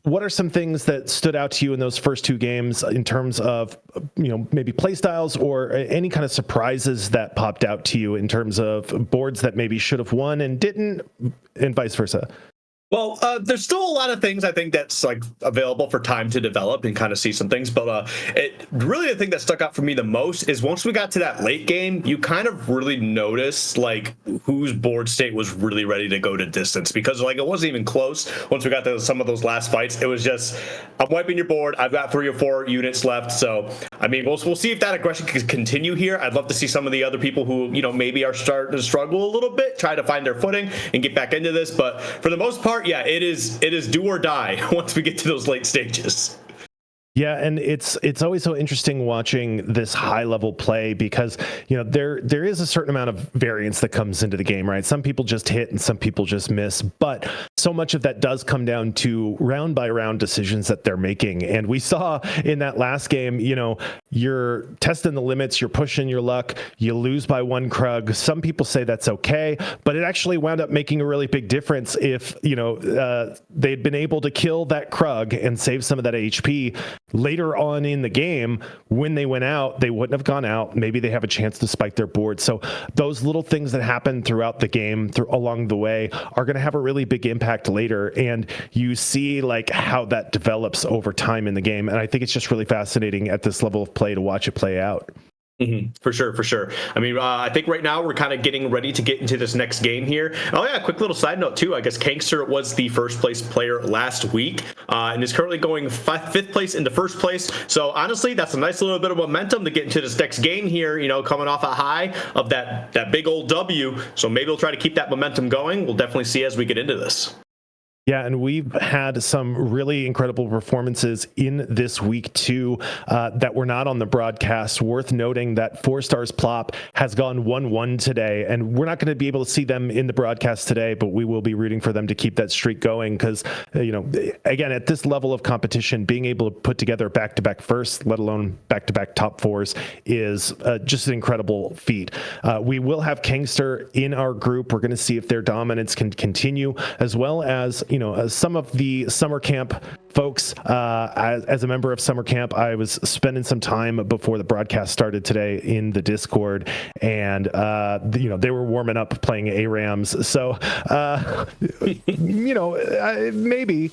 What are some things that stood out to you in those first two games in terms of, maybe play styles or any kind of surprises that popped out to you in terms of boards that maybe should have won and didn't, and vice versa? Well, there's still a lot of things I think that's like available for time to develop and kind of see some things. But really the thing that stuck out for me the most is once we got to that late game, you kind of really noticed like whose board state was really ready to go to distance, because like it wasn't even close. Once we got to some of those last fights, it was just, I'm wiping your board. I've got 3 or 4 units left. So, I mean, we'll see if that aggression can continue here. I'd love to see some of the other people who, maybe are starting to struggle a little bit, try to find their footing and get back into this. But for the most part, yeah, it is do or die once we get to those late stages. Yeah, and it's always so interesting watching this high level play because there is a certain amount of variance that comes into the game, right? Some people just hit and some people just miss, but so much of that does come down to round by round decisions that they're making. And we saw in that last game, you're testing the limits, you're pushing your luck, you lose by 1 Krug. Some people say that's okay, but it actually wound up making a really big difference if they'd been able to kill that Krug and save some of that HP. Later on in the game, when they went out, they wouldn't have gone out. Maybe they have a chance to spike their board. So those little things that happen throughout the game along the way are going to have a really big impact later. And you see like how that develops over time in the game. And I think it's just really fascinating at this level of play to watch it play out. Mm-hmm. For sure. I mean, I think right now we're kind of getting ready to get into this next game here. Oh yeah, quick little side note too. I guess Kangster was the first place player last week and is currently going 5th place into first place. So honestly, that's a nice little bit of momentum to get into this next game here, coming off a high of that big old W. So maybe we'll try to keep that momentum going. We'll definitely see as we get into this. Yeah, and we've had some really incredible performances in this week too that were not on the broadcast. Worth noting that 4 Stars Plop has gone 1-1 today, and we're not going to be able to see them in the broadcast today, but we will be rooting for them to keep that streak going because, again, at this level of competition, being able to put together back-to-back firsts, let alone back-to-back top 4s, is just an incredible feat. We will have Kangster in our group. We're going to see if their dominance can continue, as well as, some of the summer camp folks. As a member of summer camp, I was spending some time before the broadcast started today in the Discord, and they were warming up playing ARAMs. So maybe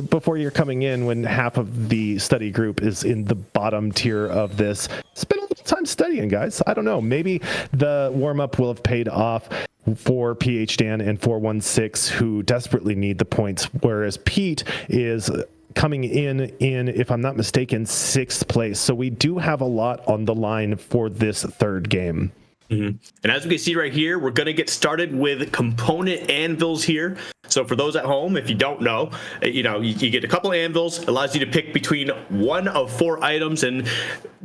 before you're coming in, when half of the study group is in the bottom tier of this, spend a little time studying, guys. I don't know. Maybe the warm up will have paid off for PH Dan and 416, who desperately need the points, whereas Pete is coming in, if I'm not mistaken, 6th place. So we do have a lot on the line for this third game. And as we can see right here, we're going to get started with component anvils here. So for those at home, if you don't know, you get a couple anvils, allows you to pick between one of 4 items. And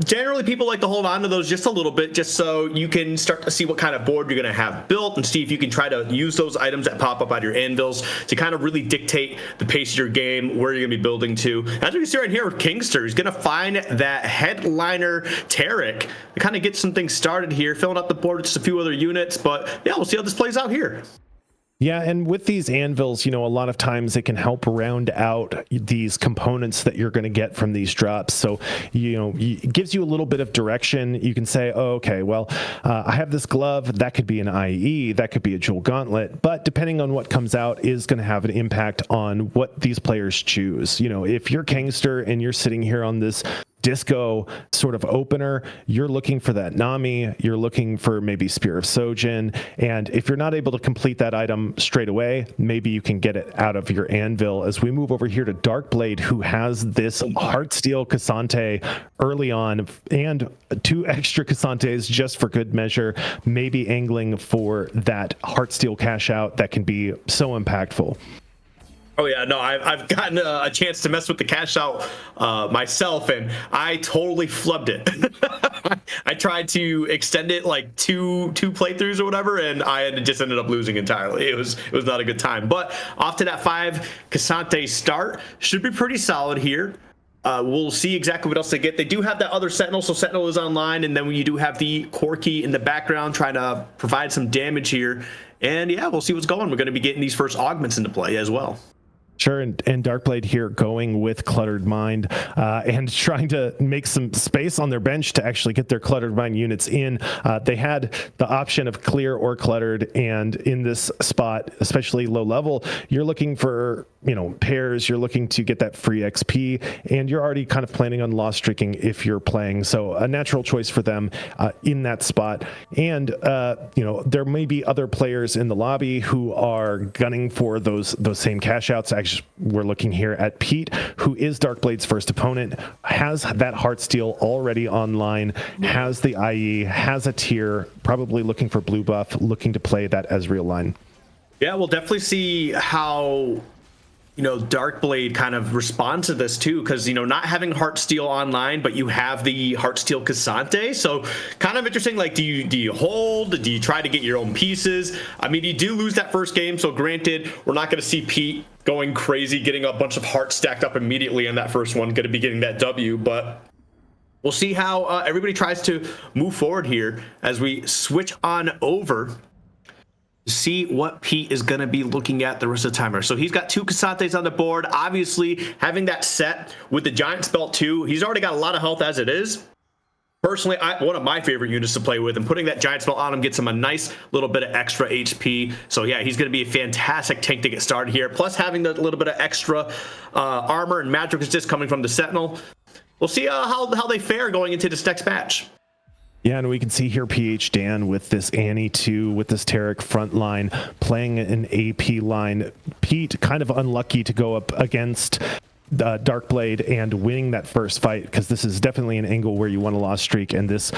generally people like to hold on to those just a little bit, just so you can start to see what kind of board you're going to have built and see if you can try to use those items that pop up out of your anvils to kind of really dictate the pace of your game, where you're going to be building to. As we can see right here with Kingster, he's going to find that headliner Tarek to kind of get some things started here, filling up the board with just a few other units. But yeah, we'll see how this plays out here. Yeah, and with these anvils, a lot of times it can help round out these components that you're going to get from these drops. So, it gives you a little bit of direction. You can say, oh, okay, well, I have this glove. That could be an IE. That could be a jewel gauntlet. But depending on what comes out is going to have an impact on what these players choose. If you're Kingster and you're sitting here on this disco sort of opener, you're looking for that Nami, you're looking for maybe Spear of Sojin, and if you're not able to complete that item straight away, maybe you can get it out of your anvil. As we move over here to Darkblade, who has this Heartsteel Cassante early on, and 2 extra Cassantes just for good measure, maybe angling for that Heartsteel cash out that can be so impactful. Oh yeah, no, I've gotten a chance to mess with the cash out myself, and I totally flubbed it. I tried to extend it like two playthroughs or whatever, and I just ended up losing entirely. It was not a good time. But off to that 5 Cassante start, should be pretty solid here. We'll see exactly what else they get. They do have that other Sentinel, so Sentinel is online, and then you do have the Corki in the background trying to provide some damage here. And yeah, we'll see what's going. We're going to be getting these first augments into play as well. Sure, and Darkblade here going with Cluttered Mind and trying to make some space on their bench to actually get their Cluttered Mind units in. They had the option of clear or cluttered, and in this spot, especially low level, you're looking for pairs, you're looking to get that free XP, and you're already kind of planning on lost streaking if you're playing. So a natural choice for them in that spot. And there may be other players in the lobby who are gunning for those same cash outs. Actually, we're looking here at Pete, who is Darkblade's first opponent, has that Heartsteel already online, has the IE, has a tier, probably looking for blue buff, looking to play that Ezreal line. Yeah, we'll definitely see how Darkblade kind of responds to this too, because not having Heartsteel online, but you have the Heartsteel Cassante, so kind of interesting. Like, do you hold? Do you try to get your own pieces? I mean, you do lose that first game, so granted, we're not going to see Pete going crazy, getting a bunch of hearts stacked up immediately in that first one, going to be getting that W, but we'll see how everybody tries to move forward here as we switch on over. See what Pete is going to be looking at the rest of the timer. So he's got 2 Cassantes on the board. Obviously, having that set with the Giant's Belt too, he's already got a lot of health as it is. Personally, one of my favorite units to play with, and putting that Giant's Belt on him gets him a nice little bit of extra HP. So yeah, he's going to be a fantastic tank to get started here. Plus having the little bit of extra armor and magic resist coming from the Sentinel. We'll see how they fare going into this next match. Yeah, and we can see here PH Dan with this Annie 2, with this Tarek front line, playing an AP line. Pete kind of unlucky to go up against Darkblade and winning that first fight, because this is definitely an angle where you want a lost streak, and this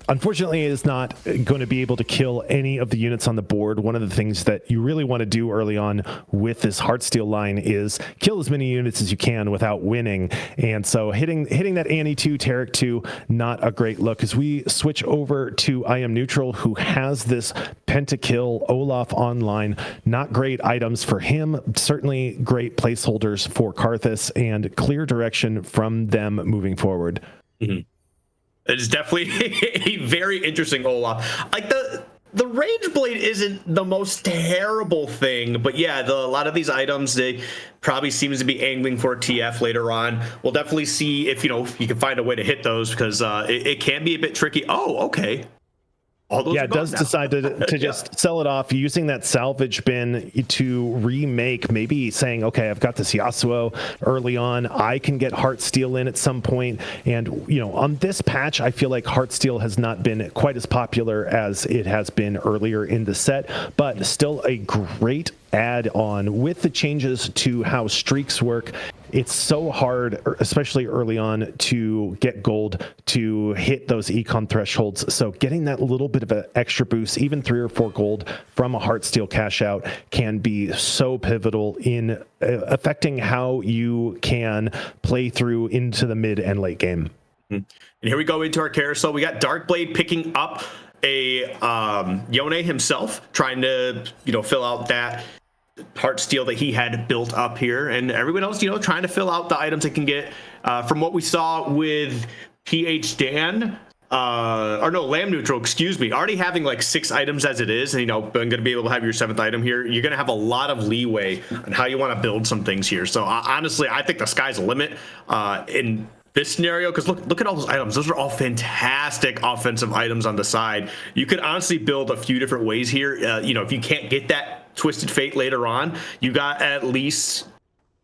unfortunately is not going to be able to kill any of the units on the board. One of the things that you really want to do early on with this Heartsteel line is kill as many units as you can without winning, and so hitting that Annie 2, Tarek 2, not a great look. As we switch over to I Am Neutral, who has this pentakill Olaf online, not great items for him, certainly great placeholders for Karthus, and clear direction from them moving forward. Mm-hmm. It is definitely a very interesting Olaf. Like the Rage Blade isn't the most terrible thing, but yeah, a lot of these items, they probably seems to be angling for a TF later on. We'll definitely see if you can find a way to hit those, because it can be a bit tricky. Oh, okay. Yeah, it does decide to just sell it off, using that salvage bin to remake, maybe saying, okay, I've got this Yasuo early on, I can get Heartsteel in at some point. And, on this patch, I feel like Heartsteel has not been quite as popular as it has been earlier in the set, but still a great add on with the changes to how streaks work. it's so hard, especially early on, to get gold, to hit those econ thresholds. So getting that little bit of an extra boost, even 3 or 4 gold from a Heartsteel cash out, can be so pivotal in affecting how you can play through into the mid and late game. And here we go into our carousel. We got Darkblade picking up a Yone himself, trying to, fill out that Heartsteel that he had built up here, and everyone else, trying to fill out the items they can get. From what we saw with PH Dan, Lamb Neutral, excuse me, already having like 6 items as it is, and going to be able to have your 7th item here. You're going to have a lot of leeway on how you want to build some things here. So honestly, I think the sky's the limit in this scenario, because look at all those items. Those are all fantastic offensive items on the side. You could honestly build a few different ways here. If you can't get that Twisted Fate later on, you got at least,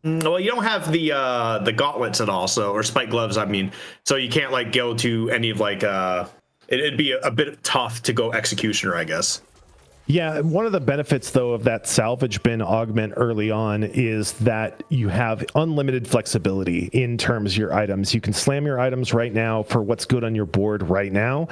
well, you don't have the gauntlets at all, or spike gloves, I mean, so you can't like go to any of it'd be a bit tough to go executioner, I guess. Yeah, one of the benefits, though, of that salvage bin augment early on is that you have unlimited flexibility in terms of your items. You can slam your items right now for what's good on your board right now,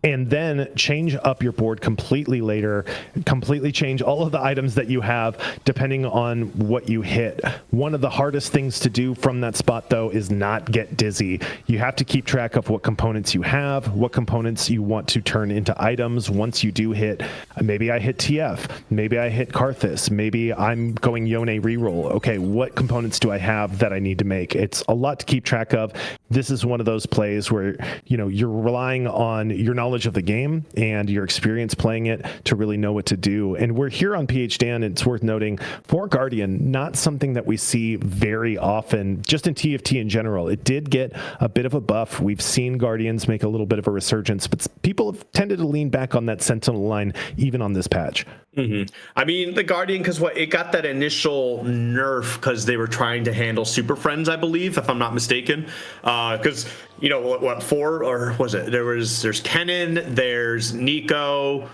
and then change up your board completely later, completely change all of the items that you have depending on what you hit. One of the hardest things to do from that spot, though, is not get dizzy. You have to keep track of what components you have, what components you want to turn into items once you do hit. Maybe I hit TF, maybe I hit Karthus, maybe I'm going Yone reroll. Okay, what components do I have that I need to make? It's a lot to keep track of. This is one of those plays where, you're relying on your knowledge of the game and your experience playing it to really know what to do. And we're here on PH Dan, and it's worth noting, for Guardian, not something that we see very often, just in TFT in general. It did get a bit of a buff. We've seen Guardians make a little bit of a resurgence, but people have tended to lean back on that Sentinel line, even on this patch. I mean, the Guardian, because it got that initial nerf because they were trying to handle Super Friends, I believe, if I'm not mistaken. Because 4, or was it? There's Kennen, there's Nico.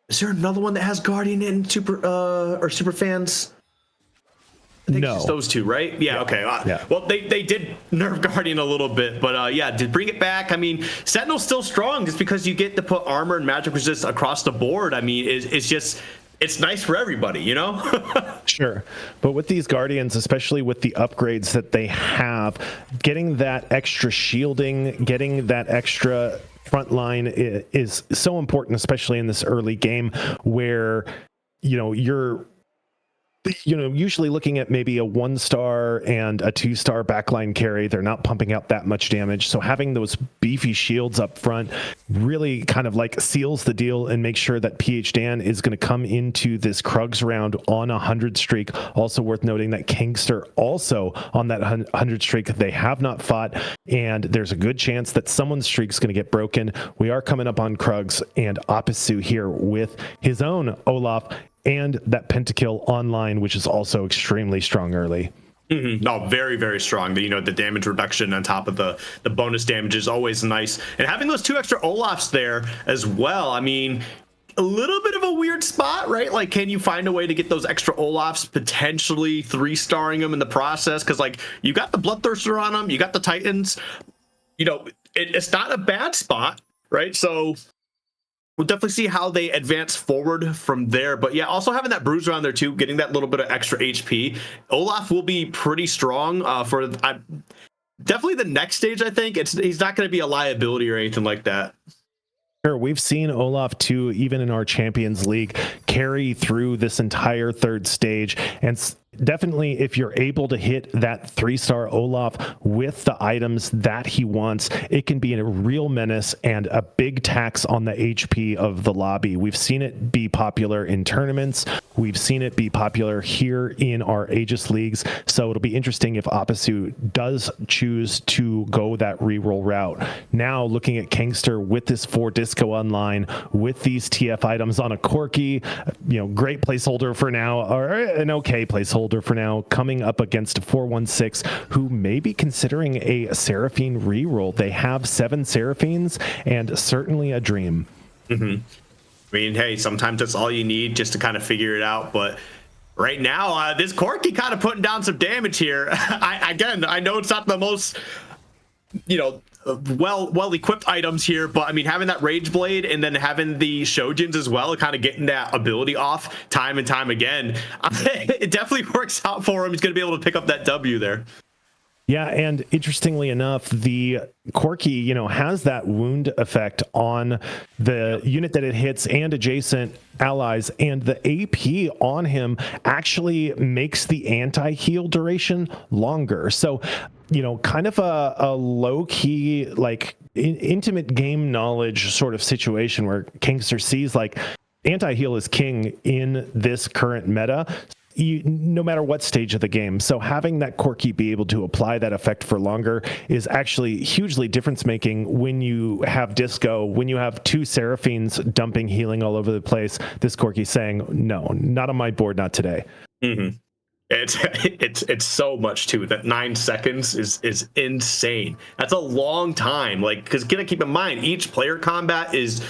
Is there another one that has Guardian in Super Fans? I think it's just those 2, right? Yeah. Okay. Yeah. Well, they did nerf Guardian a little bit, but to bring it back, I mean, Sentinel's still strong just because you get to put armor and magic resist across the board. I mean, it's nice for everybody, Sure. But with these Guardians, especially with the upgrades that they have, getting that extra shielding, getting that extra front line is so important, especially in this early game where, you're usually looking at maybe a 1-star and a 2-star backline carry. They're not pumping out that much damage. So having those beefy shields up front really kind of like seals the deal and makes sure that PH Dan is going to come into this Krugs round on a 100 streak. Also worth noting that Kingster also on that 100 streak. They have not fought, and there's a good chance that someone's streak is going to get broken. We are coming up on Krugs and Oppisu here with his own Olaf and that pentakill online, which is also extremely strong early. No, very, very strong. The damage reduction on top of the bonus damage is always nice. And having those 2 extra Olafs there as well, I mean, a little bit of a weird spot, right? Like, can you find a way to get those extra Olafs, potentially 3-starring them in the process? Because, you got the Bloodthirster on them, you got the Titans. It's not a bad spot, right? So we'll definitely see how they advance forward from there. But yeah, also having that Bruiser on there too, getting that little bit of extra HP. Olaf will be pretty strong for definitely the next stage, I think. He's not going to be a liability or anything like that. Sure, we've seen Olaf too, even in our Champions League, carry through this entire 3rd stage. And definitely, if you're able to hit that 3-star Olaf with the items that he wants, it can be a real menace and a big tax on the HP of the lobby. We've seen it be popular in tournaments. We've seen it be popular here in our Aegis leagues. So it'll be interesting if Oppisu does choose to go that reroll route. Now, looking at Kingster with this 4 disco online, with these TF items on a Corki, great placeholder for now, or an okay placeholder for now, coming up against a 416 who may be considering a Seraphine reroll. They have 7 Seraphines and certainly a dream. I mean, hey, sometimes that's all you need just to kind of figure it out. But right now, this Corky kind of putting down some damage here. I know it's not the most, well equipped items here, but I mean, having that Rage Blade and then having the Shojins as well, kind of getting that ability off time and time again, it definitely works out for him. He's going to be able to pick up that W there. Yeah, and interestingly enough, the Corky, has that wound effect on the unit that it hits and adjacent allies, and the AP on him actually makes the anti-heal duration longer. So, kind of a low-key, like, intimate game knowledge sort of situation where Kingster sees, like, anti-heal is king in this current meta. No matter what stage of the game. So having that Corky be able to apply that effect for longer is actually hugely difference making when you have Disco, when you have two Seraphines dumping healing all over the place. This Corky saying, no, not on my board, not today. Mm-hmm. It's so much too. That 9 seconds is insane. That's a long time. Like, because gotta keep in mind, each player combat is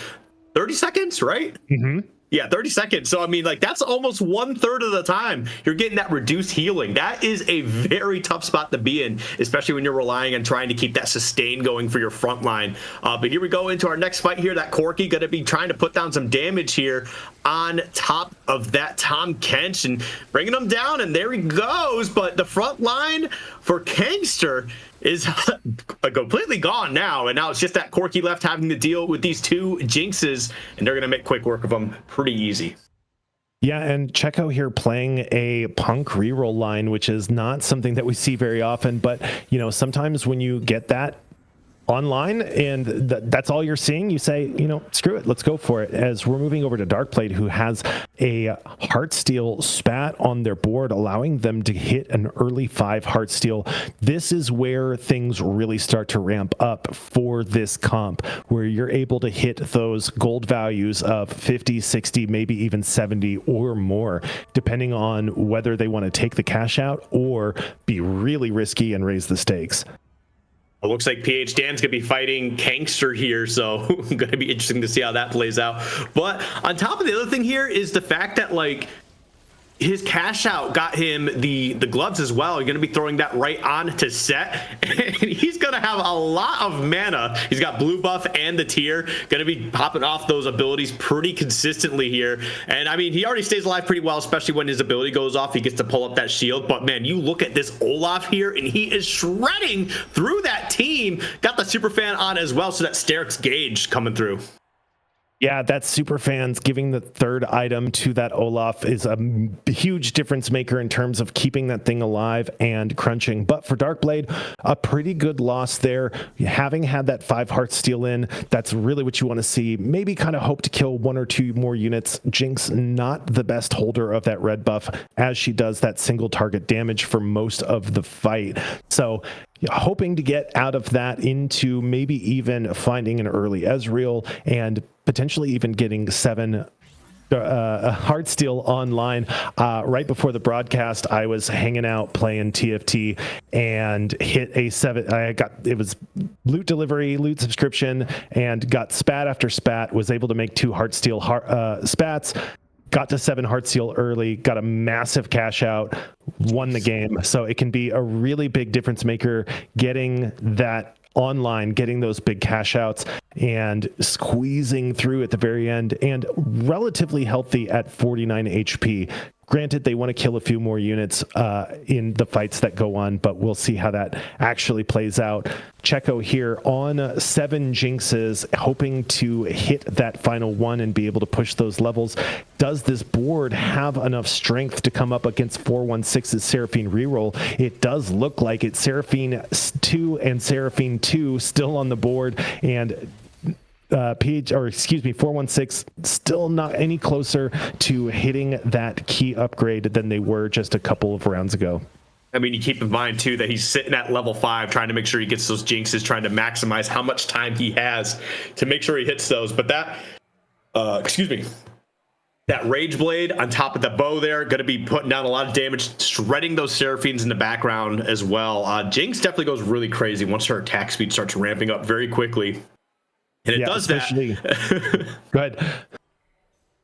30 seconds, right? Mm-hmm. Yeah, 30 seconds. So, I mean, like, that's almost 1/3 of the time you're getting that reduced healing. That is a very tough spot to be in, especially when you're relying on trying to keep that sustain going for your front line. But here we go into our next fight here. That Corky going to be trying to put down some damage here on top of that Tom Kench and bringing him down. And there he goes. But the front line for Kangster is completely gone now, and now it's just that Corky left having to deal with these two Jinxes, and they're going to make quick work of them pretty easy. Yeah, and Checo here playing a punk reroll line, which is not something that we see very often, but sometimes when you get that online and that's all you're seeing, you say, screw it, let's go for it. As we're moving over to Darkblade, who has a Heartsteel spat on their board, allowing them to hit an early 5 Heartsteel. This is where things really start to ramp up for this comp, where you're able to hit those gold values of 50, 60, maybe even 70 or more, depending on whether they want to take the cash out or be really risky and raise the stakes. It looks like PH Dan's going to be fighting Kangster here, so going to be interesting to see how that plays out. But on top of the other thing here is the fact that, like, his cash out got him the gloves as well. You're going to be throwing that right on to set, and he's going to have a lot of mana. He's got blue buff and the tier. Going to be popping off those abilities pretty consistently here. And I mean, he already stays alive pretty well, especially when his ability goes off. He gets to pull up that shield. But man, you look at this Olaf here, and he is shredding through that team. Got the super fan on as well, so that Sterix Gauge coming through. Yeah, that super fans giving the third item to that Olaf is a huge difference maker in terms of keeping that thing alive and crunching. But for Darkblade, a pretty good loss there. Having had that 5 Heartsteel in, that's really what you want to see. Maybe kind of hope to kill 1 or 2 more units. Jinx, not the best holder of that red buff, as she does that single target damage for most of the fight. So hoping to get out of that into maybe even finding an early Ezreal and potentially even getting 7 Heartsteel online. Right before the broadcast, I was hanging out playing TFT and hit a 7. It was loot delivery, loot subscription, and got spat after spat. Was able to make 2 Heartsteel spats. Got to 7 Heartsteel early, got a massive cash out, won the game. So it can be a really big difference maker getting that online, getting those big cash outs and squeezing through at the very end, and relatively healthy at 49 HP. Granted, they want to kill a few more units in the fights that go on, but we'll see how that actually plays out. Checo here on 7 Jinxes, hoping to hit that final 1 and be able to push those levels. Does this board have enough strength to come up against 416's Seraphine reroll? It does look like it. Seraphine 2 and Seraphine 2 still on the board, and 416 still not any closer to hitting that key upgrade than they were just a couple of rounds ago. I mean, you keep in mind, too, that he's sitting at level 5, trying to make sure he gets those Jinxes, trying to maximize how much time he has to make sure he hits those. But that, that Rage Blade on top of the bow there, going to be putting down a lot of damage, shredding those Seraphines in the background as well. Jinx definitely goes really crazy once her attack speed starts ramping up very quickly. And it does that. Go ahead.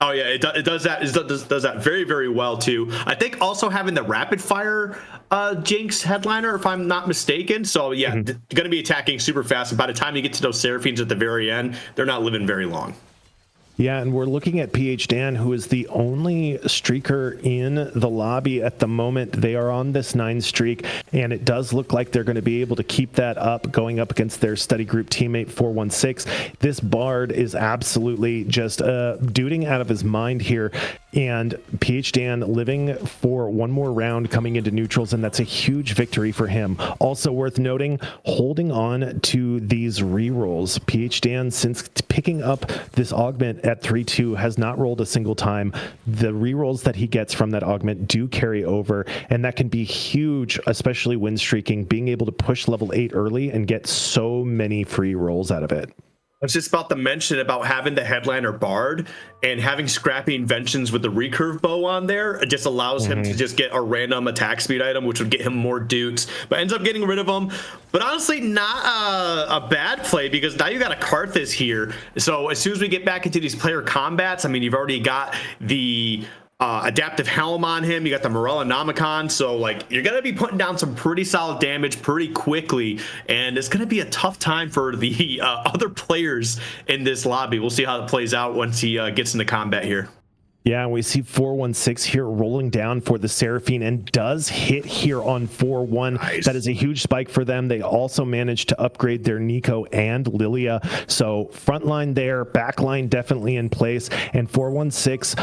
Oh yeah, it does that. It does that very, very well too. I think also having the rapid fire Jinx headliner, if I'm not mistaken. So yeah, going to be attacking super fast. And by the time you get to those Seraphines at the very end, they're not living very long. Yeah, and we're looking at PH Dan, who is the only streaker in the lobby at the moment. They are on this 9 streak, and it does look like they're going to be able to keep that up, going up against their study group teammate 416. This Bard is absolutely just duding out of his mind here, and PH Dan living for one more round coming into neutrals, and that's a huge victory for him. Also worth noting, holding on to these rerolls. PH Dan, since picking up this augment at 3-2, has not rolled a single time. The rerolls that he gets from that augment do carry over, and that can be huge, especially win streaking, being able to push level 8 early and get so many free rolls out of it. I was just about to mention about having the headliner Bard and having scrappy inventions with the recurve bow on there. It just allows him to just get a random attack speed item, which would get him more dukes, but ends up getting rid of them. But honestly, not a bad play, because now you got a Karthus here. So as soon as we get back into these player combats, I mean, you've already got the adaptive helm on him, you got the Morellonomicon, so like you're gonna be putting down some pretty solid damage pretty quickly, and it's gonna be a tough time for the other players in this lobby. We'll see how it plays out once he gets into combat here. Yeah, we see 416 here rolling down for the Seraphine, and does hit here on 4-1. Nice. That is a huge spike for them. They also managed to upgrade their Nico and Lilia. So frontline there, backline definitely in place, and 416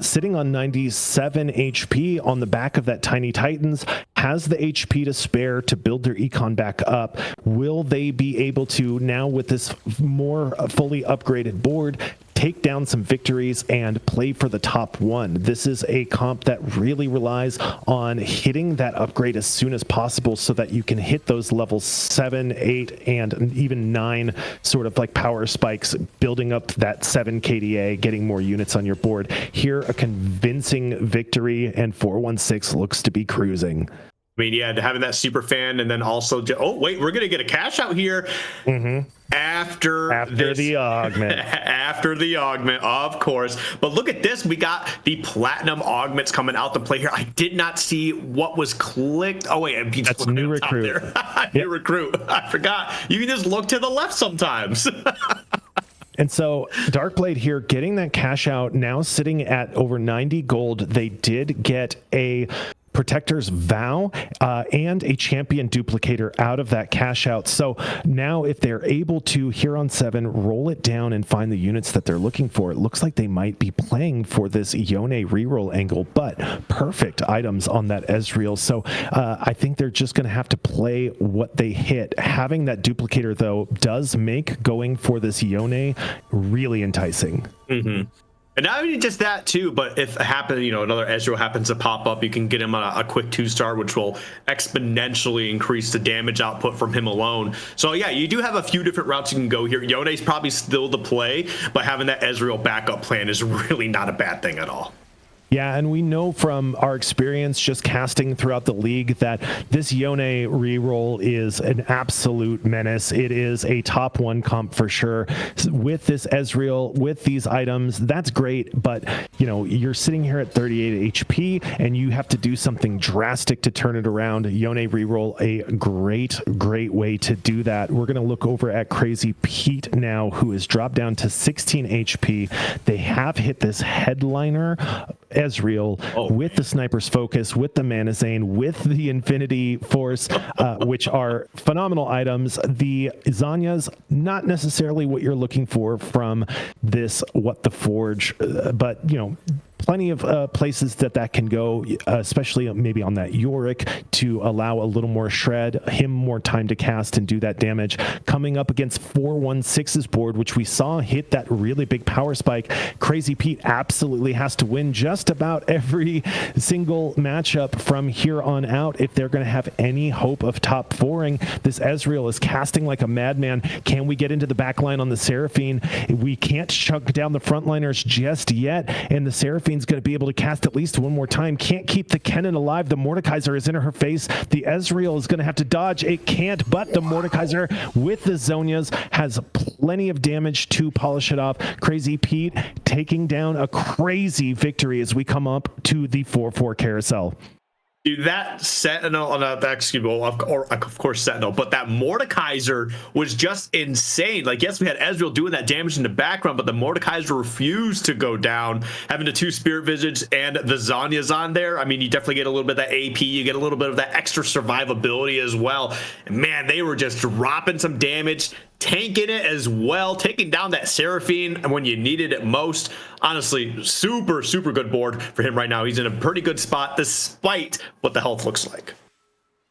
sitting on 97 HP on the back of that Tiny Titans, has the HP to spare to build their econ back up. Will they be able to, now with this more fully upgraded board, take down some victories and play for the top 1? This is a comp that really relies on hitting that upgrade as soon as possible so that you can hit those levels 7, 8, and even 9 sort of like power spikes, building up that 7 KDA, getting more units on your board. Here, a convincing victory, and 416 looks to be cruising. I mean, yeah, having that super fan, and then also, oh wait, we're gonna get a cash out here after the augment. After the augment, of course. But look at this, we got the platinum augments coming out to play here. I did not see what was clicked. Oh wait, that's new recruit. New recruit. I forgot. You can just look to the left sometimes. And so Darkblade here getting that cash out, now sitting at over 90 gold. They did get a Protector's Vow and a Champion Duplicator out of that cash out. So now if they're able to, here on 7, roll it down and find the units that they're looking for, it looks like they might be playing for this Yone reroll angle, but perfect items on that Ezreal. So I think they're just going to have to play what they hit. Having that Duplicator, though, does make going for this Yone really enticing. And not only just that too, but if another Ezreal happens to pop up, you can get him a quick 2-star, which will exponentially increase the damage output from him alone. So yeah, you do have a few different routes you can go here. Yone's probably still the play, but having that Ezreal backup plan is really not a bad thing at all. Yeah, and we know from our experience just casting throughout the league that this Yone reroll is an absolute menace. It is a top 1 comp for sure. With this Ezreal, with these items, that's great, but you're sitting here at 38 HP and you have to do something drastic to turn it around. Yone reroll, a great way to do that. We're going to look over at Crazy Pete now, who is dropped down to 16 HP. They have hit this headliner Ezreal with the Sniper's Focus, with the Manazane, with the Infinity Force, which are phenomenal items. The Zanya's not necessarily what you're looking for from this What the Forge, but plenty of places that can go, especially maybe on that Yorick, to allow a little more shred, him more time to cast and do that damage. Coming up against 416's board, which we saw hit that really big power spike, Crazy Pete absolutely has to win just about every single matchup from here on out if they're going to have any hope of top 4ing. This Ezreal is casting like a madman. Can we get into the back line on the Seraphine? We can't chunk down the frontliners just yet, and the Seraphine Seraphine's going to be able to cast at least one more time. Can't keep the Kennen alive. The Mordekaiser is in her face. The Ezreal is going to have to dodge. It can't, but the Mordekaiser with the Zonias has plenty of damage to polish it off. Crazy Pete taking down a crazy victory as we come up to the 4-4 carousel. Dude, that Sentinel, excuse me, of course Sentinel, but that Mordekaiser was just insane. Like, yes, we had Ezreal doing that damage in the background, but the Mordekaiser refused to go down, having the 2 Spirit Visage and the Zonias on there. I mean, you definitely get a little bit of that AP, you get a little bit of that extra survivability as well. And man, they were just dropping some damage, tanking it as well, taking down that Seraphine when you needed it most. Honestly, super, super good board for him right now. He's in a pretty good spot despite what the health looks like.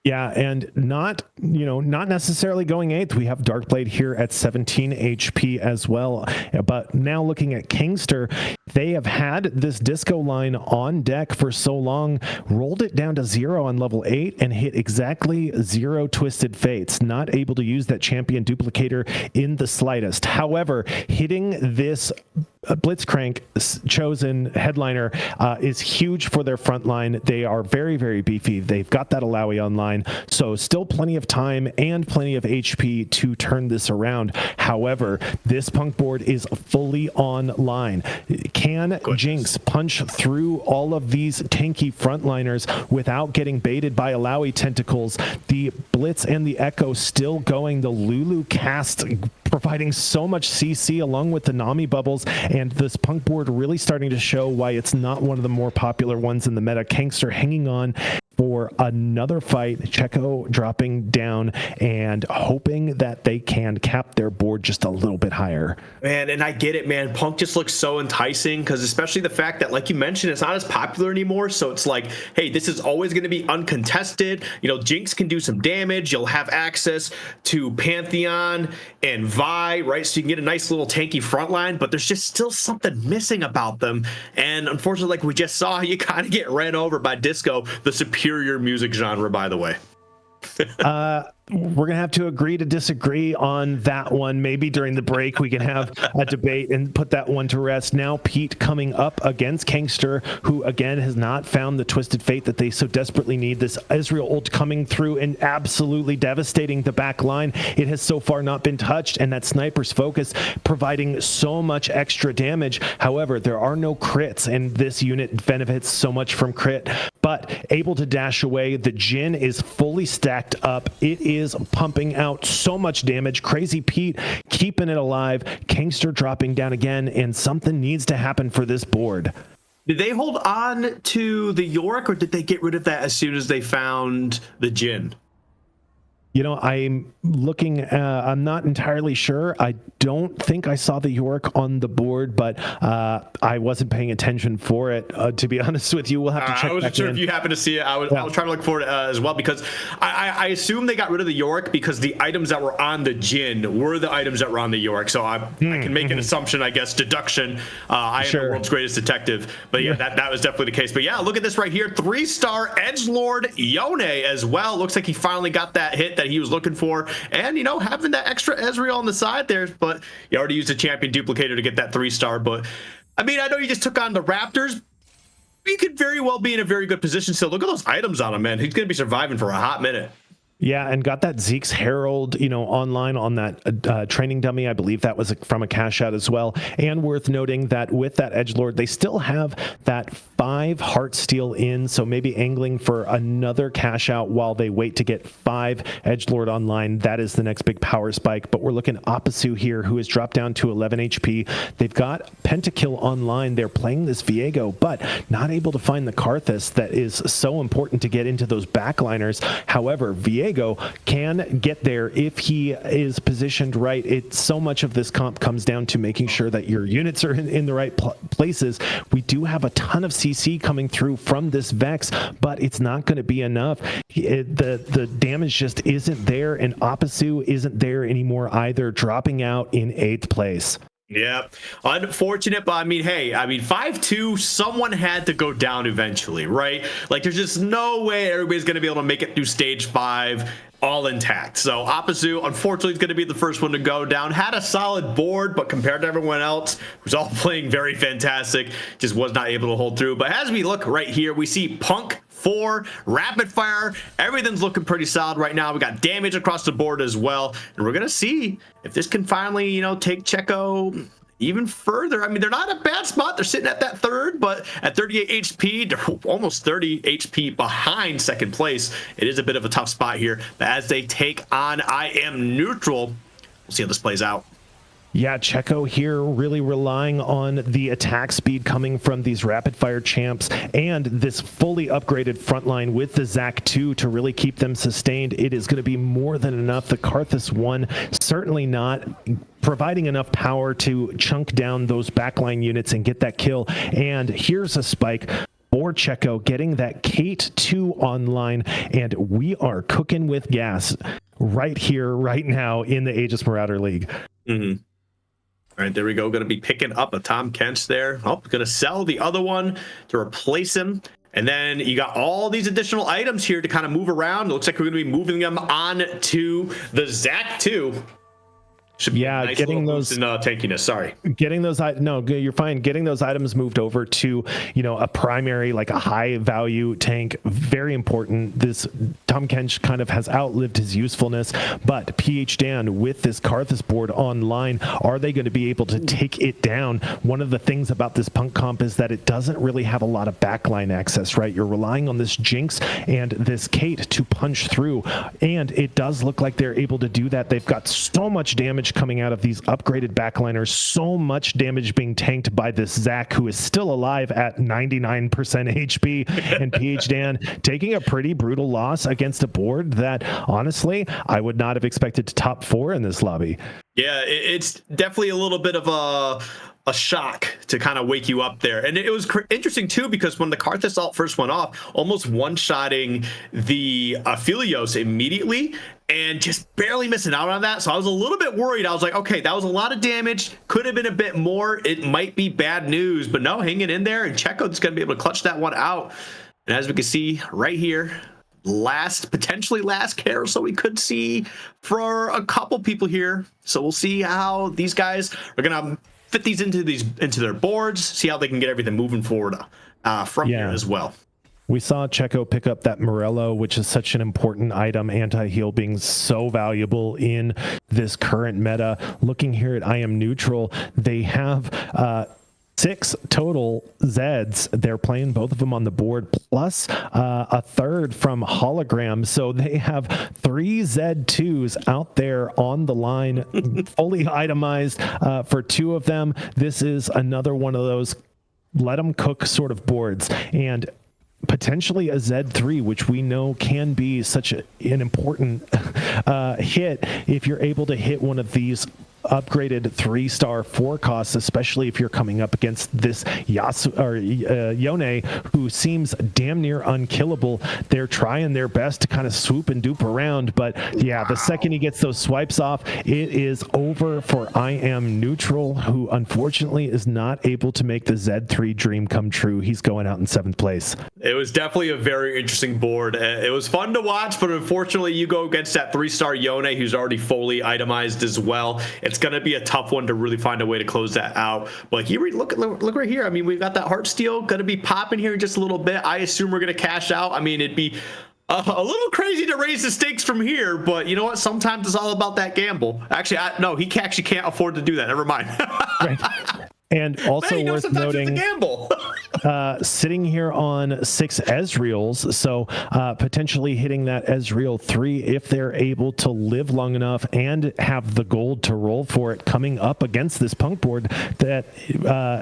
Yeah, and not necessarily going 8th. We have Darkblade here at 17 HP as well. But now looking at Kingster, they have had this disco line on deck for so long, rolled it down to 0 on level 8 and hit exactly 0 Twisted Fates. Not able to use that champion duplicator in the slightest. However, hitting this Blitzcrank chosen headliner is huge for their front line. They are very, very beefy. They've got that Alawi online, so still plenty of time and plenty of HP to turn this around. However, this punk board is fully online. Can Jinx punch through all of these tanky frontliners without getting baited by Alawi tentacles? The Blitz and the Echo still going. The Lulu cast providing so much CC along with the Nami bubbles, and this punk board really starting to show why it's not one of the more popular ones in the meta. Kangster hanging on for another fight. Checo dropping down and hoping that they can cap their board just a little bit higher. Man, and I get it, man. Punk just looks so enticing because especially the fact that, like you mentioned, it's not as popular anymore. So it's like, hey, this is always going to be uncontested. You know, Jinx can do some damage. You'll have access to Pantheon and Vi, right? So you can get a nice little tanky front line, but there's just still something missing about them. And unfortunately, like we just saw, you kind of get ran over by Disco, the superior music genre, by the way. We're gonna have to agree to disagree on that one. Maybe during the break we can have a debate and put that one to rest. Now Pete coming up against Kangster, who again has not found the Twisted Fate that they so desperately need. This Ezreal ult coming through and absolutely devastating the back line. It has so far not been touched, and that Sniper's Focus providing so much extra damage. However, there are no crits, and this unit benefits so much from crit, but able to dash away. The Jhin is fully stacked up. It is pumping out so much damage. Crazy Pete keeping it alive. Kangster dropping down again, and something needs to happen for this board. Did they hold on to the Yorick, or did they get rid of that as soon as they found the Jhin? You know, I'm looking, I'm not entirely sure. I don't think I saw the Yorick on the board, but I wasn't paying attention for it. To be honest with you, we'll have to check. I wasn't sure if you happened to see it. I was trying to look for it as well, because I assume they got rid of the Yorick because the items that were on the Jhin were the items that were on the Yorick. So I can make an assumption, I guess, deduction. I am the world's greatest detective. But yeah, that was definitely the case. But yeah, look at this right here. 3-star Edgelord Yone as well. Looks like he finally got that hit that he was looking for, and you know, having that extra Ezreal on the side there, but you already used a champion duplicator to get that 3-star. But I mean, I know you just took on the Raptors. You could very well be in a very good position still. Look at those items on him, man. He's gonna be surviving for a hot minute. Yeah, and got that Zeke's Herald, you know, online on that training dummy. I believe that was from a cash out as well. And worth noting that with that Edgelord, they still have that 5 Heartsteel in, so maybe angling for another cash out while they wait to get 5 Edgelord online. That is the next big power spike. But we're looking Apsu here, who has dropped down to 11 HP. They've got Pentakill online. They're playing this Viego, but not able to find the Karthus that is so important to get into those backliners. However, Viego can get there if he is positioned right. It's so much of this comp comes down to making sure that your units are in the right places. We do have a ton of CC coming through from this Vex, but it's not going to be enough. The damage just isn't there, and Apsu isn't there anymore either, dropping out in 8th place. Yeah, unfortunate, but I mean, hey, I mean, 5-2, someone had to go down eventually, right? Like, there's just no way everybody's going to be able to make it through stage 5 all intact. So Appazu, unfortunately, is going to be the first one to go down. Had a solid board, but compared to everyone else, who's all playing very fantastic, just was not able to hold through. But as we look right here, we see Punk 4, rapid fire, everything's looking pretty solid right now. We got damage across the board as well, and we're gonna see if this can finally, take Checo even further. I mean, they're not a bad spot. They're sitting at that third, but at 38 HP, they're almost 30 HP behind second place. It is a bit of a tough spot here, but as they take on I Am Neutral, we'll see how this plays out. Yeah, Checo here really relying on the attack speed coming from these rapid fire champs and this fully upgraded front line with the Zac 2 to really keep them sustained. It is going to be more than enough. The Karthus 1 certainly not providing enough power to chunk down those backline units and get that kill. And here's a spike for Checo getting that Kate 2 online, and we are cooking with gas right here, right now in the Aegis Marauder League. Mm-hmm. All right, there we go. Going to be picking up a Tom Kent's there. Oh, going to sell the other one to replace him. And then you got all these additional items here to kind of move around. It looks like we're going to be moving them on to the Zac 2. Should be yeah, nice getting those in tankiness. Sorry, getting those. No, you're fine. Getting those items moved over to a primary, like a high value tank. Very important. This Tom Kench kind of has outlived his usefulness, but PH Dan with this Karthus board online, are they going to be able to take it down? One of the things about this Punk comp is that it doesn't really have a lot of backline access, right? You're relying on this Jinx and this Kate to punch through, and it does look like they're able to do that. They've got so much damage coming out of these upgraded backliners, so much damage being tanked by this Zac, who is still alive at 99% HP, and PH Dan taking a pretty brutal loss against a board that honestly I would not have expected to top 4 in this lobby. Yeah, it's definitely a little bit of a shock to kind of wake you up there. And it was interesting too, because when the Karthus ult first went off, almost one-shotting the Aphelios immediately and just barely missing out on that. So I was a little bit worried. I was like, okay, that was a lot of damage. Could have been a bit more. It might be bad news, but no, hanging in there, and Checo's going to be able to clutch that one out. And as we can see right here, potentially last carousel we could see for a couple people here. So we'll see how these guys are going to fit these into their boards, see how they can get everything moving forward from here as well. We saw Checo pick up that Morello, which is such an important item, anti-heal being so valuable in this current meta. Looking here at I Am Neutral, they have 6 total Zeds. They're playing both of them on the board, plus a third from Hologram. So they have 3 Z2s out there on the line, fully itemized for 2 of them. This is another one of those let them cook sort of boards. And potentially a Z3, which we know can be such an important hit if you're able to hit one of these upgraded 3-star 4 costs, especially if you're coming up against this Yone, who seems damn near unkillable. They're trying their best to kind of swoop and dupe around, but yeah, the second he gets those swipes off, it is over for I Am Neutral, who unfortunately is not able to make the Z3 dream come true. He's going out in 7th place. It was definitely a very interesting board. It was fun to watch, but unfortunately you go against that 3-star Yone, who's already fully itemized as well. It's going to be a tough one to really find a way to close that out. But here, look right here. I mean, we've got that Heartsteel going to be popping here in just a little bit. I assume we're going to cash out. I mean, it'd be a little crazy to raise the stakes from here, but you know what? Sometimes it's all about that gamble. Actually, no, he actually can't afford to do that. Never mind. Right. And also worth noting, sitting here on 6 Ezreals, so potentially hitting that Ezreal 3 if they're able to live long enough and have the gold to roll for it coming up against this Punk board that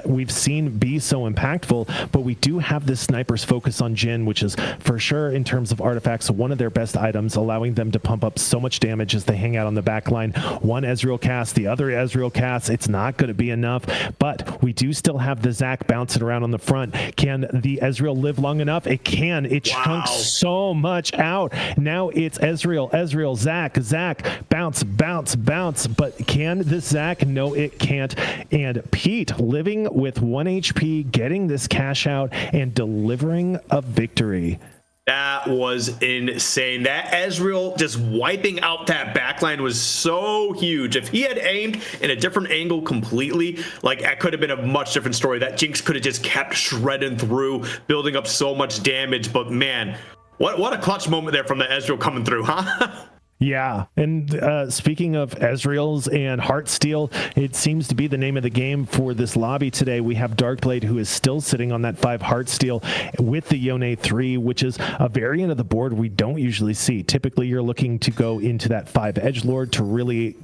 we've seen be so impactful. But we do have this Sniper's Focus on Jhin, which is for sure in terms of artifacts one of their best items, allowing them to pump up so much damage as they hang out on the back line. One Ezreal cast, the other Ezreal cast, it's not going to be enough, but we do still have the Zac bouncing around on the front. front. Can the Ezreal live long enough? It can. It chunks so much out. Now it's Ezreal, Zac, bounce. But can the Zac? No, it can't. And Pete living with 1 HP, getting this cash out and delivering a victory. That was insane. That Ezreal just wiping out that backline was so huge. If he had aimed in a different angle completely, like that could have been a much different story. That Jinx could have just kept shredding through, building up so much damage. But man, what a clutch moment there from the Ezreal coming through, huh? Yeah, and speaking of Ezreals and Heartsteel, it seems to be the name of the game for this lobby today. We have Darkblade, who is still sitting on that 5 Heartsteel with the Yone 3, which is a variant of the board we don't usually see. Typically, you're looking to go into that 5 Edgelord to really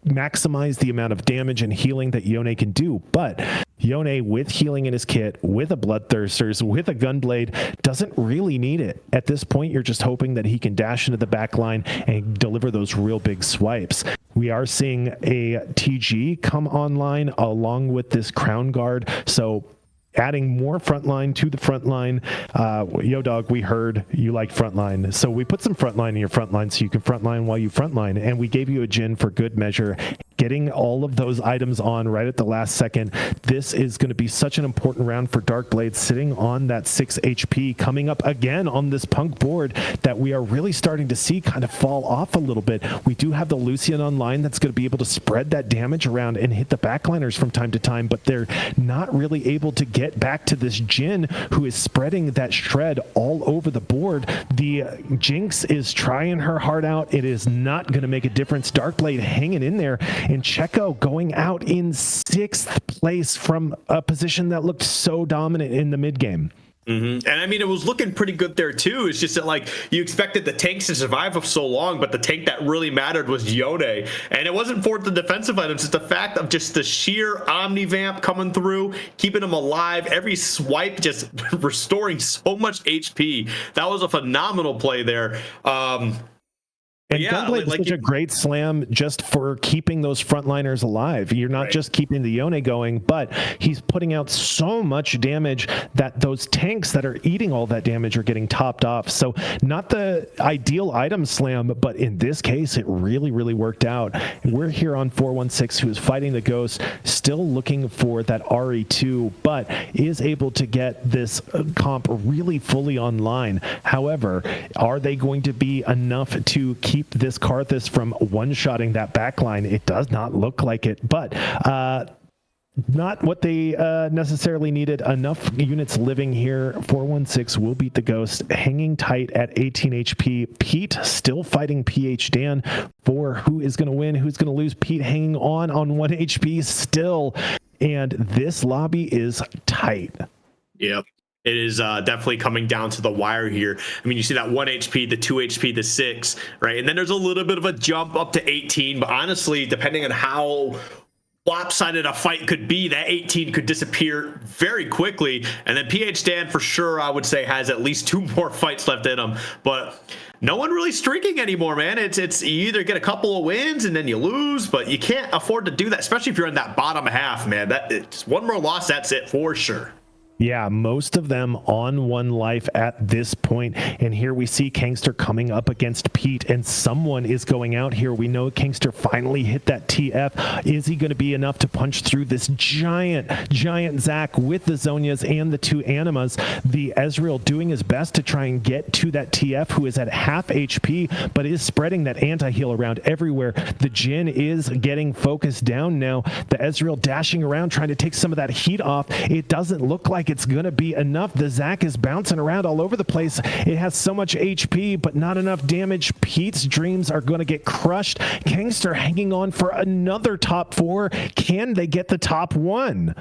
maximize the amount of damage and healing that Yone can do. But Yone, with healing in his kit, with a Bloodthirsters, with a Gunblade, doesn't really need it. At this point, you're just hoping that he can dash into the back line and deliver those real big swipes. We are seeing a TG come online along with this Crown Guard, so adding more frontline to the frontline. Yo, dog, we heard you like frontline. So we put some frontline in your frontline so you can frontline while you frontline. And we gave you a Jhin for good measure. Getting all of those items on right at the last second. This is going to be such an important round for Darkblade, sitting on that 6 HP, coming up again on this Punk board that we are really starting to see kind of fall off a little bit. We do have the Lucian online that's going to be able to spread that damage around and hit the backliners from time to time, but they're not really able to get back to this Jhin, who is spreading that shred all over the board. The Jinx is trying her heart out. It is not going to make a difference. Darkblade hanging in there, and Checo going out in 6th place from a position that looked so dominant in the mid game. And I mean, it was looking pretty good there too. It's just that, like, you expected the tanks to survive for so long, but the tank that really mattered was Yone. And it wasn't for the defensive items. It's the fact of just the sheer Omnivamp coming through, keeping him alive. Every swipe just restoring so much HP. That was a phenomenal play there. And yeah, Gunblade is such a great slam just for keeping those frontliners alive. You're not just keeping the Yone going, but he's putting out so much damage that those tanks that are eating all that damage are getting topped off. So not the ideal item slam, but in this case, it really, really worked out. We're here on 416, who's fighting the Ghost, still looking for that RE2, but is able to get this comp really fully online. However, are they going to be enough to keep this Karthus from one-shotting that backline? It does not look like it, but not what they necessarily needed. Enough units living here. 416 will beat the Ghost, hanging tight at 18 HP. Pete still fighting PH Dan for who is going to win, who's going to lose. Pete hanging on 1 HP still, and this lobby is tight. Yep. It is definitely coming down to the wire here. I mean, you see that 1 HP, the 2 HP, the 6, right? And then there's a little bit of a jump up to 18. But honestly, depending on how lopsided a fight could be, that 18 could disappear very quickly. And then PH Dan, for sure, I would say, has at least 2 more fights left in him. But no one really streaking anymore, man. It's you either get a couple of wins and then you lose, but you can't afford to do that, especially if you're in that bottom half, man. It's one more loss, that's it for sure. Yeah, most of them on 1 life at this point. And here we see Kangster coming up against Pete, and someone is going out here. We know Kangster finally hit that TF. Is he going to be enough to punch through this giant Zac with the Zonias and the 2 Animas? The Ezreal doing his best to try and get to that TF, who is at half HP, but is spreading that anti-heal around everywhere. The Jhin is getting focused down now. The Ezreal dashing around, trying to take some of that heat off. It doesn't look like it's going to be enough. The Zac is bouncing around all over the place. It has so much HP, but not enough damage. Pete's dreams are going to get crushed. Kangster hanging on for another top 4. Can they get the top 1?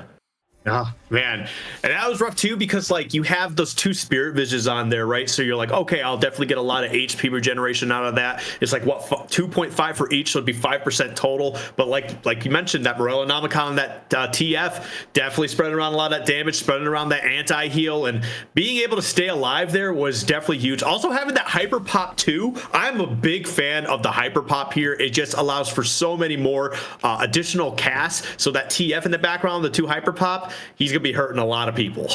Oh, man. And that was rough too, because like you have those 2 Spirit Visions on there, right? So you're like, okay, I'll definitely get a lot of HP regeneration out of that. It's like, what, 2.5 for each, so it'd be 5% total. But like you mentioned, that Morellonomicon, that TF, definitely spreading around a lot of that damage, spreading around that anti-heal, and being able to stay alive there was definitely huge. Also having that Hyper Pop too. I'm a big fan of the Hyper Pop here. It just allows for so many more additional casts. So that TF in the background, the 2 Hyper Pop, he's going to be hurting a lot of people.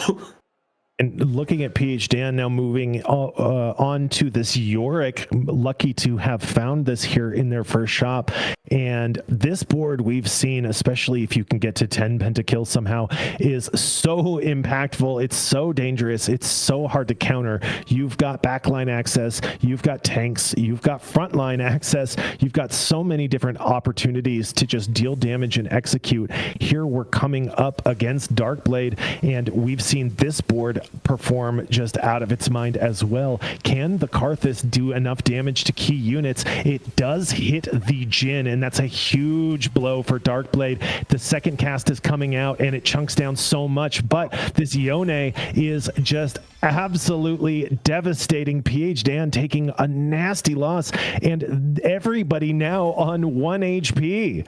And looking at PH Dan now moving on to this Yorick, lucky to have found this here in their first shop. And this board we've seen, especially if you can get to 10 pentakills somehow, is so impactful. It's so dangerous. It's so hard to counter. You've got backline access. You've got tanks. You've got frontline access. You've got so many different opportunities to just deal damage and execute. Here we're coming up against Darkblade, and we've seen this board perform just out of its mind as well. Can the Karthus do enough damage to key units? It does hit the Jhin, and that's a huge blow for Darkblade. The second cast is coming out, and it chunks down so much, but this Yone is just absolutely devastating. PH Dan taking a nasty loss, and everybody now on 1 HP.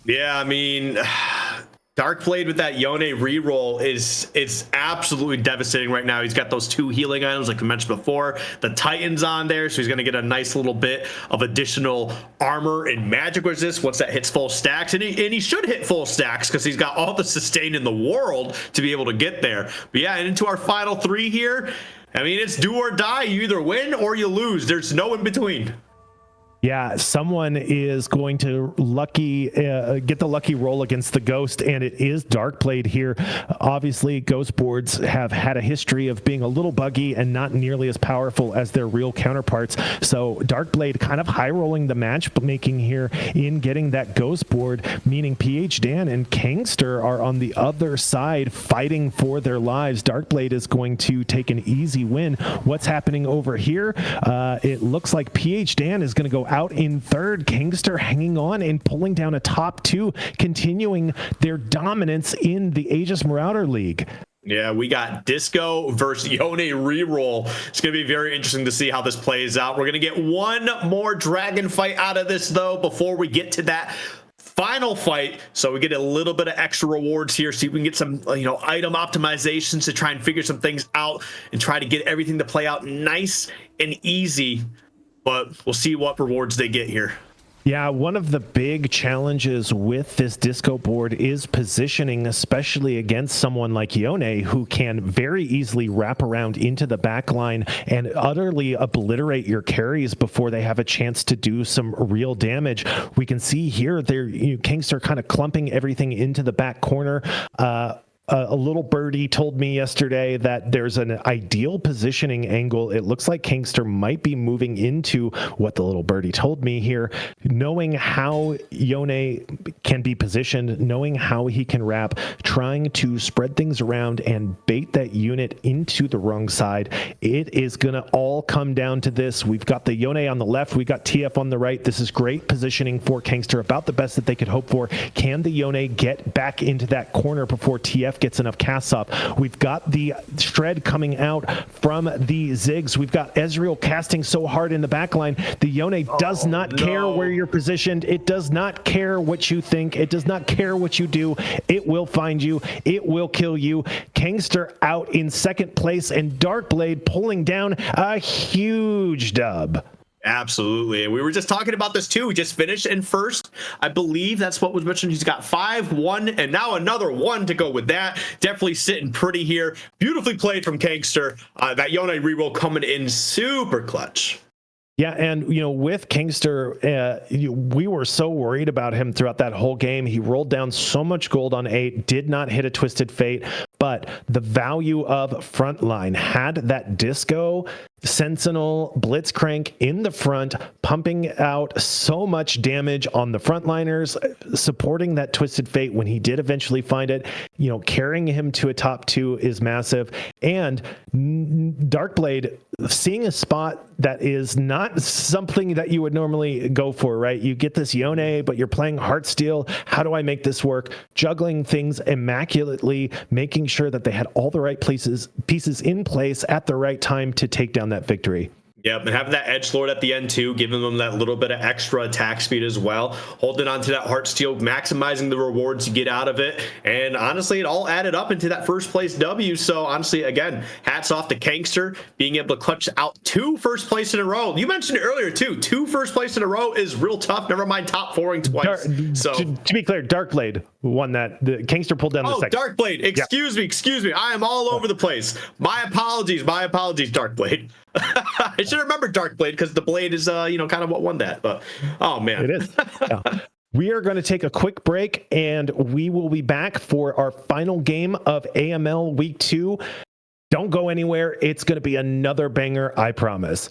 Yeah, I mean, Darkblade with that Yone reroll is absolutely devastating right now. He's got those 2 healing items like we mentioned before. The Titan's on there, so he's going to get a nice little bit of additional armor and magic resist once that hits full stacks. And he should hit full stacks because he's got all the sustain in the world to be able to get there. But yeah, and into our final 3 here. I mean, it's do or die. You either win or you lose. There's no in between. Yeah, someone is going to get the lucky roll against the Ghost, and it is Darkblade here. Obviously, Ghost boards have had a history of being a little buggy and not nearly as powerful as their real counterparts. So Darkblade kind of high-rolling the matchmaking here in getting that Ghost board, meaning PH Dan and Kangster are on the other side fighting for their lives. Darkblade is going to take an easy win. What's happening over here? It looks like PH Dan is going to go out in third. Kangster hanging on and pulling down a top 2, continuing their dominance in the Aegis Marauder League. Yeah, we got Disco versus Yone reroll. It's going to be very interesting to see how this plays out. We're going to get one more dragon fight out of this, though, before we get to that final fight, so we get a little bit of extra rewards here, so you can get some item optimizations to try and figure some things out and try to get everything to play out nice and easy. But we'll see what rewards they get here. Yeah, one of the big challenges with this disco board is positioning, especially against someone like Yone, who can very easily wrap around into the back line and utterly obliterate your carries before they have a chance to do some real damage. We can see here, Kangster kind of clumping everything into the back corner. A little birdie told me yesterday that there's an ideal positioning angle. It looks like Kangster might be moving into what the little birdie told me here, knowing how Yone can be positioned, knowing how he can wrap, trying to spread things around and bait that unit into the wrong side. It is going to all come down to this. We've got the Yone on the left. We got TF on the right. This is great positioning for Kangster, about the best that they could hope for. Can the Yone get back into that corner before TF gets enough casts off? We've got the shred coming out from the Ziggs. We've got Ezreal casting so hard in the backline. The Yone does not care where you're positioned. It does not care what you think. It does not care what you do. It will find you. It will kill you. Kangster out in second place, and Darkblade pulling down a huge dub. Absolutely. And we were just talking about this too. We just finished in first. I believe that's what was mentioned. He's got 5, 1, and now another 1 to go with that. Definitely sitting pretty here. Beautifully played from Kangster. That Yone reroll coming in super clutch. Yeah, and with Kangster, we were so worried about him throughout that whole game. He rolled down so much gold on 8, did not hit a Twisted Fate, but the value of frontline had that Disco, Sentinel, Blitzcrank in the front, pumping out so much damage on the frontliners, supporting that Twisted Fate when he did eventually find it. Carrying him to a top 2 is massive. And Darkblade seeing a spot that is not something that you would normally go for, right? You get this Yone, but you're playing Heartsteel. How do I make this work? Juggling things immaculately, making sure that they had all the right pieces in place at the right time to take down that victory. Yep, and having that edge lord at the end too, giving them that little bit of extra attack speed as well, holding on to that heart steal, maximizing the rewards you get out of it, and honestly, it all added up into that first place W. So honestly, again, hats off to Kangster being able to clutch out 2 first place in a row. You mentioned it earlier too, 2 first place in a row is real tough. Never mind top 4ing twice. So to be clear, Darkblade won that. The Kangster pulled down the second. Darkblade, excuse me. I am all over the place. My apologies, Darkblade. I should remember Darkblade because the blade is, kind of what won that. But oh man, it is. Yeah. We are going to take a quick break, and we will be back for our final game of AML Week 2. Don't go anywhere. It's going to be another banger, I promise.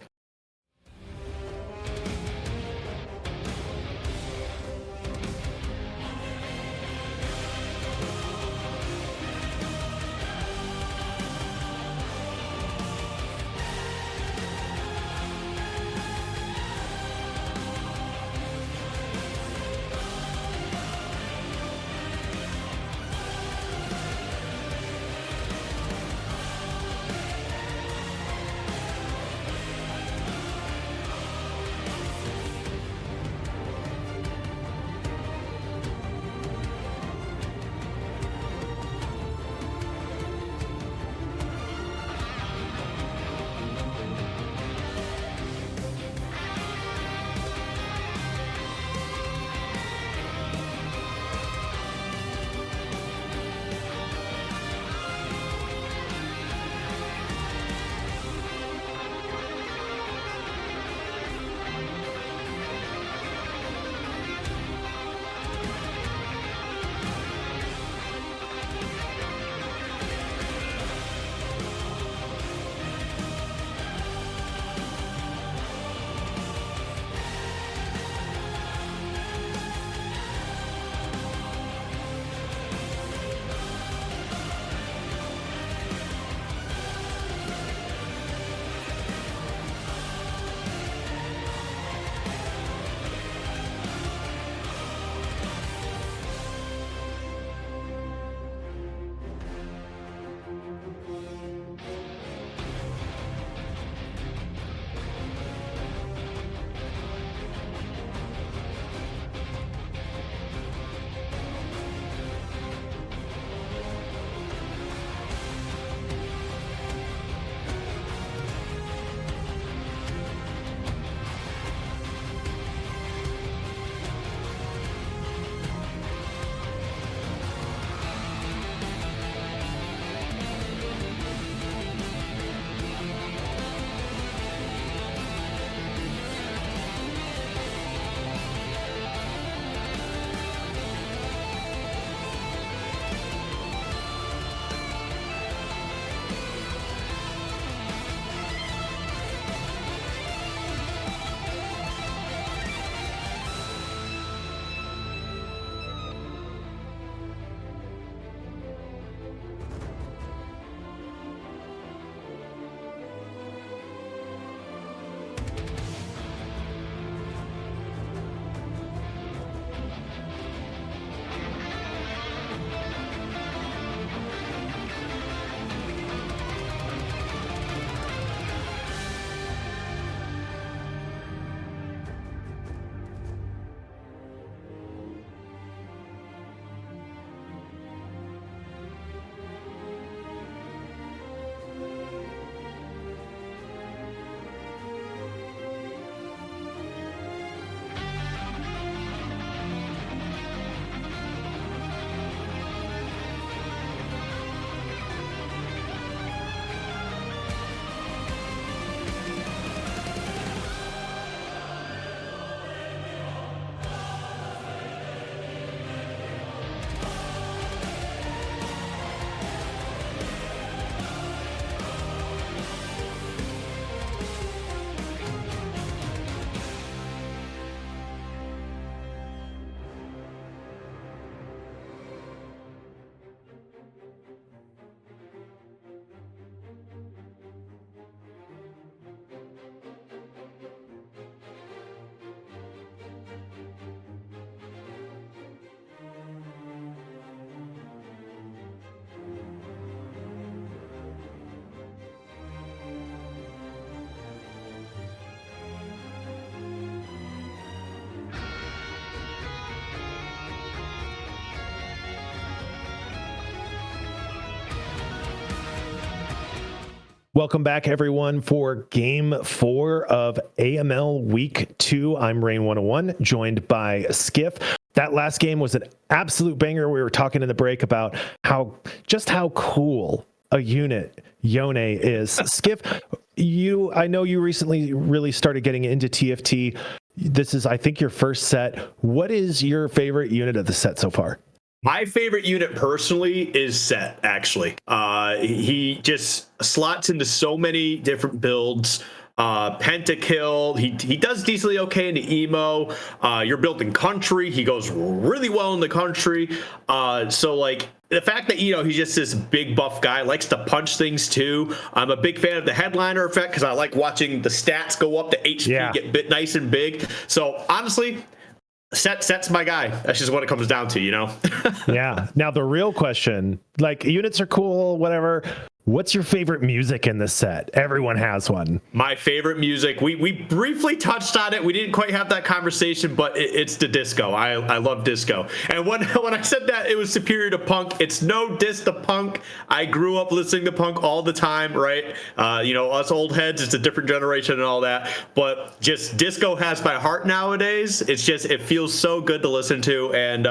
Welcome back, everyone, for Game 4 of AML Week 2. I'm Rain101, joined by Skiff. That last game was an absolute banger. We were talking in the break about how cool a unit Yone is. Skiff, I know you recently really started getting into TFT. This is, I think, your first set. What is your favorite unit of the set so far? My favorite unit personally is Set, actually. He just slots into so many different builds. Pentakill, he does decently okay in the emo. You're building country, he goes really well in the country. So like the fact that, he's just this big buff guy, likes to punch things too. I'm a big fan of the headliner effect because I like watching the stats go up, the HP get bit nice and big. So honestly, Set's my guy. That's just what it comes down to, Yeah. Now the real question, like, units are cool, whatever. What's your favorite music in this set? Everyone has one. My favorite music, we briefly touched on it. We didn't quite have that conversation, but it's the disco. I love disco. And when I said that it was superior to punk, it's no diss to punk. I grew up listening to punk all the time, right? Us old heads, it's a different generation and all that. But just disco has my heart nowadays. It feels so good to listen to. And,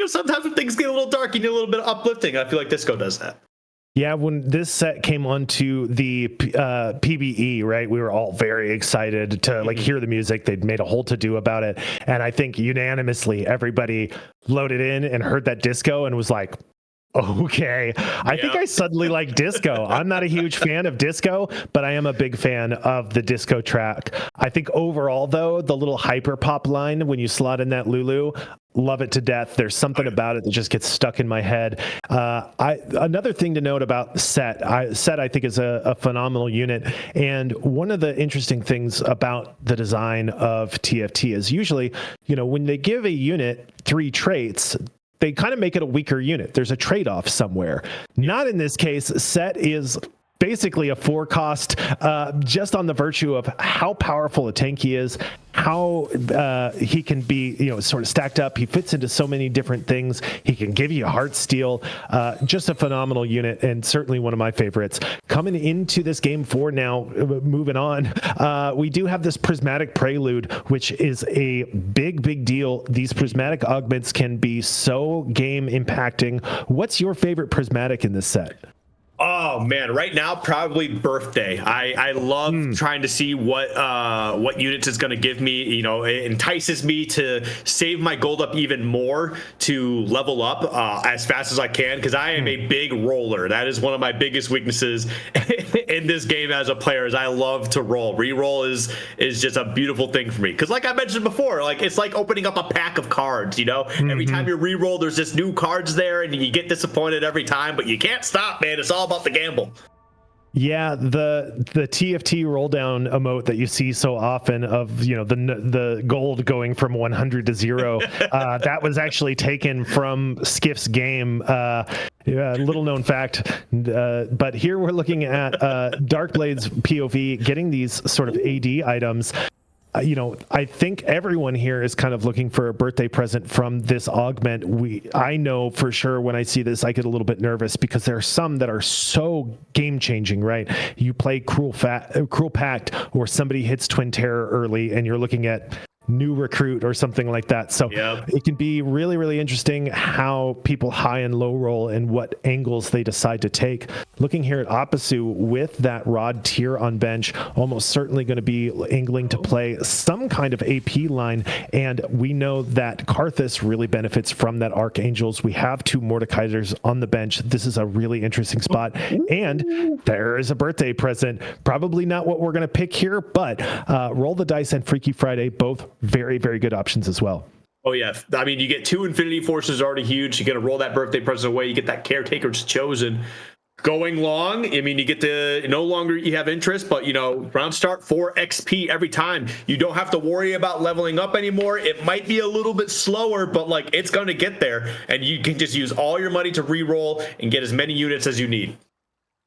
sometimes when things get a little dark, you need a little bit of uplifting. I feel like disco does that. Yeah, when this set came onto the PBE, right, we were all very excited to hear the music. They'd made a whole to-do about it. And I think unanimously everybody loaded in and heard that disco and was like, okay, I think I suddenly like disco. I'm not a huge fan of disco, but I am a big fan of the disco track. I think overall, though, the little hyper pop line when you slot in that Lulu, love it to death. There's something about it that just gets stuck in my head. Another thing to note about Set, I think is a phenomenal unit. And one of the interesting things about the design of TFT is usually, when they give a unit 3 traits, they kind of make it a weaker unit. There's a trade-off somewhere. Not in this case. Set is basically a 4-cost, just on the virtue of how powerful a tank he is, how he can be, sort of stacked up. He fits into so many different things. He can give you heart steal. Just a phenomenal unit, and certainly one of my favorites. Coming into this game 4 now, moving on, we do have this Prismatic Prelude, which is a big deal. These prismatic augments can be so game impacting. What's your favorite prismatic in this set? Oh man, right now probably Birthday. I love trying to see what units it's going to give me. It entices me to save my gold up even more to level up as fast as I can, because I am a big roller. That is one of my biggest weaknesses in this game as a player. Is I love to roll. Reroll is just a beautiful thing for me, because like I mentioned before, it's like opening up a pack of cards. Every time you reroll, there's just new cards there, and you get disappointed every time, but you can't stop, man. It's all about the gamble. Yeah, the TFT roll down emote that you see so often of the gold going from 100 to 0, that was actually taken from Skiff's game. Little known fact, but here we're looking at Darkblade's POV getting these sort of AD items. I think everyone here is kind of looking for a birthday present from this augment. I know for sure when I see this, I get a little bit nervous because there are some that are so game changing, right? You play Cruel Pact, or somebody hits Twin Terror early and you're looking at new recruit or something like that. So it can be really, really interesting how people high and low roll and what angles they decide to take. Looking here at Appasu with that Rod tier on bench, almost certainly going to be angling to play some kind of AP line. And we know that Karthus really benefits from that Archangels. We have 2 Mordekaisers on the bench. This is a really interesting spot. And there is a birthday present. Probably not what we're going to pick here, but Roll the Dice and Freaky Friday, both very, very good options as well. Oh yeah, I mean, you get 2 Infinity Forces, already huge. You get to roll that birthday present away. You get that Caretaker's Chosen. Going long, I mean, you get to no longer you have interest, but round start 4 XP every time. You don't have to worry about leveling up anymore. It might be a little bit slower, but it's going to get there, and you can just use all your money to re-roll and get as many units as you need.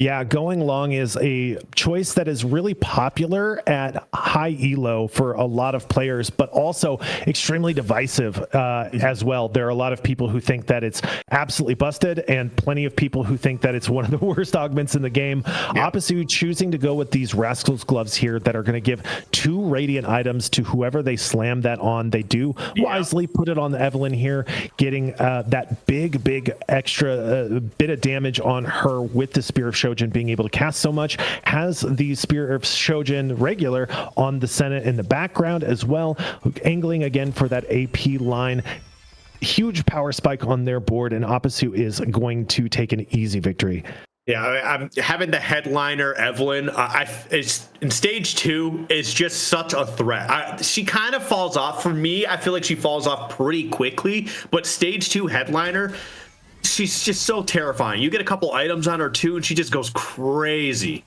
Yeah, going long is a choice that is really popular at high elo for a lot of players, but also extremely divisive as well. There are a lot of people who think that it's absolutely busted, and plenty of people who think that it's one of the worst augments in the game. Yeah. Opposite choosing to go with these Rascal's Gloves here that are going to give 2 radiant items to whoever they slam that on. They do wisely put it on the Evelynn here, getting that big extra bit of damage on her with the Spear of Shojin being able to cast so much, has the Spear of Shojin regular on the Senate in the background as well, angling again for that AP line. Huge power spike on their board, and Opposite is going to take an easy victory. Yeah, I'm having the headliner Evelynn. It's in stage 2 is just such a threat. She kind of falls off for me. I feel like she falls off pretty quickly, but stage 2 headliner, she's just so terrifying. You get a couple items on her too, and she just goes crazy.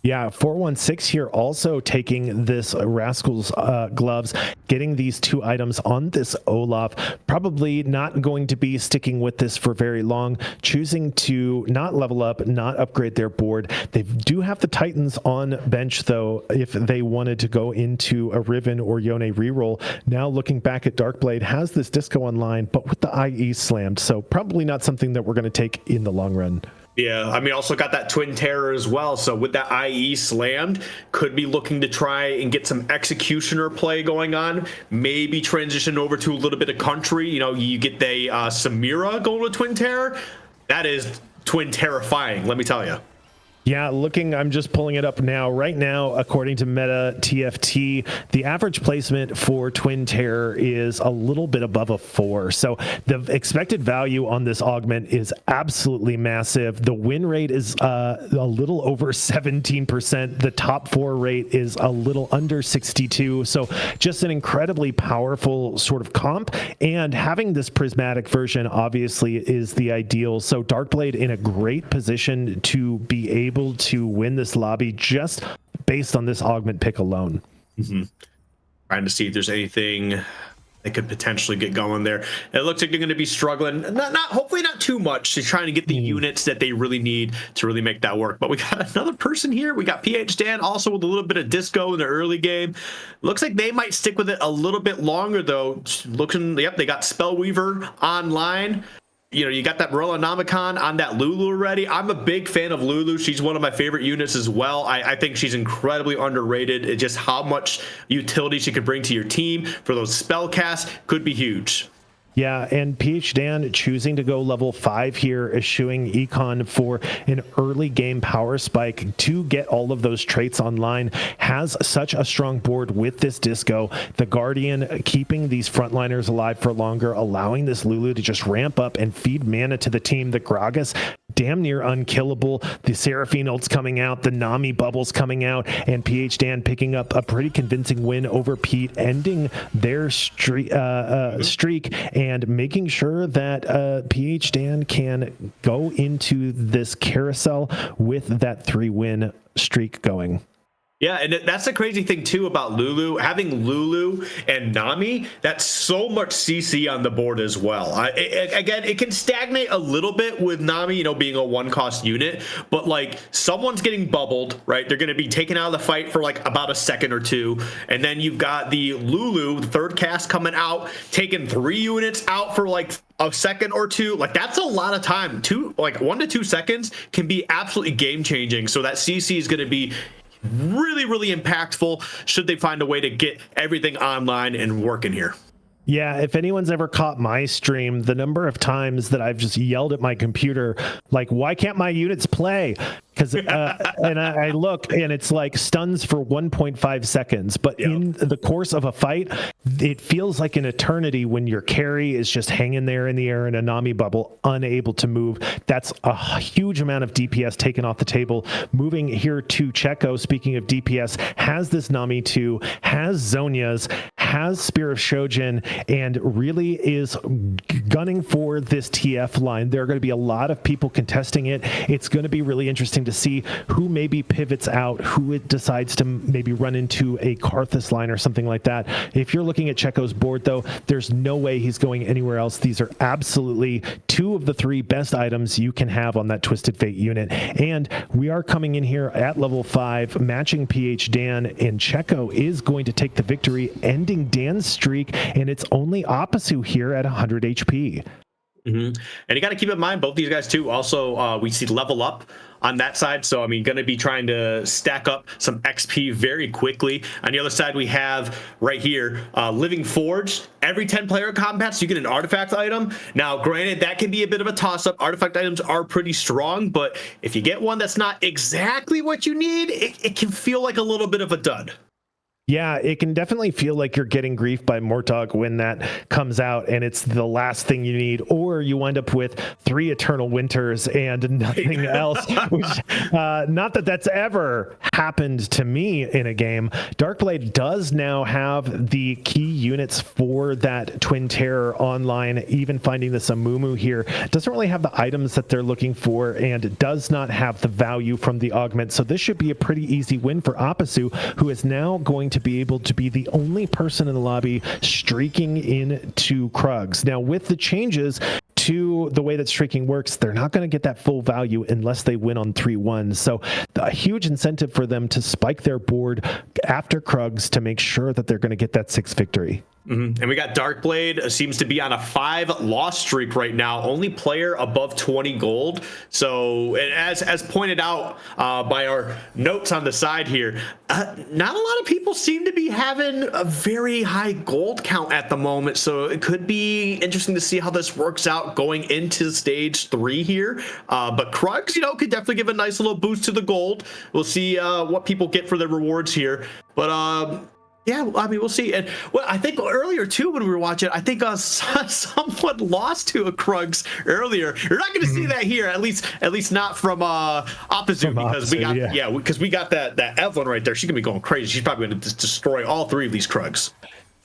Yeah, 416 here also taking this Rascal's Gloves, getting these 2 items on this Olaf. Probably not going to be sticking with this for very long, choosing to not level up, not upgrade their board. They do have the Titans on bench, though, if they wanted to go into a Riven or Yone reroll. Now looking back at Darkblade, has this Disco online, but with the IE slammed, so probably not something that we're going to take in the long run. Yeah, I mean, also got that Twin Terror as well. So with that IE slammed, could be looking to try and get some Executioner play going on. Maybe transition over to a little bit of Country. You know, you get the Samira going with Twin Terror. That is Twin Terrifying, let me tell you. Yeah, I'm just pulling it up now. Right now, according to Meta TFT, the average placement for Twin Terror is a little bit above a 4. So the expected value on this augment is absolutely massive. The win rate is a little over 17%. The top 4 rate is a little under 62. So just an incredibly powerful sort of comp. And having this prismatic version obviously is the ideal. So Darkblade in a great position to be able to win this lobby just based on this augment pick alone. Trying to see if there's anything that could potentially get going there. It looks like they're going to be struggling, hopefully not too much, to trying to get the units that they really need to really make that work. But we got another person here. We got PH Dan also with a little bit of disco in the early game. Looks like they might stick with it a little bit longer though. They got Spellweaver online. You know, you got that Morellonomicon on that Lulu already. I'm a big fan of Lulu. She's one of my favorite units as well. I think she's incredibly underrated. It's just how much utility she could bring to your team for those spell casts could be huge. Yeah, and PH Dan choosing to go level 5 here, eschewing Econ for an early game power spike to get all of those traits online, has such a strong board with this Disco. The Guardian keeping these frontliners alive for longer, allowing this Lulu to just ramp up and feed mana to the team. The Gragas damn near unkillable. The Seraphine ults coming out, the Nami bubbles coming out, and PH Dan picking up a pretty convincing win over Pete, ending their streak and making sure that PH Dan can go into this carousel with that 3-win streak going. Yeah, and that's the crazy thing too about Lulu. Having Lulu and Nami, that's so much CC on the board as well. Again, it can stagnate a little bit with Nami, being a 1-cost unit, but like someone's getting bubbled, right? They're going to be taken out of the fight for like about a second or two, and then you've got the Lulu, the 3rd cast coming out, taking 3 units out for like a second or two. Like that's a lot of time. 1 to 2 seconds can be absolutely game changing. So that CC is going to be really, really impactful should they find a way to get everything online and working here. Yeah, if anyone's ever caught my stream, the number of times that I've just yelled at my computer, like, why can't my units play? Because and I look and it's like stuns for 1.5 seconds, but in the course of a fight, it feels like an eternity when your carry is just hanging there in the air in a Nami bubble, unable to move. That's a huge amount of DPS taken off the table. Moving here to Checo, speaking of DPS, has this Nami 2, has Zonia's, has Spear of Shojin and really is gunning for this TF line. There are going to be a lot of people contesting it. It's going to be really interesting to see who maybe pivots out, who it decides to maybe run into a Karthus line or something like that. If you're looking at Checo's board, though, there's no way he's going anywhere else. These are absolutely 2 of the 3 best items you can have on that Twisted Fate unit. And we are coming in here at level 5, matching PH Dan, and Checo is going to take the victory, ending Dan's streak, and it's only Appasu here at 100 HP. And you got to keep in mind, both these guys too. Also, we see level up on that side. So, I mean, going to be trying to stack up some XP very quickly. On the other side, we have right here, Living Forge. Every 10 player combats, you get an artifact item. Now, granted, that can be a bit of a toss up. Artifact items are pretty strong, but if you get one that's not exactly what you need, it can feel like a little bit of a dud. Yeah, it can definitely feel like you're getting grief by Mortog when that comes out and it's the last thing you need, or you wind up with 3 Eternal Winters and nothing else, which, not that that's ever happened to me in a game. Darkblade does now have the key units for that Twin Terror online, even finding the Samumu here. Doesn't really have the items that they're looking for and does not have the value from the augment. So this should be a pretty easy win for Appasu, who is now going to be able to be the only person in the lobby streaking into Krugs. Now, with the changes to the way that streaking works, they're not going to get that full value unless they win on 3-1. So a huge incentive for them to spike their board after Krugs to make sure that they're going to get that 6th victory. And we got Darkblade, seems to be on a 5-loss streak right now, only player above 20 gold. So as pointed out by our notes on the side here, not a lot of people seem to be having a very high gold count at the moment. So it could be interesting to see how this works out going into stage 3 here. But Krugs, could definitely give a nice little boost to the gold. We'll see what people get for their rewards here. But yeah, I mean, we'll see. And well, I think earlier too, when we were watching, I think someone lost to a Krugs earlier. You're not going to see that here, at least not from Appasu, because we got that Evelyn right there. She's gonna be going crazy. She's probably going to destroy all 3 of these Krugs.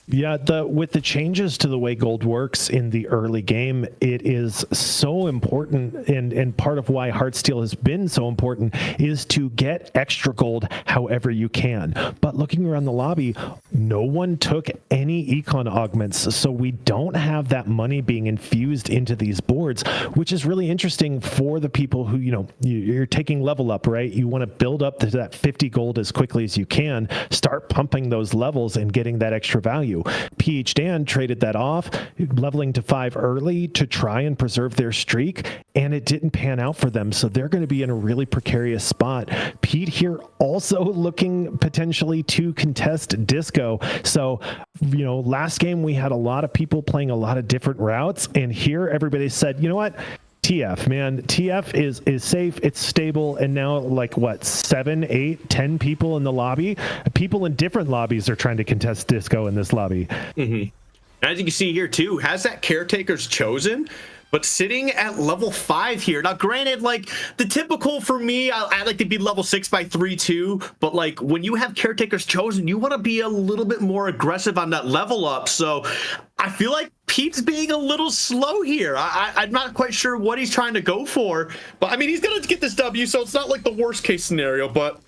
Yeah, with the changes to the way gold works in the early game, it is so important, and part of why Heartsteel has been so important is to get extra gold however you can. But looking around the lobby, no one took any econ augments, so we don't have that money being infused into these boards, which is really interesting for the people who, you're taking level up, right? You want to build up to that 50 gold as quickly as you can, start pumping those levels and getting that extra value. PH Dan traded that off, leveling to 5 early to try and preserve their streak, and it didn't pan out for them, so they're going to be in a really precarious spot. Pete here also looking potentially to contest Disco. So, last game we had a lot of people playing a lot of different routes, and here everybody said, you know what? TF, man, TF is safe, it's stable, and now 7, 8, 10 people in the lobby. People in different lobbies are trying to contest Disco in this lobby. As you can see here too, has that Caretaker's Chosen, but sitting at level 5 here. Now, granted, the typical for me, I like to be level 6 by 3-2, but when you have Caretaker's Chosen, you want to be a little bit more aggressive on that level up. So I feel like Pete's being a little slow here. I'm not quite sure what he's trying to go for, but I mean, he's going to get this W, so it's not like the worst case scenario, but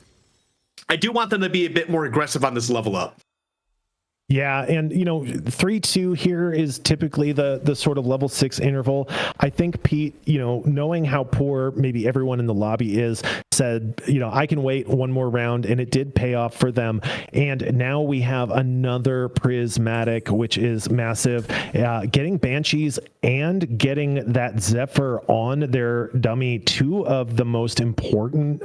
I do want them to be a bit more aggressive on this level up. Yeah, and 3-2 here is typically the sort of level 6 interval. I think Pete, knowing how poor maybe everyone in the lobby is, said, I can wait one more round, and it did pay off for them. And now we have another prismatic, which is massive. Getting Banshees and getting that Zephyr on their dummy, 2 of the most important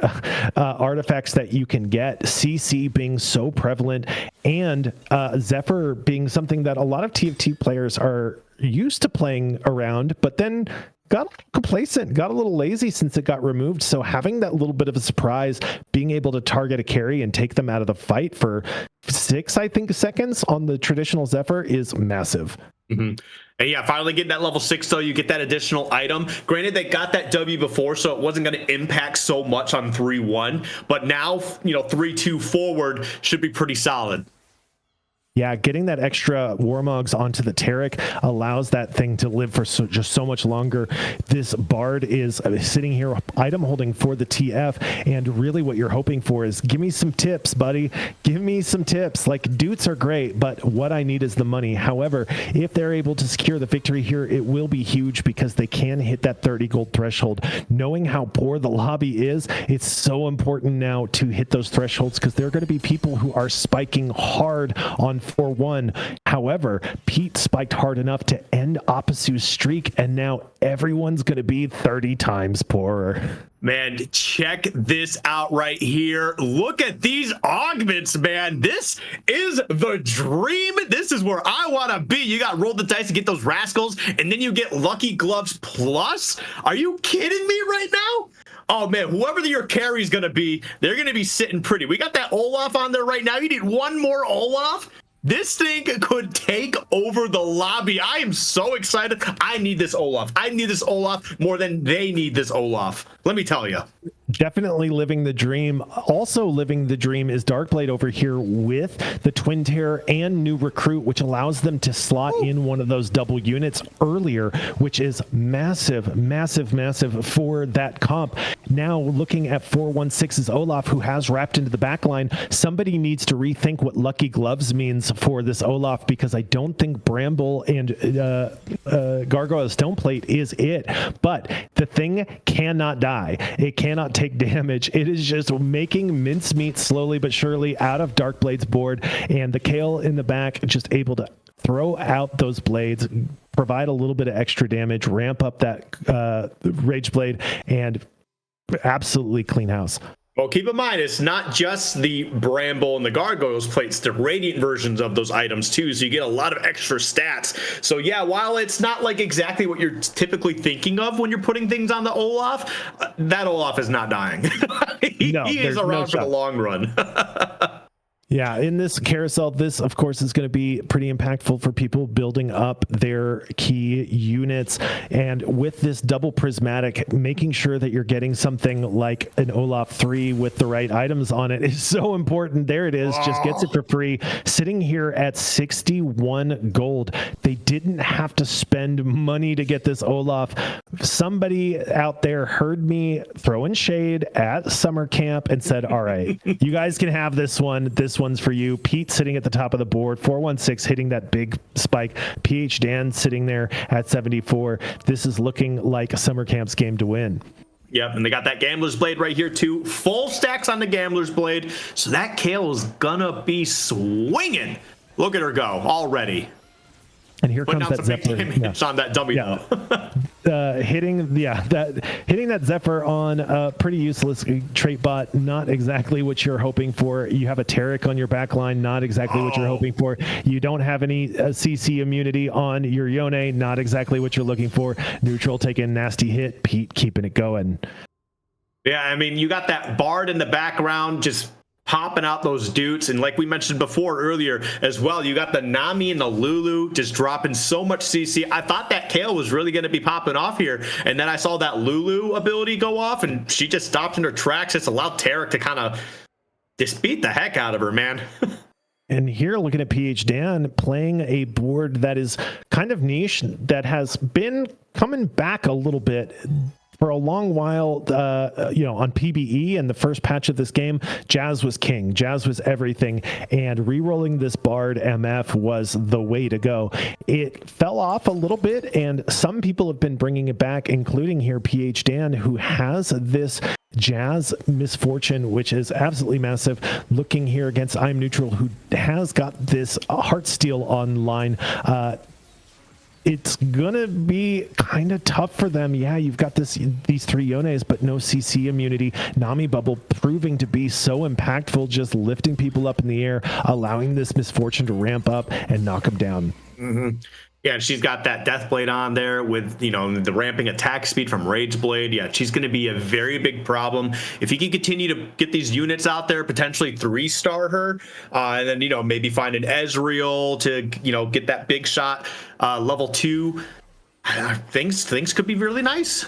artifacts that you can get. CC being so prevalent, and Zephyr being something that a lot of TFT players are used to playing around, but then got complacent, got a little lazy since it got removed. So having that little bit of a surprise, being able to target a carry and take them out of the fight for 6, I think, seconds on the traditional Zephyr is massive. And yeah, finally getting that level 6, though, you get that additional item. Granted, they got that W before, so it wasn't going to impact so much on 3-1. But now, 3-2 forward should be pretty solid. Yeah, getting that extra Warmogs onto the Taric allows that thing to live for just so much longer. This Bard is sitting here item holding for the TF, and really what you're hoping for is, give me some tips, buddy. Give me some tips. Like, Dutes are great, but what I need is the money. However, if they're able to secure the victory here, it will be huge because they can hit that 30 gold threshold. Knowing how poor the lobby is, it's so important now to hit those thresholds because there are going to be people who are spiking hard on 4-1. However, Pete spiked hard enough to end Apasu's streak, and now everyone's going to be 30 times poorer. Man, check this out right here. Look at these augments, man. This is the dream. This is where I want to be. You got roll the dice to get those rascals, and then you get Lucky Gloves Plus. Are you kidding me right now? Oh, man, whoever your carry is going to be, they're going to be sitting pretty. We got that Olaf on there right now. You need one more Olaf. This thing could take over the lobby. I am so excited. I need this Olaf. I need this Olaf more than they need this Olaf. Let me tell you. Definitely living the dream. Also living the dream is Darkblade over here with the Twin Terror and new recruit, which allows them to slot in one of those double units earlier, which is massive, massive, massive for that comp. Now looking at 416's Olaf, who has wrapped into the backline, somebody needs to rethink what Lucky Gloves means for this Olaf, because I don't think Bramble and Gargoyle Stoneplate is it. But the thing cannot die. It cannot take damage. It is just making mincemeat slowly but surely out of Darkblade's board, and the Kale in the back just able to throw out those blades, provide a little bit of extra damage, ramp up that Rage Blade, and absolutely clean house. Well, keep in mind, it's not just the Bramble and the Gargoyles plates, the Radiant versions of those items too, so you get a lot of extra stats. So yeah, while it's not like exactly what you're typically thinking of when you're putting things on the Olaf, that Olaf is not dying. he is around for the long run. Yeah, in this carousel, this, of course, is going to be pretty impactful for people building up their key units. And with this double prismatic, making sure that you're getting something like an Olaf 3 with the right items on it is so important. There it is, just gets it for free. Sitting here at 61 gold. They didn't have to spend money to get this Olaf. Somebody out there heard me throwing shade at summer camp and said, all right, you guys can have this one. This one's for you. Pete sitting at the top of the board, 416 hitting that big spike. PH Dan sitting there at 74. This is looking like a summer camp's game to win. Yep, and they got that Gambler's Blade right here too. Full stacks on the Gambler's Blade. So that Kale is gonna be swinging. Look at her go already. And here comes that Zephyr. On that dummy. Hitting that Zephyr on a pretty useless trait bot, not exactly what you're hoping for. You have a Taric on your backline, not exactly what you're hoping for. You don't have any CC immunity on your Yone, not exactly what you're looking for. Neutral taking a nasty hit, Pete keeping it going. Yeah, I mean, you got that Bard in the background just popping out those dudes, and like we mentioned before earlier as well, you got the Nami and the Lulu just dropping so much CC. I thought that Kale was really going to be popping off here, and then I saw that Lulu ability go off, and she just stopped in her tracks. Just allowed Taric to kind of just beat the heck out of her, man. And here, looking at PH Dan playing a board that is kind of niche, that has been coming back a little bit. For a long while, on PBE and the first patch of this game, Jazz was king. Jazz was everything. And re-rolling this Bard MF was the way to go. It fell off a little bit, and some people have been bringing it back, including here PH Dan, who has this Jazz Misfortune, which is absolutely massive. Looking here against I'm Neutral, who has got this Heartsteel online. It's gonna be kind of tough for them. Yeah, you've got these three Yones, but no CC immunity. Nami Bubble proving to be so impactful, just lifting people up in the air, allowing this Misfortune to ramp up and knock them down. Mm-hmm. Yeah, and she's got that Death Blade on there with, the ramping attack speed from Rage Blade. Yeah, she's going to be a very big problem. If you can continue to get these units out there, potentially 3-star her, and then, maybe find an Ezreal to, get that big shot, level 2, things could be really nice.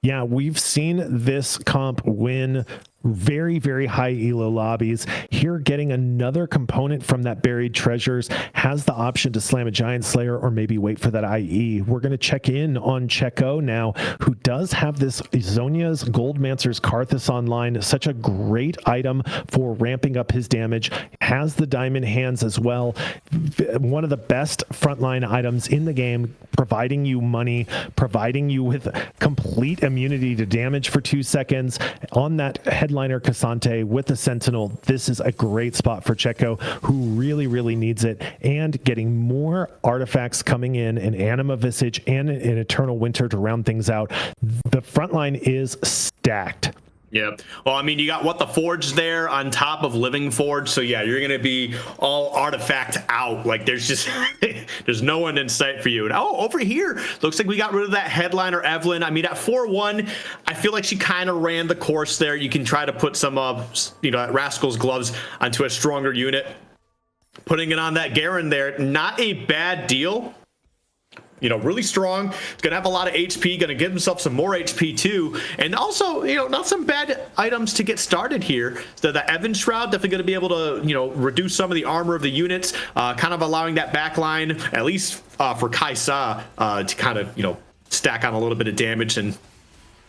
Yeah, we've seen this comp win very, very high elo lobbies. Here, getting another component from that buried treasures, has the option to slam a Giant Slayer or maybe wait for that IE. We're going to check in on Checo now, who does have this Zonia's Goldmancer's Karthus online, such a great item for ramping up his damage, has the diamond hands as well. One of the best frontline items in the game, providing you money, providing you with complete immunity to damage for 2 seconds on that headliner Cassante with the Sentinel. This is a great spot for Checo, who really needs it, and getting more artifacts coming in, an Anima Visage and an Eternal Winter to round things out. The front line is stacked. Yeah. Well, I mean, you got What the Forge there on top of Living Forge. So, yeah, you're going to be all artifact out. Like, there's just, there's no one in sight for you. And, oh, over here, looks like we got rid of that headliner Evelyn. I mean, at 4-1, I feel like she kind of ran the course there. You can try to put some, Rascal's gloves onto a stronger unit. Putting it on that Garen there, not a bad deal. Really strong. He's going to have a lot of HP, going to give himself some more HP too. And also, not some bad items to get started here. So the Evan Shroud definitely going to be able to, reduce some of the armor of the units, kind of allowing that back line, at least for Kaisa, to kind of, stack on a little bit of damage. And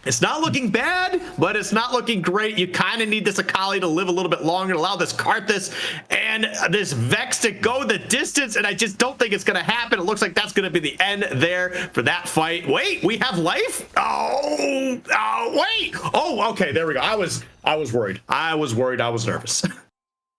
it's not looking bad, but it's not looking great. You kind of need this Akali to live a little bit longer, allow this Karthus and this Vex to go the distance, and I just don't think it's going to happen. It looks like that's going to be the end there for that fight. Wait, we have life? Oh, wait. Oh, okay, there we go. I was worried. I was nervous.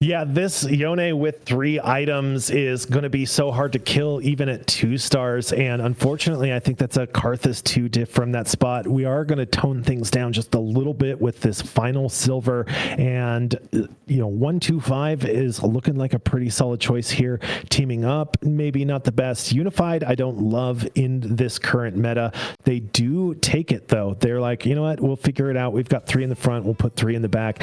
Yeah, this Yone with 3 items is going to be so hard to kill even at 2 stars, and unfortunately I think that's a Karthus 2 diff from that spot. We are going to tone things down just a little bit with this final silver, and 125 is looking like a pretty solid choice here. Teaming up, maybe not the best. Unified, I don't love in this current meta. They do take it though. They're like, you know what, we'll figure it out. We've got 3 in the front, we'll put 3 in the back.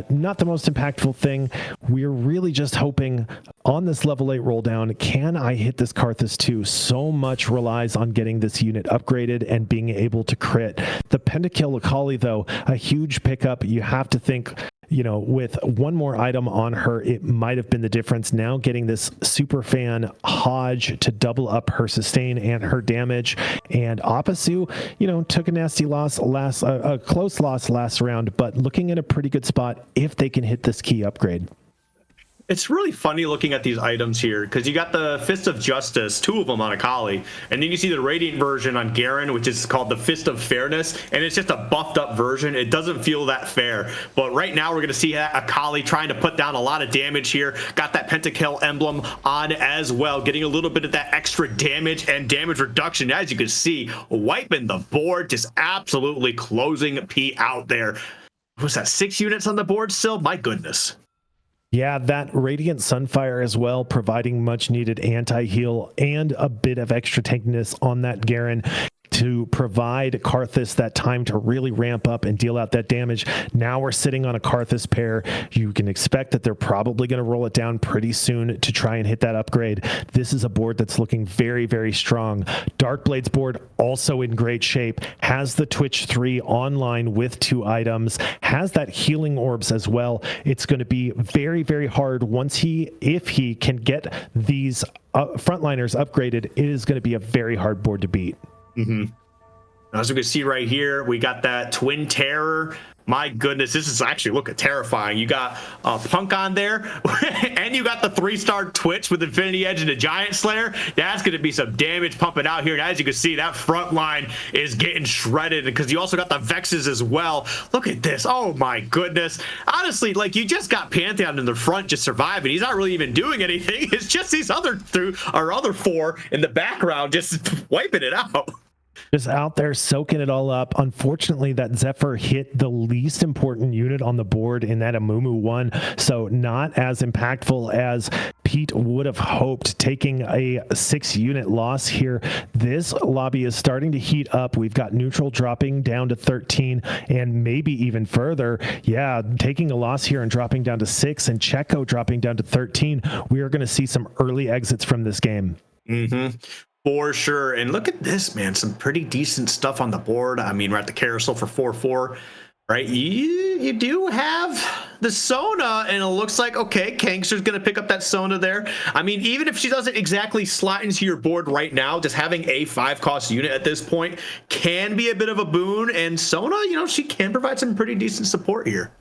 Not the most impactful thing. We're really just hoping on this level 8 roll down, can I hit this Karthus 2? So much relies on getting this unit upgraded and being able to crit. The Pentakill Akali though, a huge pickup. You have to think, with one more item on her, it might have been the difference. Now getting this super fan Hodge to double up her sustain and her damage. And Appasu, took a nasty loss a close loss last round, but looking at a pretty good spot if they can hit this key upgrade. It's really funny looking at these items here, because you got the Fist of Justice, 2 of them on Akali, and then you see the Radiant version on Garen, which is called the Fist of Fairness, and it's just a buffed up version. It doesn't feel that fair, but right now we're going to see Akali trying to put down a lot of damage here. Got that Pentakill emblem on as well, getting a little bit of that extra damage and damage reduction. As you can see, wiping the board, just absolutely closing P out there. Was that 6 units on the board still? My goodness. Yeah, that Radiant Sunfire as well, providing much needed anti-heal and a bit of extra tankiness on that Garen to provide Karthus that time to really ramp up and deal out that damage. Now we're sitting on a Karthus pair. You can expect that they're probably going to roll it down pretty soon to try and hit that upgrade. This is a board that's looking very strong. Darkblade's board also in great shape, has the Twitch 3 online with 2 items, has that healing orbs as well. It's going to be very hard if he can get these frontliners upgraded. It is going to be a very hard board to beat. Mm-hmm. As we can see right here, we got that Twin Terror. My goodness, this is actually looking terrifying. You got Punk on there, and you got the 3-star Twitch with Infinity Edge and a Giant Slayer. That's going to be some damage pumping out here. And as you can see, that front line is getting shredded because you also got the Vexes as well. Look at this. Oh, my goodness. Honestly, like, you just got Pantheon in the front just surviving. He's not really even doing anything. It's just these other 4 in the background just wiping it out. Just out there soaking it all up. Unfortunately, that Zephyr hit the least important unit on the board in that Amumu 1, so not as impactful as Pete would have hoped, taking a 6-unit loss here. This lobby is starting to heat up. We've got neutral dropping down to 13 and maybe even further. Yeah, taking a loss here and dropping down to 6, and Checo dropping down to 13. We are going to see some early exits from this game. Mm-hmm. For sure. And look at this, man. Some pretty decent stuff on the board. I mean, we're at the carousel for 4-4. right? You do have the Sona, and it looks like, okay, Kangster's going to pick up that Sona there. I mean, even if she doesn't exactly slot into your board right now, just having a 5-cost unit at this point can be a bit of a boon. And Sona, she can provide some pretty decent support here.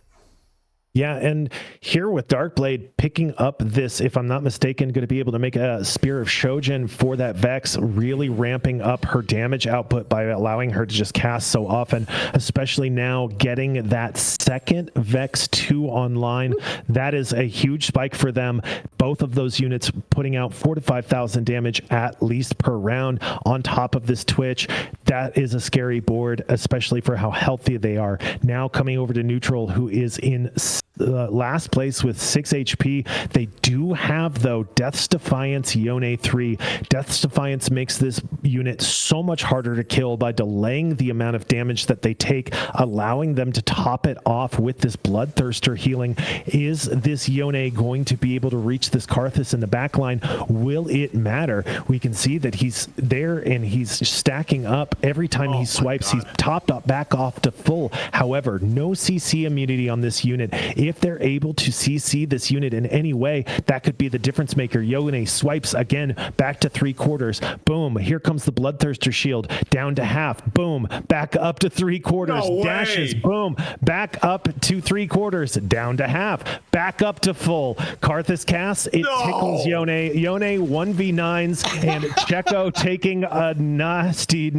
Yeah, and here with Darkblade picking up this, if I'm not mistaken, going to be able to make a Spear of Shojin for that Vex, really ramping up her damage output by allowing her to just cast so often, especially now getting that second Vex 2 online. That is a huge spike for them. Both of those units putting out 4,000 to 5,000 damage at least per round on top of this Twitch. That is a scary board, especially for how healthy they are. Now coming over to Neutral, who is in last place with 6 HP. They do have, though, Death's Defiance Yone 3. Death's Defiance makes this unit so much harder to kill by delaying the amount of damage that they take, allowing them to top it off with this Bloodthirster healing. Is this Yone going to be able to reach this Karthus in the backline? Will it matter? We can see that he's there and he's stacking up. Every time he swipes, he's topped up back off to full. However, no CC immunity on this unit. If they're able to CC this unit in any way, that could be the difference maker. Yone swipes again back to 3/4. Boom. Here comes the Bloodthirster shield down to half. Boom. Back up to 3/4. No Dashes. way. Boom. Back up to 3/4. Down to half. Back up to full. Karthus casts. It tickles Yone. Yone 1v9s and Checo taking a nasty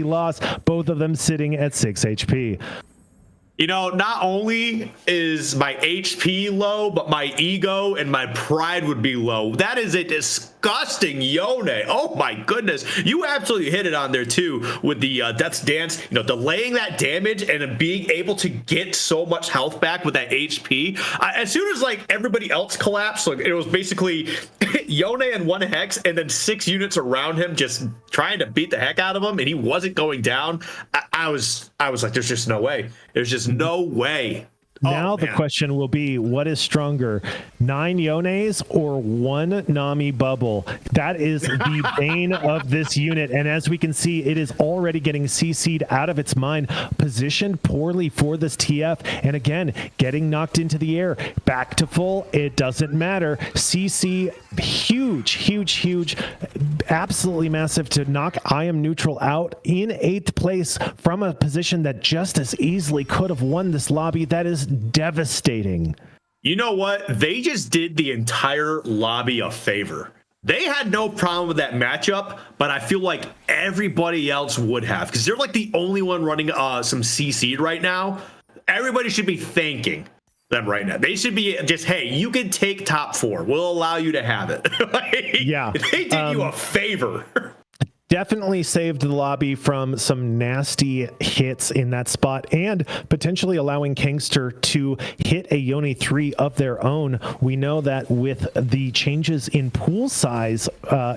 loss. Both of them sitting at 6 HP. Not only is my HP low, but my ego and my pride would be low. That is a disgusting Yone. Oh my goodness. You absolutely hit it on there too with the Death's Dance, delaying that damage and being able to get so much health back with that HP. As soon as everybody else collapsed, it was basically Yone and 1 Hex and then 6 units around him just trying to beat the heck out of him, and he wasn't going down. I was like, there's just no way. There's just no way. Now the question will be, what is stronger, 9 Yones or 1 Nami bubble? That is the bane of this unit. And as we can see, it is already getting CC'd out of its mind, positioned poorly for this TF. And again, getting knocked into the air, back to full. It doesn't matter. CC, huge, absolutely massive to knock I Am Neutral out in 8th place from a position that just as easily could have won this lobby. That is devastating. You know what? They just did the entire lobby a favor. They had no problem with that matchup, but I feel like everybody else would have, because they're the only one running some CC'd right now. Everybody should be thanking them right now. They should be just, hey, you can take top 4. We'll allow you to have it. Yeah. They did you a favor. Definitely saved the lobby from some nasty hits in that spot, and potentially allowing Kangster to hit a Yone 3 of their own. We know that with the changes in pool size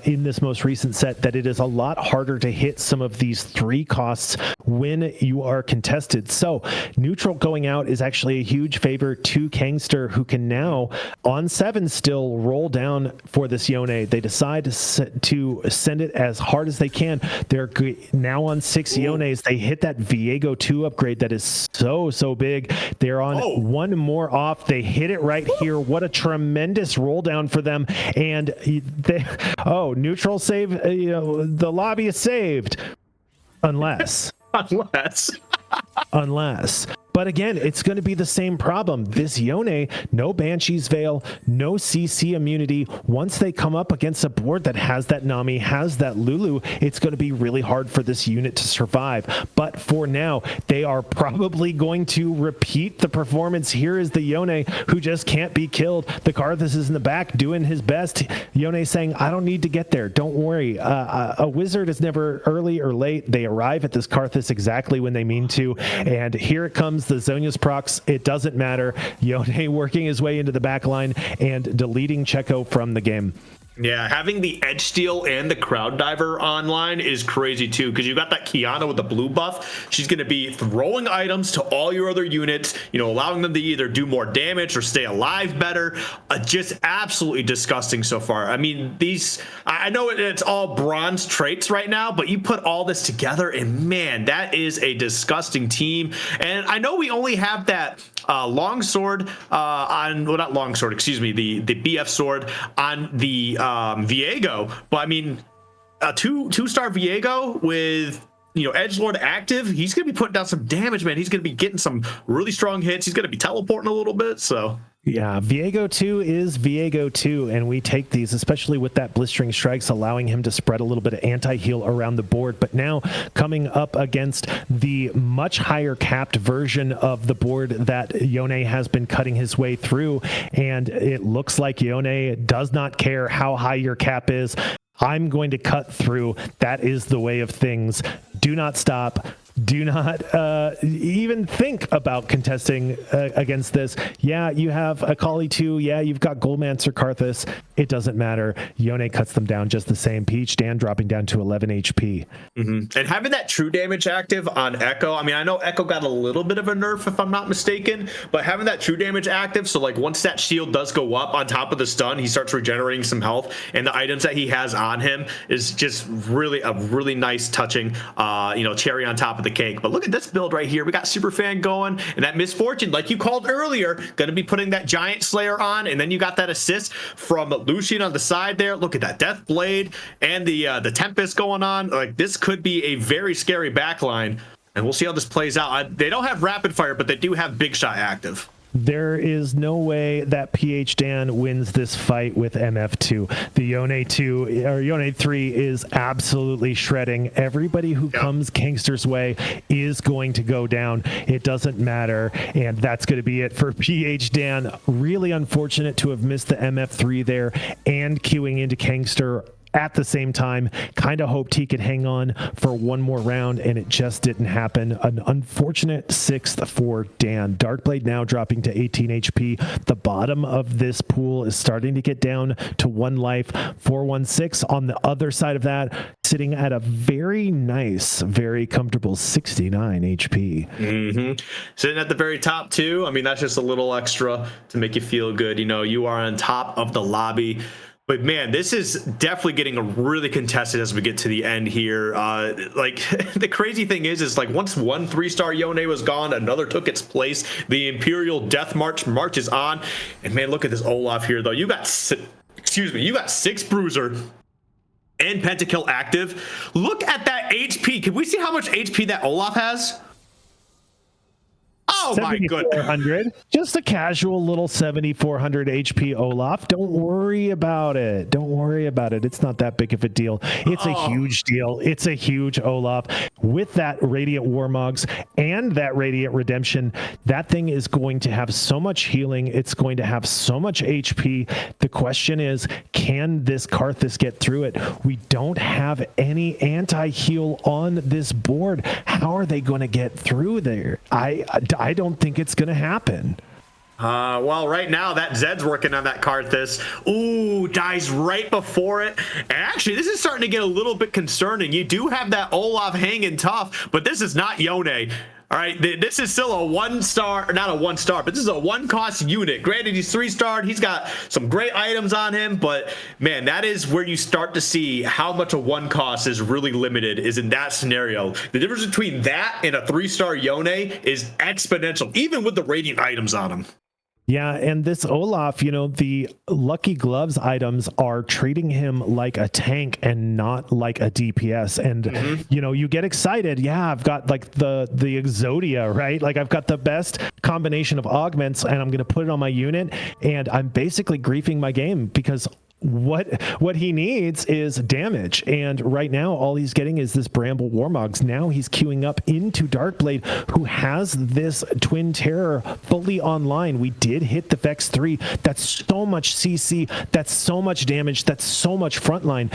in this most recent set, that it is a lot harder to hit some of these 3 costs when you are contested. So Neutral going out is actually a huge favor to Kangster, who can now on 7 still roll down for this Yone. They decide to send it as hard as they can. They're now on 6 Yones. They hit that Viego 2 upgrade that is so big. They're on 1 more off. They hit it right here. What a tremendous roll down for them. And Neutral save. The lobby is saved, unless. But again, it's going to be the same problem. This Yone, no Banshee's Veil, no CC immunity. Once they come up against a board that has that Nami, has that Lulu, it's going to be really hard for this unit to survive. But for now, they are probably going to repeat the performance. Here is the Yone who just can't be killed. The Karthus is in the back doing his best. Yone saying, I don't need to get there. Don't worry. A wizard is never early or late. They arrive at this Karthus exactly when they mean to. And here it comes. The Zonia's procs, it doesn't matter. Yone working his way into the back line and deleting Checo from the game. Yeah, having the Edge Steel and the Crowd Diver online is crazy too, because you got that Kiana with the blue buff. She's going to be throwing items to all your other units, allowing them to either do more damage or stay alive better. Just absolutely disgusting so far. I mean, I know it's all bronze traits right now, but you put all this together and man, that is a disgusting team. And I know we only have that longsword not longsword, excuse me, the BF sword on the Viego, but I mean, a two-star Viego with Edgelord active, he's gonna be putting down some damage, man. He's gonna be getting some really strong hits. He's gonna be teleporting a little bit, so. Yeah, Viego 2 is Viego 2, and we take these, especially with that Blistering Strikes, allowing him to spread a little bit of anti-heal around the board. But now coming up against the much higher capped version of the board that Yone has been cutting his way through, and it looks like Yone does not care how high your cap is. I'm going to cut through. That is the way of things. Do not stop. Do not even think about contesting against this. Yeah, you have Akali 2. Yeah, you've got Goldmancer Karthus. It doesn't matter. Yone cuts them down just the same. Peach Dan dropping down to 11 HP. And having that true damage active on Echo, I mean, I know Echo got a little bit of a nerf if I'm not mistaken, but having that true damage active, so like once that shield does go up on top of the stun, he starts regenerating some health, and the items that he has on him is just really a really nice touching, cherry on top of the cake. But look at this build right here. We got Superfan going, and that Misfortune, like you called earlier, going to be putting that Giant Slayer on, and then you got that assist from Lucian on the side there. Look at that Death Blade and the Tempest going on. Like, this could be a very scary backline, and we'll see how this plays out. They don't have Rapid Fire, but they do have Big Shot active. There is no way that PH Dan wins this fight with MF2. The Yone 2 or Yone 3 is absolutely shredding. Everybody who comes Kingster's way is going to go down. It doesn't matter. And that's going to be it for PH Dan. Really unfortunate to have missed the MF3 there and queuing into Kingster at the same time. Kind of hoped he could hang on for one more round, and it just didn't happen. An unfortunate 6th for Dan. Darkblade now dropping to 18 HP. The bottom of this pool is starting to get down to 1 life. 416 on the other side of that, sitting at a very nice, very comfortable 69 HP. Sitting at the very top too. I mean, that's just a little extra to make you feel good. You are on top of the lobby. But man, this is definitely getting really contested as we get to the end here. Like, the crazy thing is like once one 3-star Yone was gone, another took its place. The Imperial Death March marches on, and man, look at this Olaf here though. You got 6 Bruiser and Pentakill active. Look at that HP. Can we see how much HP that Olaf has? Oh my goodness. Just a casual little 7,400 HP Olaf. Don't worry about it. Don't worry about it. It's not that big of a deal. It's a huge deal. It's a huge Olaf. With that Radiant Warmogs and that Radiant Redemption, that thing is going to have so much healing. It's going to have so much HP. The question is, can this Karthus get through it? We don't have any anti-heal on this board. How are they going to get through there? I don't think it's going to happen. Well, right now that Zed's working on that Karthus. Ooh, dies right before it. And actually, this is starting to get a little bit concerning. You do have that Olaf hanging tough, but this is not Yone. All right, this is still a 1-star, not a 1-star, but this is a 1-cost unit. Granted, he's 3-starred. He's got some great items on him, but man, that is where you start to see how much a 1-cost is really limited, is in that scenario. The difference between that and a 3-star Yone is exponential, even with the Radiant items on him. Yeah, and this Olaf, the Lucky Gloves items are treating him like a tank and not like a DPS. And, you get excited. Yeah, I've got like the Exodia, right? Like I've got the best combination of augments and I'm going to put it on my unit. And I'm basically griefing my game because what he needs is damage, and right now all he's getting is this Bramble Warmogs. Now he's queuing up into Darkblade, who has this Twin Terror fully online. We did hit the Vex 3. That's so much CC, that's so much damage, that's so much frontline.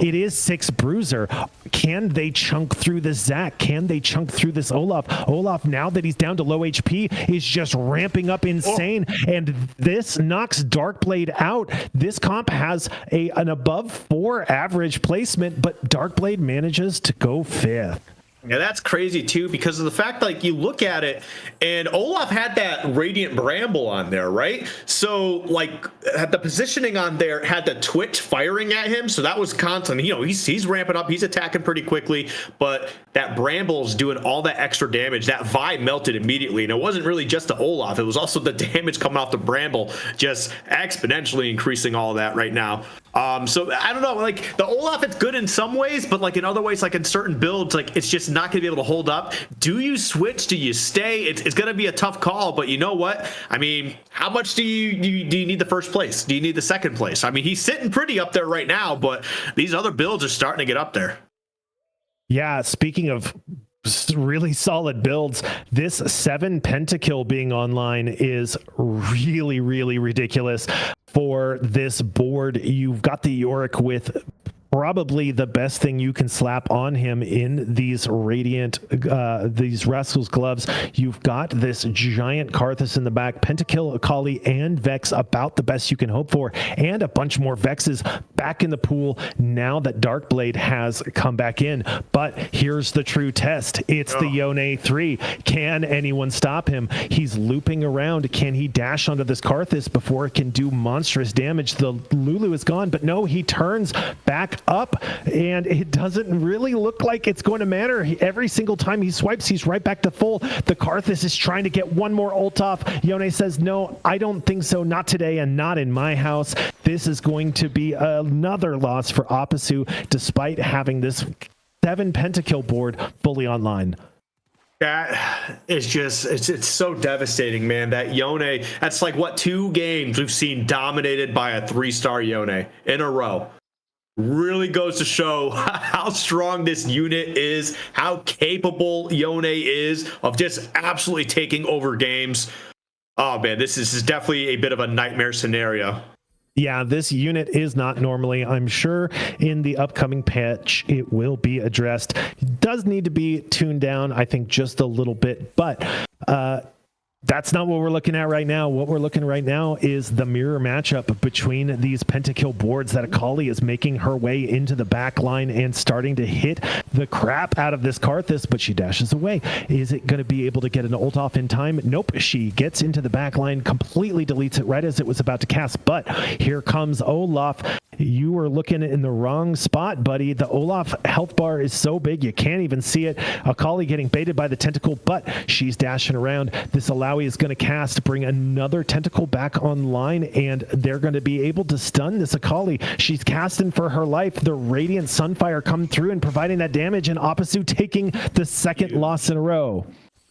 It is 6 Bruiser. Can they chunk through this Zac? Can they chunk through this Olaf? Olaf, now that he's down to low HP, is just ramping up insane, and this knocks Darkblade out. This Stomp has an above 4 average placement, but Darkblade manages to go 5th. Yeah, that's crazy too, because of the fact, like, you look at it and Olaf had that Radiant Bramble on there, right? So, like, had the positioning on there, had the Twitch firing at him, so that was constant. You know, he's ramping up, he's attacking pretty quickly, but that Bramble's doing all that extra damage. That Vi melted immediately, and it wasn't really just the Olaf, it was also the damage coming off the Bramble, just exponentially increasing all of that right now. So I don't know, like, the Olaf, it's good in some ways, but like in other ways, like in certain builds, like it's just not going to be able to hold up. Do you switch? Do you stay? It's going to be a tough call, but you know what? I mean, how much do you need the first place? Do you need the second place? I mean, he's sitting pretty up there right now, but these other builds are starting to get up there. Yeah, speaking of really solid builds, this 7 pentakill being online is really, really ridiculous for this board. You've got the Yorick with probably the best thing you can slap on him in these Radiant, these Rascal's gloves. You've got this giant Karthus in the back, Pentakill, Akali, and Vex, about the best you can hope for, and a bunch more Vexes back in the pool now that Darkblade has come back in. But here's the true test. It's the Yone 3. Can anyone stop him? He's looping around. Can he dash onto this Karthus before it can do monstrous damage? The Lulu is gone, but no, he turns back up, and it doesn't really look like it's going to matter. Every single time he swipes, he's right back to full. The Karthus is trying to get one more ult off. Yone says, no, I don't think so. Not today and not in my house. This is going to be another loss for Oppasu, despite having this 7 pentakill board fully online. That is just, it's so devastating, man. That Yone, that's like, what, 2 games we've seen dominated by a 3-star Yone in a row. Really goes to show how strong this unit is, how capable Yone is of just absolutely taking over games. Oh man, this is definitely a bit of a nightmare scenario. Yeah, this unit is not normally. I'm sure in the upcoming patch it will be addressed. It does need to be tuned down, I think, just a little bit, but that's not what we're looking at right now. What we're looking right now is the mirror matchup between these pentakill boards that Akali is making her way into the back line and starting to hit the crap out of this Karthus, but she dashes away. Is it going to be able to get an ult off in time? Nope. She gets into the back line, completely deletes it right as it was about to cast, but here comes Olaf. You were looking in the wrong spot, buddy. The Olaf health bar is so big you can't even see it. Akali getting baited by the tentacle, but she's dashing around. This Alawi is going to cast, bring another tentacle back online, and they're going to be able to stun this Akali. She's casting for her life. The Radiant Sunfire come through and providing that damage, and Oppasu taking the second loss in a row.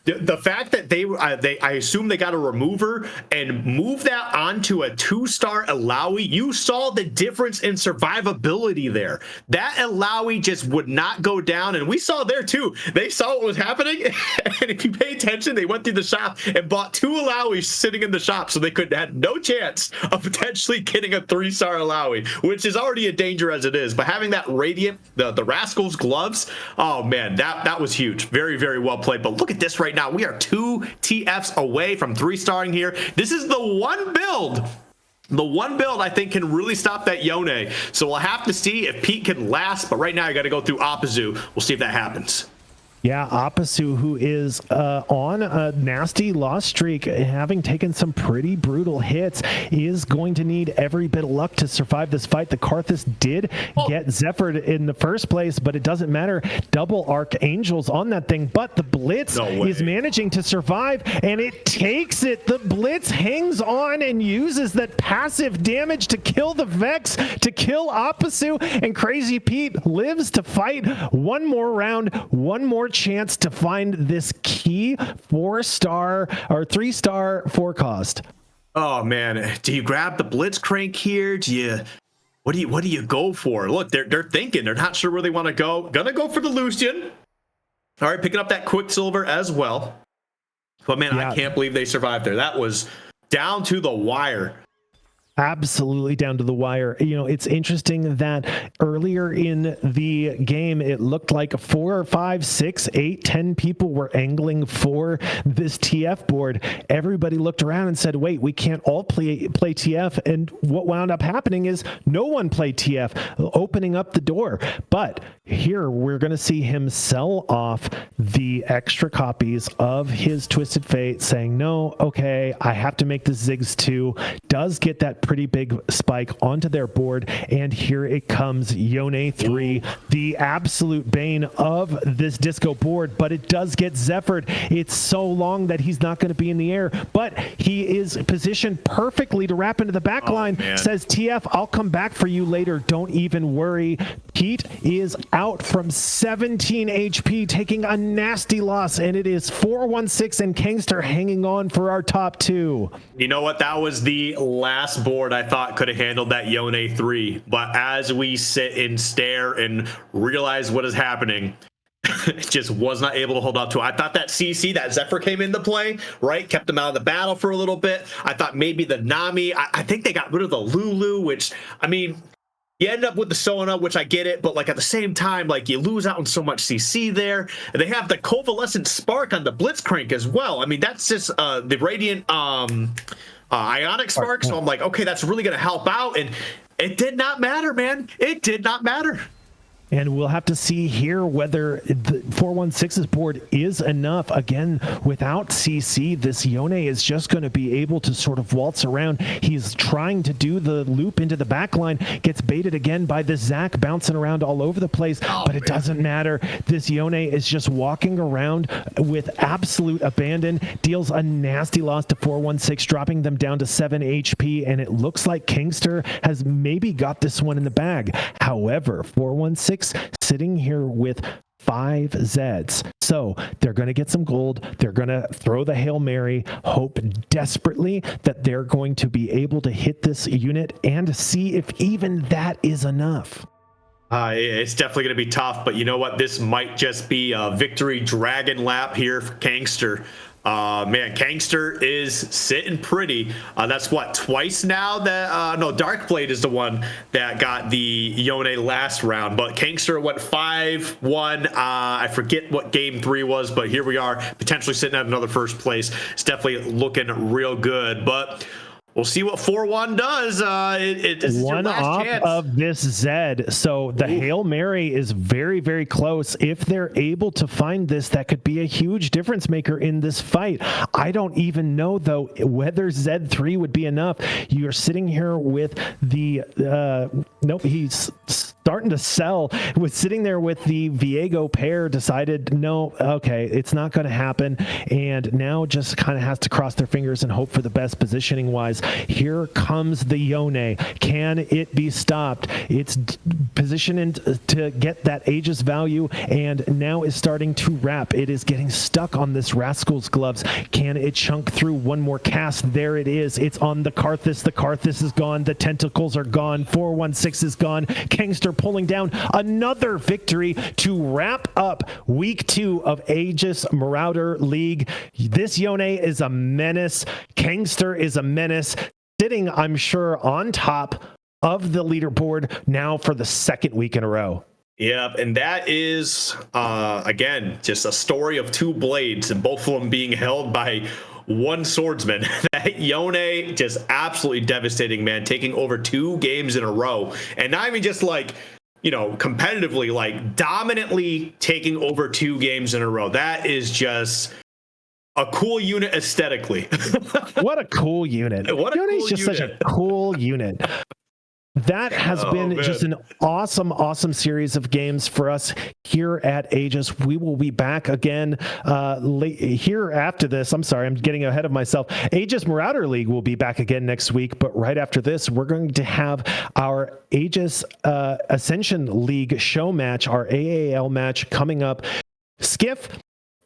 The fact that I assume they got a remover and move that onto a 2-star Alawi, you saw the difference in survivability there. That Alawi just would not go down, and we saw there too. They saw what was happening, and if you pay attention, they went through the shop and bought 2 Alawis sitting in the shop, so they had no chance of potentially getting a 3-star Alawi, which is already a danger as it is. But having that Radiant, the Rascal's gloves, oh man, that was huge. Very, very well played. But look at this right now. We are 2 TFs away from 3-starring here. This is the one build I think can really stop that Yone. So we'll have to see if Pete can last, but right now you got to go through Oppasu. We'll see if that happens. Yeah, Oppasu, who is on a nasty loss streak, having taken some pretty brutal hits, is going to need every bit of luck to survive this fight. The Karthus did get Zephyr'd in the first place, but it doesn't matter. Double Archangels on that thing, but the Blitz is managing to survive, and it takes it. The Blitz hangs on and uses that passive damage to kill the Vex, to kill Oppasu, and Crazy Pete lives to fight one more round, one more chance to find this key 4-star or 3-star forecast. Oh man, do you grab the Blitzcrank here? What do you go for? Look, they're thinking, they're not sure where they want to go. Gonna go for the Lucian. All right, picking up that Quicksilver as well. But man, I can't believe they survived there. That was down to the wire. Absolutely down to the wire. You know, it's interesting that earlier in the game, it looked like 4 or 5, 6, 8, 10 people were angling for this TF board. Everybody looked around and said, wait, we can't all play TF. And what wound up happening is no one played TF, opening up the door. But here we're going to see him sell off the extra copies of his Twisted Fate, saying, no, okay, I have to make the Ziggs 2. Does get that pretty big spike onto their board, and here it comes, Yone 3, the absolute bane of this disco board, but it does get Zephyred. It's so long that he's not going to be in the air, but he is positioned perfectly to wrap into the back line. Says TF, I'll come back for you later, don't even worry. Pete is out from 17 HP, taking a nasty loss, and it is 416 and Kangster hanging on for our top 2. You know what? That was the last board I thought could have handled that Yone 3. But as we sit and stare and realize what is happening, it just was not able to hold up to it. I thought that CC, that Zephyr came into play, right? Kept him out of the battle for a little bit. I thought maybe the Nami. I think they got rid of the Lulu, which, I mean, you end up with the Sona, which I get it, but like at the same time, like you lose out on so much CC there. And they have the Covalescent Spark on the Blitzcrank as well. I mean, that's just the Radiant Ionic Spark. So I'm like, okay, that's really going to help out. And it did not matter, man. It did not matter. And we'll have to see here whether the 416's board is enough. Again, without CC, this Yone is just going to be able to sort of waltz around. He's trying to do the loop into the back line, gets baited again by this Zac bouncing around all over the place, but it doesn't matter. This Yone is just walking around with absolute abandon, deals a nasty loss to 416, dropping them down to 7 HP, and it looks like Kangster has maybe got this one in the bag. However, 416 sitting here with 5 Zeds. So they're going to get some gold. They're going to throw the Hail Mary, hope desperately that they're going to be able to hit this unit and see if even that is enough. It's definitely going to be tough, but you know what? This might just be a victory dragon lap here for Kangster. Man, Kangster is sitting pretty. That's what, twice now that no, Darkblade is the one that got the Yone last round, but Kangster went 5-1. I forget what game 3 was, but here we are, potentially sitting at another first place. It's definitely looking real good, but we'll see what 4-1 does. This is one your last off chance of this Zed. So the Hail Mary is very, very close. If they're able to find this, that could be a huge difference maker in this fight. I don't even know, though, whether Z3 would be enough. You're sitting here with the... nope, he's starting to sell. Was sitting there with the Viego pair, decided, no, okay, it's not going to happen. And now just kind of has to cross their fingers and hope for the best positioning-wise. Here comes the Yone. Can it be stopped? It's positioned to get that Aegis value, and now is starting to wrap. It is getting stuck on this Rascal's gloves. Can it chunk through one more cast? There it is. It's on the Karthus. The Karthus is gone. The tentacles are gone. 416 is gone. Kangster pulling down another victory to wrap up week 2 of Aegis Marauder League. This Yone is a menace. Kangster is a menace. Sitting, I'm sure, on top of the leaderboard now for the second week in a row. Yep, and that is, again, just a story of 2 blades, and both of them being held by one swordsman. That Yone, just absolutely devastating, man, taking over 2 games in a row. And not even just like, you know, competitively, like dominantly taking over 2 games in a row. That is just a cool unit aesthetically. What a cool unit. Yone's just such a cool unit. That has been just an awesome, awesome series of games for us here at Aegis. We will be back again here after this. I'm sorry, I'm getting ahead of myself. Aegis Marauder League will be back again next week, but right after this, we're going to have our Aegis Ascension League show match, our AAL match coming up. Skiff,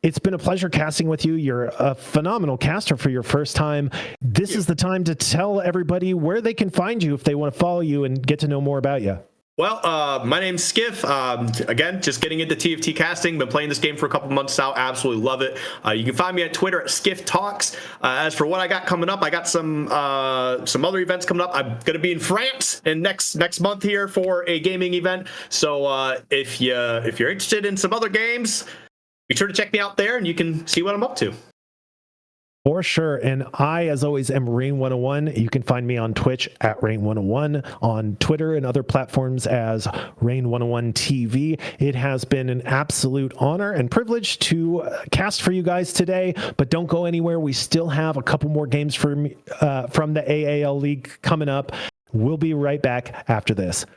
it's been a pleasure casting with you. You're a phenomenal caster for your first time. This is the time to tell everybody where they can find you if they want to follow you and get to know more about you. Well, my name's Skiff. Again, just getting into TFT casting. Been playing this game for a couple months now. Absolutely love it. You can find me on Twitter at Skiff Talks. As for what I got coming up, I got some other events coming up. I'm going to be in France in next month here for a gaming event. So if you're interested in some other games, be sure to check me out there, and you can see what I'm up to. For sure. And I, as always, am Rain101. You can find me on Twitch at Rain101, on Twitter and other platforms as Rain101 TV. It has been an absolute honor and privilege to cast for you guys today, but don't go anywhere. We still have a couple more games from the AAL League coming up. We'll be right back after this.